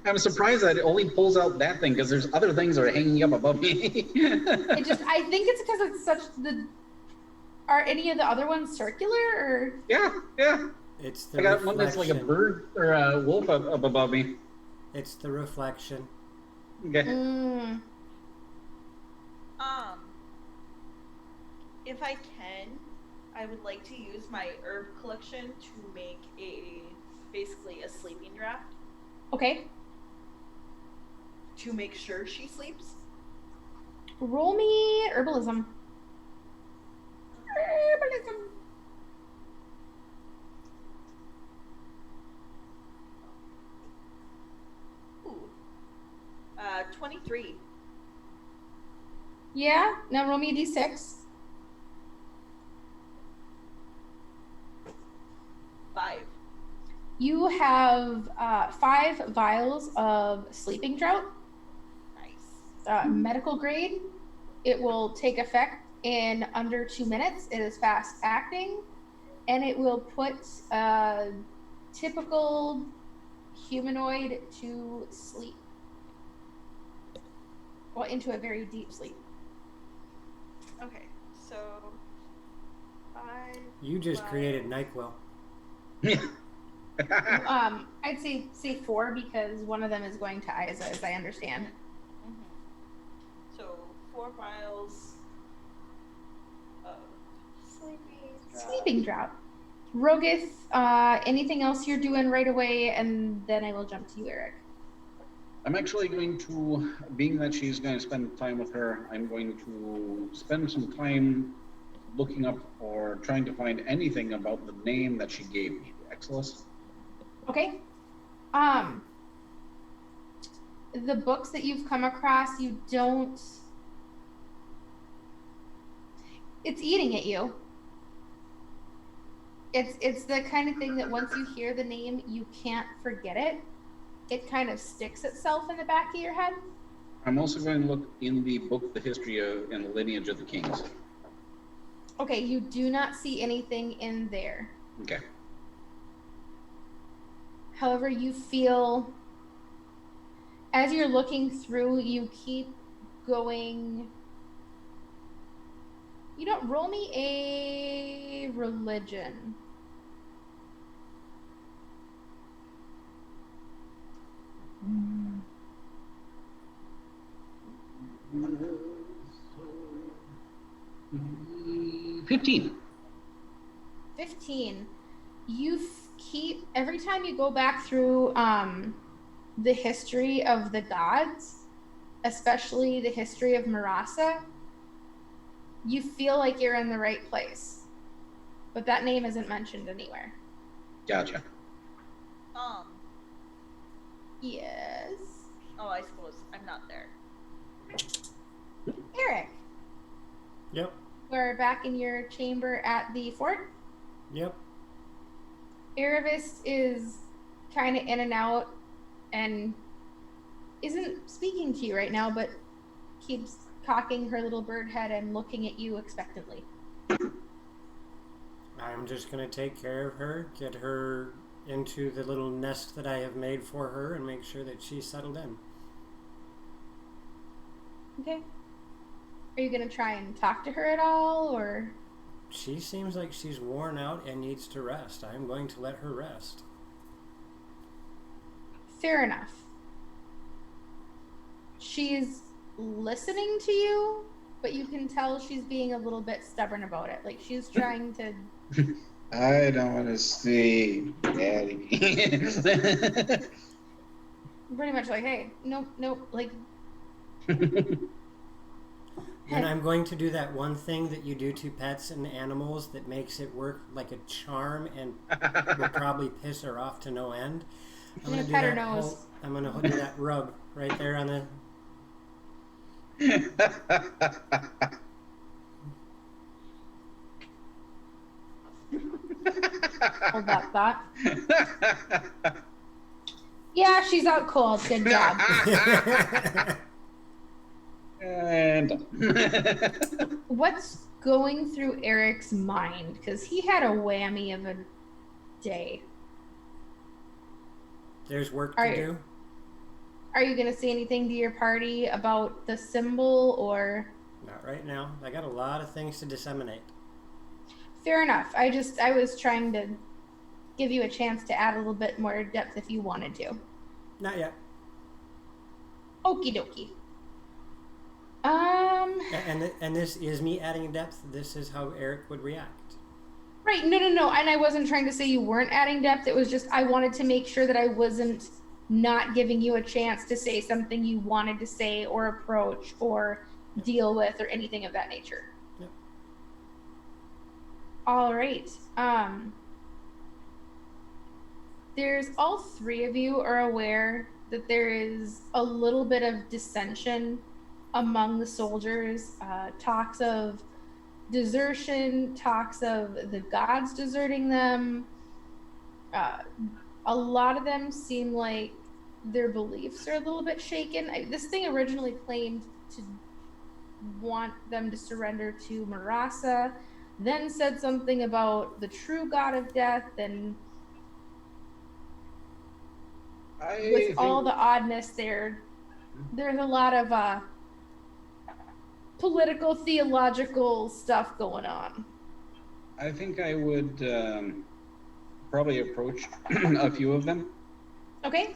I'm surprised that it only pulls out that thing, because there's other things that are hanging up above me. I think it's because it's such the... Are any of the other ones circular, or...? Yeah. It's the I got one that's like a reflection. bird or a wolf up above me. It's the reflection. Okay. If I can, I would like to use my herb collection to make basically a sleeping draft Okay. to make sure she sleeps. Roll me herbalism. Herbalism. Ooh. 23. Yeah. Now roll me a d6. 5. You have 5 vials of sleeping drought, Nice. medical grade. It will take effect in under 2 minutes. It is fast acting, and it will put a typical humanoid to sleep. Well, into a very deep sleep. Okay, so 5. You just created NyQuil. I'd say 4 because one of them is going to Isa, as I understand. So 4 vials of Sleeping drought. Roguth, anything else you're doing right away, and then I will jump to you, Eric. I'm actually going to, being that she's going to spend time with her, I'm going to spend some time looking up or trying to find anything about the name that she gave me, Exilus. Okay. The books that you've come across, you don't... It's eating at you. It's the kind of thing that once you hear the name, you can't forget it. It kind of sticks itself in the back of your head. I'm also going to look in the book, The History of and the Lineage of the Kings. Okay, you do not see anything in there. Okay. However, you feel, as you're looking through, you keep going. You don't roll me a religion. Mm. 15. 15. You keep, every time you go back through the history of the gods, especially the history of Marasa, you feel like you're in the right place. But that name isn't mentioned anywhere. Gotcha. Yes. Oh, I suppose I'm not there. Eric. Yep. We're back in your chamber at the fort. Yep. Nerevis is kind of in and out and isn't speaking to you right now, but keeps cocking her little bird head and looking at you expectantly. I'm just going to take care of her, get her into the little nest that I have made for her, and make sure that she's settled in. Okay. Are you going to try and talk to her at all, or? She seems like she's worn out and needs to rest. I'm going to let her rest. Fair enough. She's listening to you, but you can tell she's being a little bit stubborn about it. Like, she's trying to... I don't want to see Daddy. Pretty much like, hey, nope, like... And I'm going to do that one thing that you do to pets and animals that makes it work like a charm and will probably piss her off to no end. I'm going to pet her nose. I'm going to do that rub right there on the... Hold that thought. Yeah, she's out cold. Good job. And What's going through Eric's mind? Because he had a whammy of a day. There's work to do. Are you going to say anything to your party about the symbol or? Not right now. I got a lot of things to disseminate. Fair enough. I was trying to give you a chance to add a little bit more depth if you wanted to. Not yet. Okie dokie. And this is me adding depth. This is how Eric would react. Right. No. And I wasn't trying to say you weren't adding depth. It was just I wanted to make sure that I wasn't not giving you a chance to say something you wanted to say or approach or deal with or anything of that nature. Yep. All right. There's all three of you are aware that there is a little bit of dissension among the soldiers. Talks of desertion, talks of the gods deserting them. A lot of them seem like their beliefs are a little bit shaken. This thing originally claimed to want them to surrender to Marasa, then said something about the true god of death, and with all the oddness there's a lot of political, theological stuff going on. I think I would probably approach a few of them. Okay.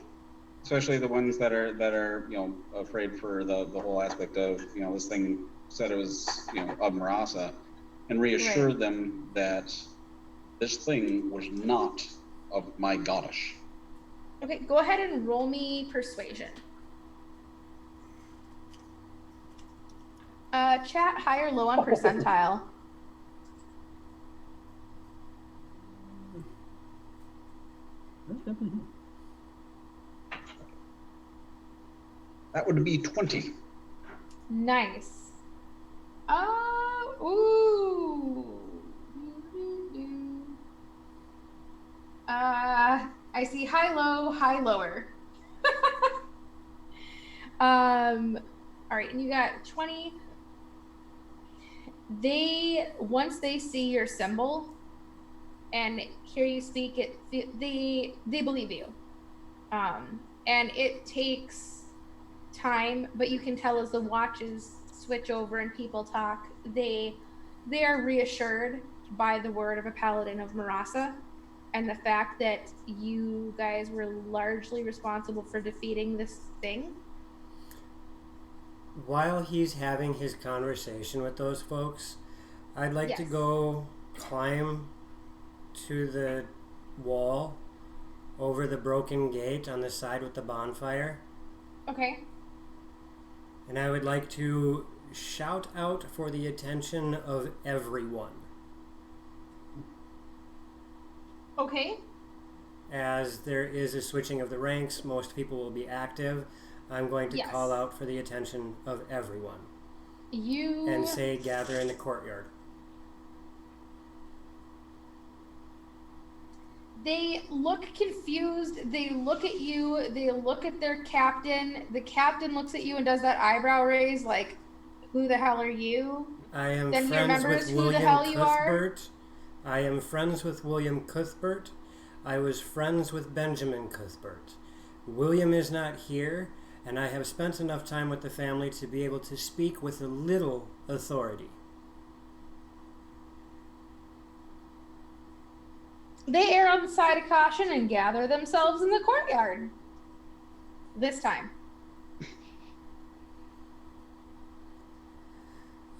Especially the ones that are afraid for the whole aspect of this thing said it was of Marasa, and reassure them that this thing was not of my goddess. Okay, go ahead and roll me persuasion. Chat high or low on percentile. That would be 20. Nice. Ooh. I see high, low, high, lower. All right, and you got 20. Once they see your symbol and hear you speak it, they believe you. And it takes time, but you can tell as the watches switch over and people talk, they are reassured by the word of a paladin of Marasa and the fact that you guys were largely responsible for defeating this thing. While he's having his conversation with those folks, I'd like to go climb to the wall over the broken gate on the side with the bonfire. Okay. And I would like to shout out for the attention of everyone. Okay. As there is a switching of the ranks, most people will be active. I'm going to call out for the attention of everyone. And say, gather in the courtyard. They look confused. They look at you. They look at their captain. The captain looks at you and does that eyebrow raise like, who the hell are you? I am then friends with William Cuthbert. I am friends with William Cuthbert. I was friends with Benjamin Cuthbert. William is not here, and I have spent enough time with the family to be able to speak with a little authority. They err on the side of caution and gather themselves in the courtyard. This time.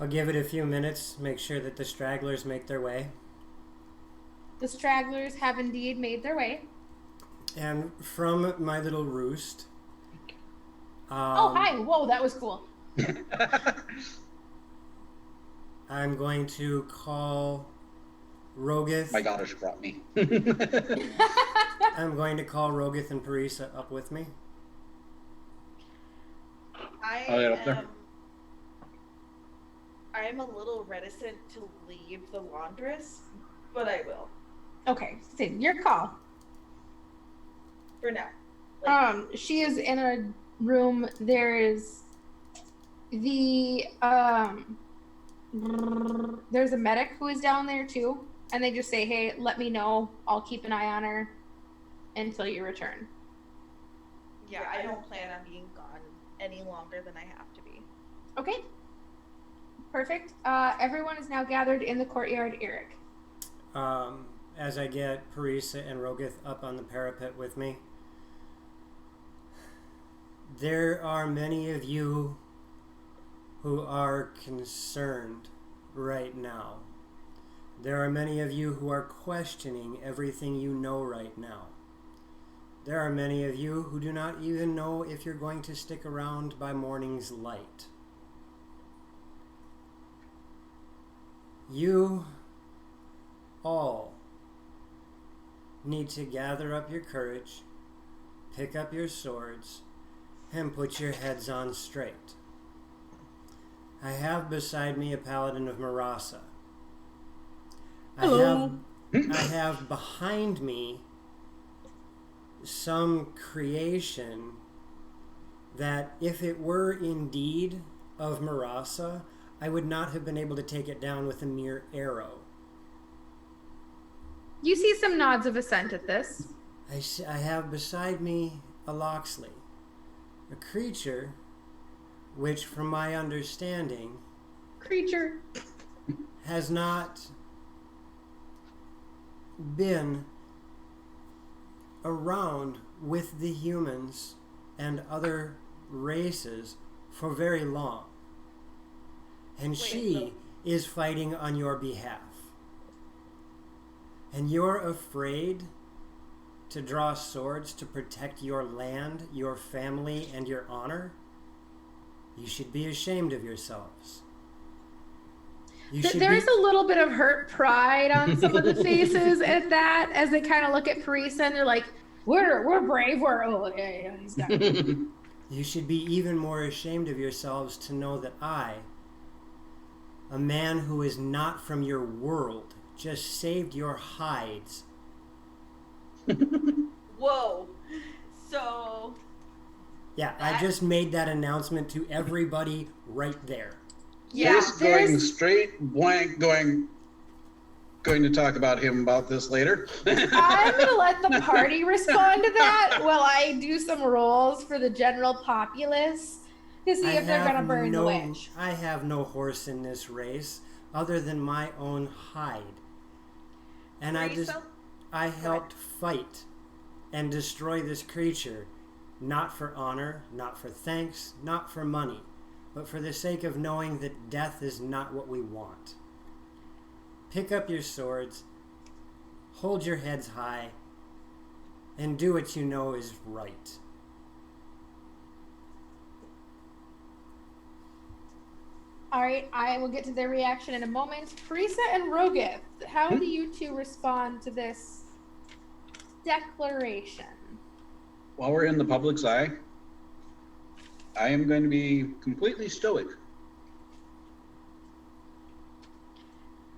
I'll give it a few minutes, make sure that the stragglers make their way. The stragglers have indeed made their way. And from my little roost... oh, hi. Whoa, that was cool. I'm going to call Rogith. My goddess brought me. I'm going to call Rogith and Parisa up with me. I'm a little reticent to leave the laundress, but I will. Okay, so your call. For now. She is in a room. There is there's a medic who is down there too, and they just say, hey, let me know, I'll keep an eye on her until you return. Yeah, I don't plan on being gone any longer than I have to be. Okay, perfect. Everyone is now gathered in the courtyard. Eric, as I get Parisa and Rogith up on the parapet with me, there are many of you who are concerned right now. There are many of you who are questioning everything you know right now. There are many of you who do not even know if you're going to stick around by morning's light. You all need to gather up your courage, pick up your swords, and put your heads on straight. I have beside me a paladin of Marasa. I have behind me some creation that, if it were indeed of Marasa, I would not have been able to take it down with a mere arrow. you see some nods of assent at this. I have beside me a Loxley, a creature which, from my understanding, has not been around with the humans and other races for very long. And she is fighting on your behalf. And you're afraid to draw swords to protect your land, your family, and your honor? You should be ashamed of yourselves. There's a little bit of hurt pride on some of the faces at that, as they kind of look at Parisa and they're like, we're brave, he's got it. You should be even more ashamed of yourselves to know that I, a man who is not from your world, just saved your hides. Whoa. So... Yeah, I just made that announcement to everybody right there. Yeah, Just going straight blank, going to talk about him about this later. I'm going to let the party respond to that while I do some rolls for the general populace to see if they're going to burn the witch. I have no horse in this race other than my own hide. And I helped fight and destroy this creature, not for honor, not for thanks, not for money, but for the sake of knowing that death is not what we want. Pick up your swords, hold your heads high, and do what you know is right. All right, I will get to their reaction in a moment. Parisa and Rogith, how do you two respond to this declaration? While we're in the public's eye, I am going to be completely stoic.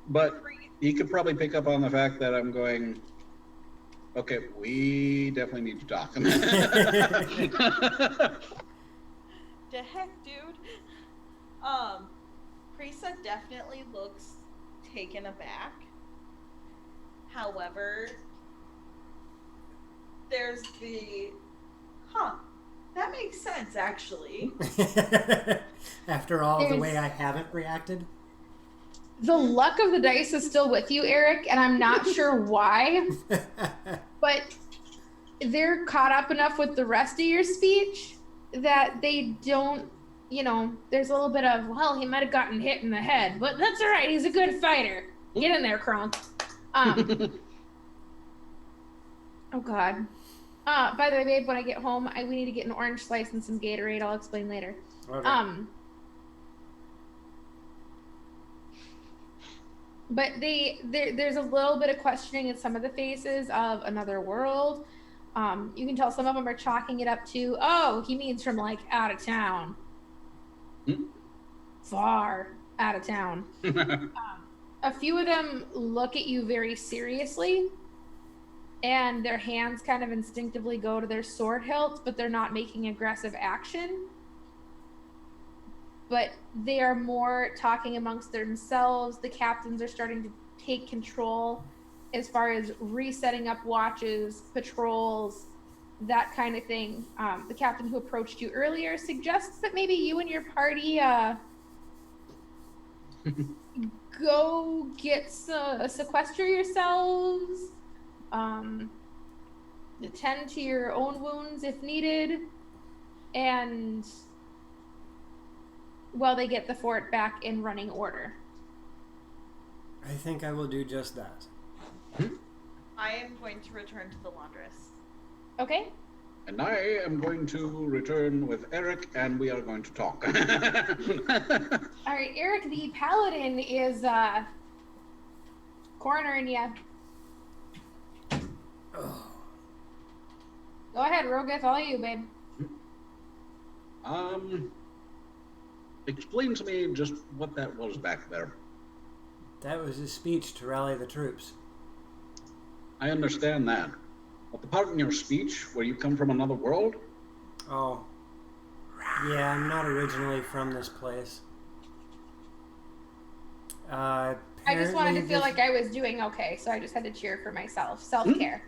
But you could probably pick up on the fact that I'm going, okay, we definitely need to talk. The heck, dude? Prisa definitely looks taken aback. However, there's the, that makes sense, actually. After all the way I haven't reacted? The luck of the dice is still with you, Eric, and I'm not sure why, but they're caught up enough with the rest of your speech that they don't, there's a little bit of, well, he might have gotten hit in the head, but that's all right. He's a good fighter. Get in there, Kronk. Oh, God. By the way, babe, when I get home, we need to get an orange slice and some Gatorade. I'll explain later. Okay. But there's a little bit of questioning in some of the faces of another world. You can tell some of them are chalking it up to, oh, he means from like out of town. Far out of town. A few of them look at you very seriously, and their hands kind of instinctively go to their sword hilts, but they're not making aggressive action. but they are more talking amongst themselves. The captains are starting to take control as far as resetting up watches, patrols, that kind of thing. The captain who approached you earlier suggests that maybe you and your party go get sequester yourselves, attend to your own wounds if needed, and while they get the fort back in running order. I think I will do just that. I am going to return to the laundress. Okay. And I am going to return with Eric, and we are going to talk. All right, Eric, the paladin is cornering you. Oh. Go ahead, Rogath, all you, babe. Explain to me just what that was back there. That was his speech to rally the troops. I understand that. But the part in your speech where you come from another world? Oh. Yeah, I'm not originally from this place. I just wanted to feel like I was doing okay, so I just had to cheer for myself. Self-care.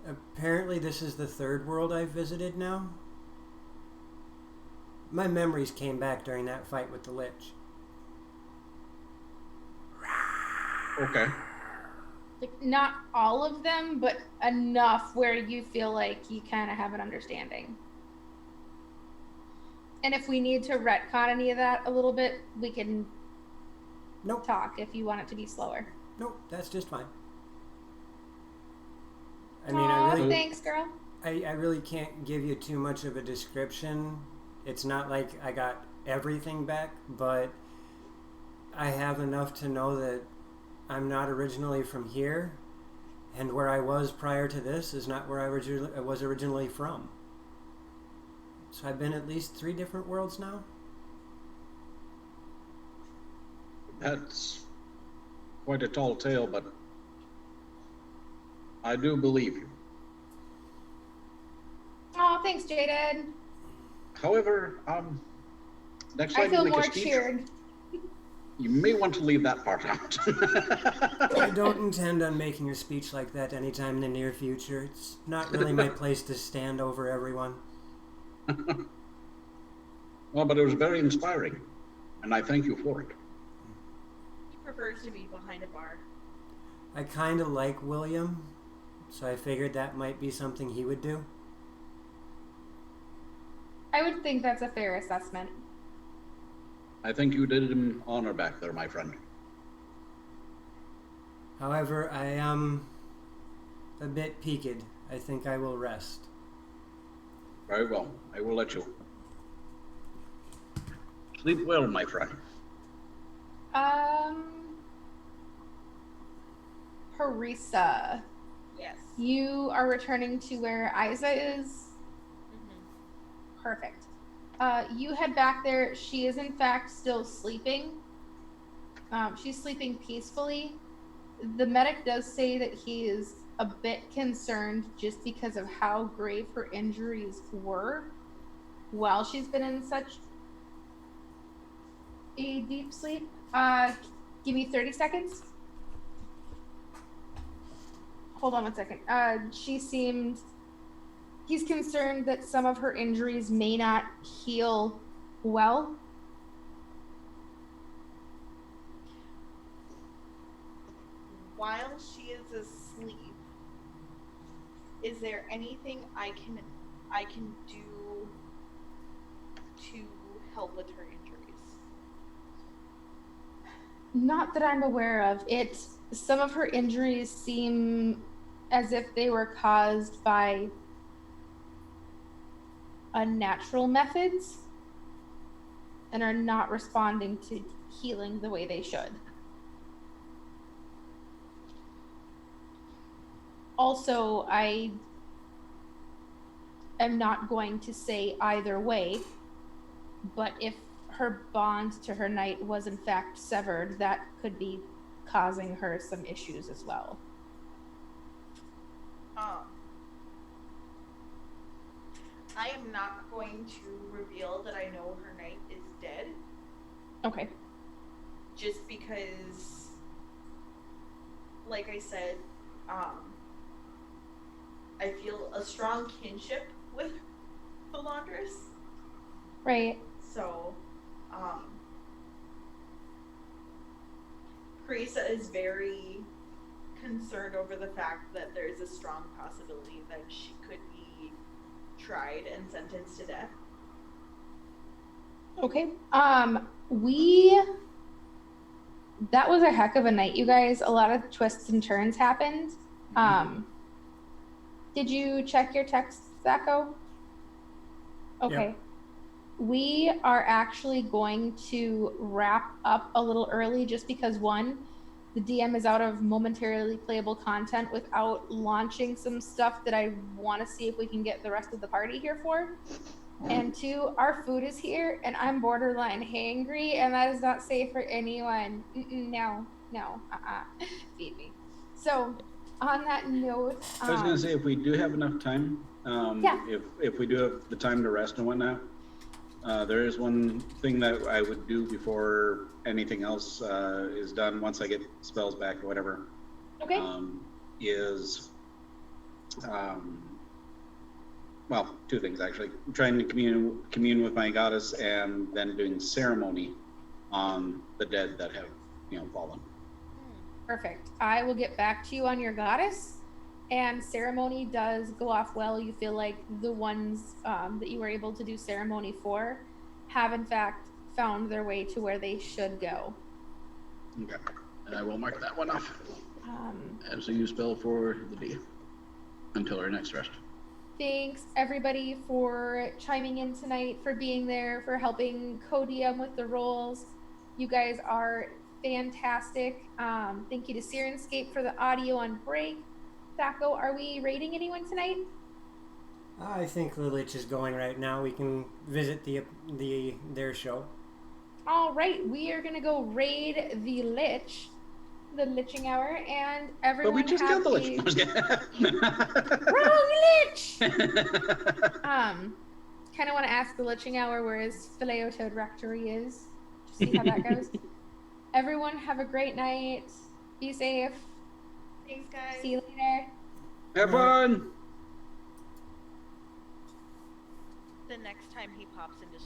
Apparently this is the third world I've visited now. My memories came back during that fight with the Lich. Okay. Like, not all of them, but enough where you feel like you kind of have an understanding. And if we need to retcon any of that a little bit, we can talk if you want it to be slower. Nope, that's just fine. I mean, thanks, girl. I really can't give you too much of a description. It's not like I got everything back, but I have enough to know that I'm not originally from here, and where I was prior to this is not where I was originally from. So I've been at least 3 different worlds now. That's quite a tall tale, but I do believe you. Oh, thanks, Jaden. However, next I time feel you make more a speech, cheered. you may want to leave that part out. I don't intend on making a speech like that anytime in the near future. It's not really my place to stand over everyone. Well, but it was very inspiring, and I thank you for it. He prefers to be behind a bar. I kind of like William, so I figured that might be something he would do. I would think that's a fair assessment. I think you did him honor back there, my friend. However, I am a bit peaked. I think I will rest. Very well. I will let you. Sleep well, my friend. Harissa. Yes. You are returning to where Isa is? Mm-hmm. Perfect. You head back there. She is in fact still sleeping. She's sleeping peacefully. The medic does say that he is a bit concerned just because of how grave her injuries were while she's been in such a deep sleep. Give me 30 seconds. Hold on one second. He's concerned that some of her injuries may not heal well. While she is asleep, is there anything I can do to help with her injuries? Not that I'm aware of. Some of her injuries seem as if they were caused by unnatural methods and are not responding to healing the way they should. Also, I am not going to say either way, but if her bond to her knight was in fact severed, that could be causing her some issues as well. I am not going to reveal that I know her knight is dead Okay. Just because, like I said, I feel a strong kinship with the laundress. Right. So, Carissa is very concerned over the fact that there's a strong possibility that she could be tried and sentenced to death. Okay. That was a heck of a night, you guys. A lot of twists and turns happened. Did you check your texts, Zacho? Okay. Yep. We are actually going to wrap up a little early just because, one, the DM is out of momentarily playable content without launching some stuff that I want to see if we can get the rest of the party here for. And two, our food is here and I'm borderline hangry, and that is not safe for anyone. No. Feed me. So, on that note, I was going to say, if we do have enough time, Yeah. if we do have the time to rest and whatnot, there is one thing that I would do before anything else is done, once I get spells back or whatever. Okay. Well, two things actually. I'm trying to commune with my goddess, and then doing ceremony on the dead that have, fallen. Perfect. I will get back to you on your goddess. And ceremony does go off well. You feel like the ones that you were able to do ceremony for have in fact found their way to where they should go. Okay. And I will mark that one off as a use spell for the day until our next rest. Thanks everybody for chiming in tonight, for being there, for helping co-DM with the roles. You guys are fantastic. Thank you to Syrinscape for the audio on break. Zacho, are we raiding anyone tonight? I think the Lich is going right now. We can visit their show. All right, we are gonna go raid the Lich, the Liching Hour, and everyone. But we just killed the Lich. Wrong Lich. Kind of want to ask the Liching Hour where his Phileotoad Rectory is. See how that goes. Everyone, have a great night. Be safe. Thanks, guys. See you later. Have fun. The next time he pops into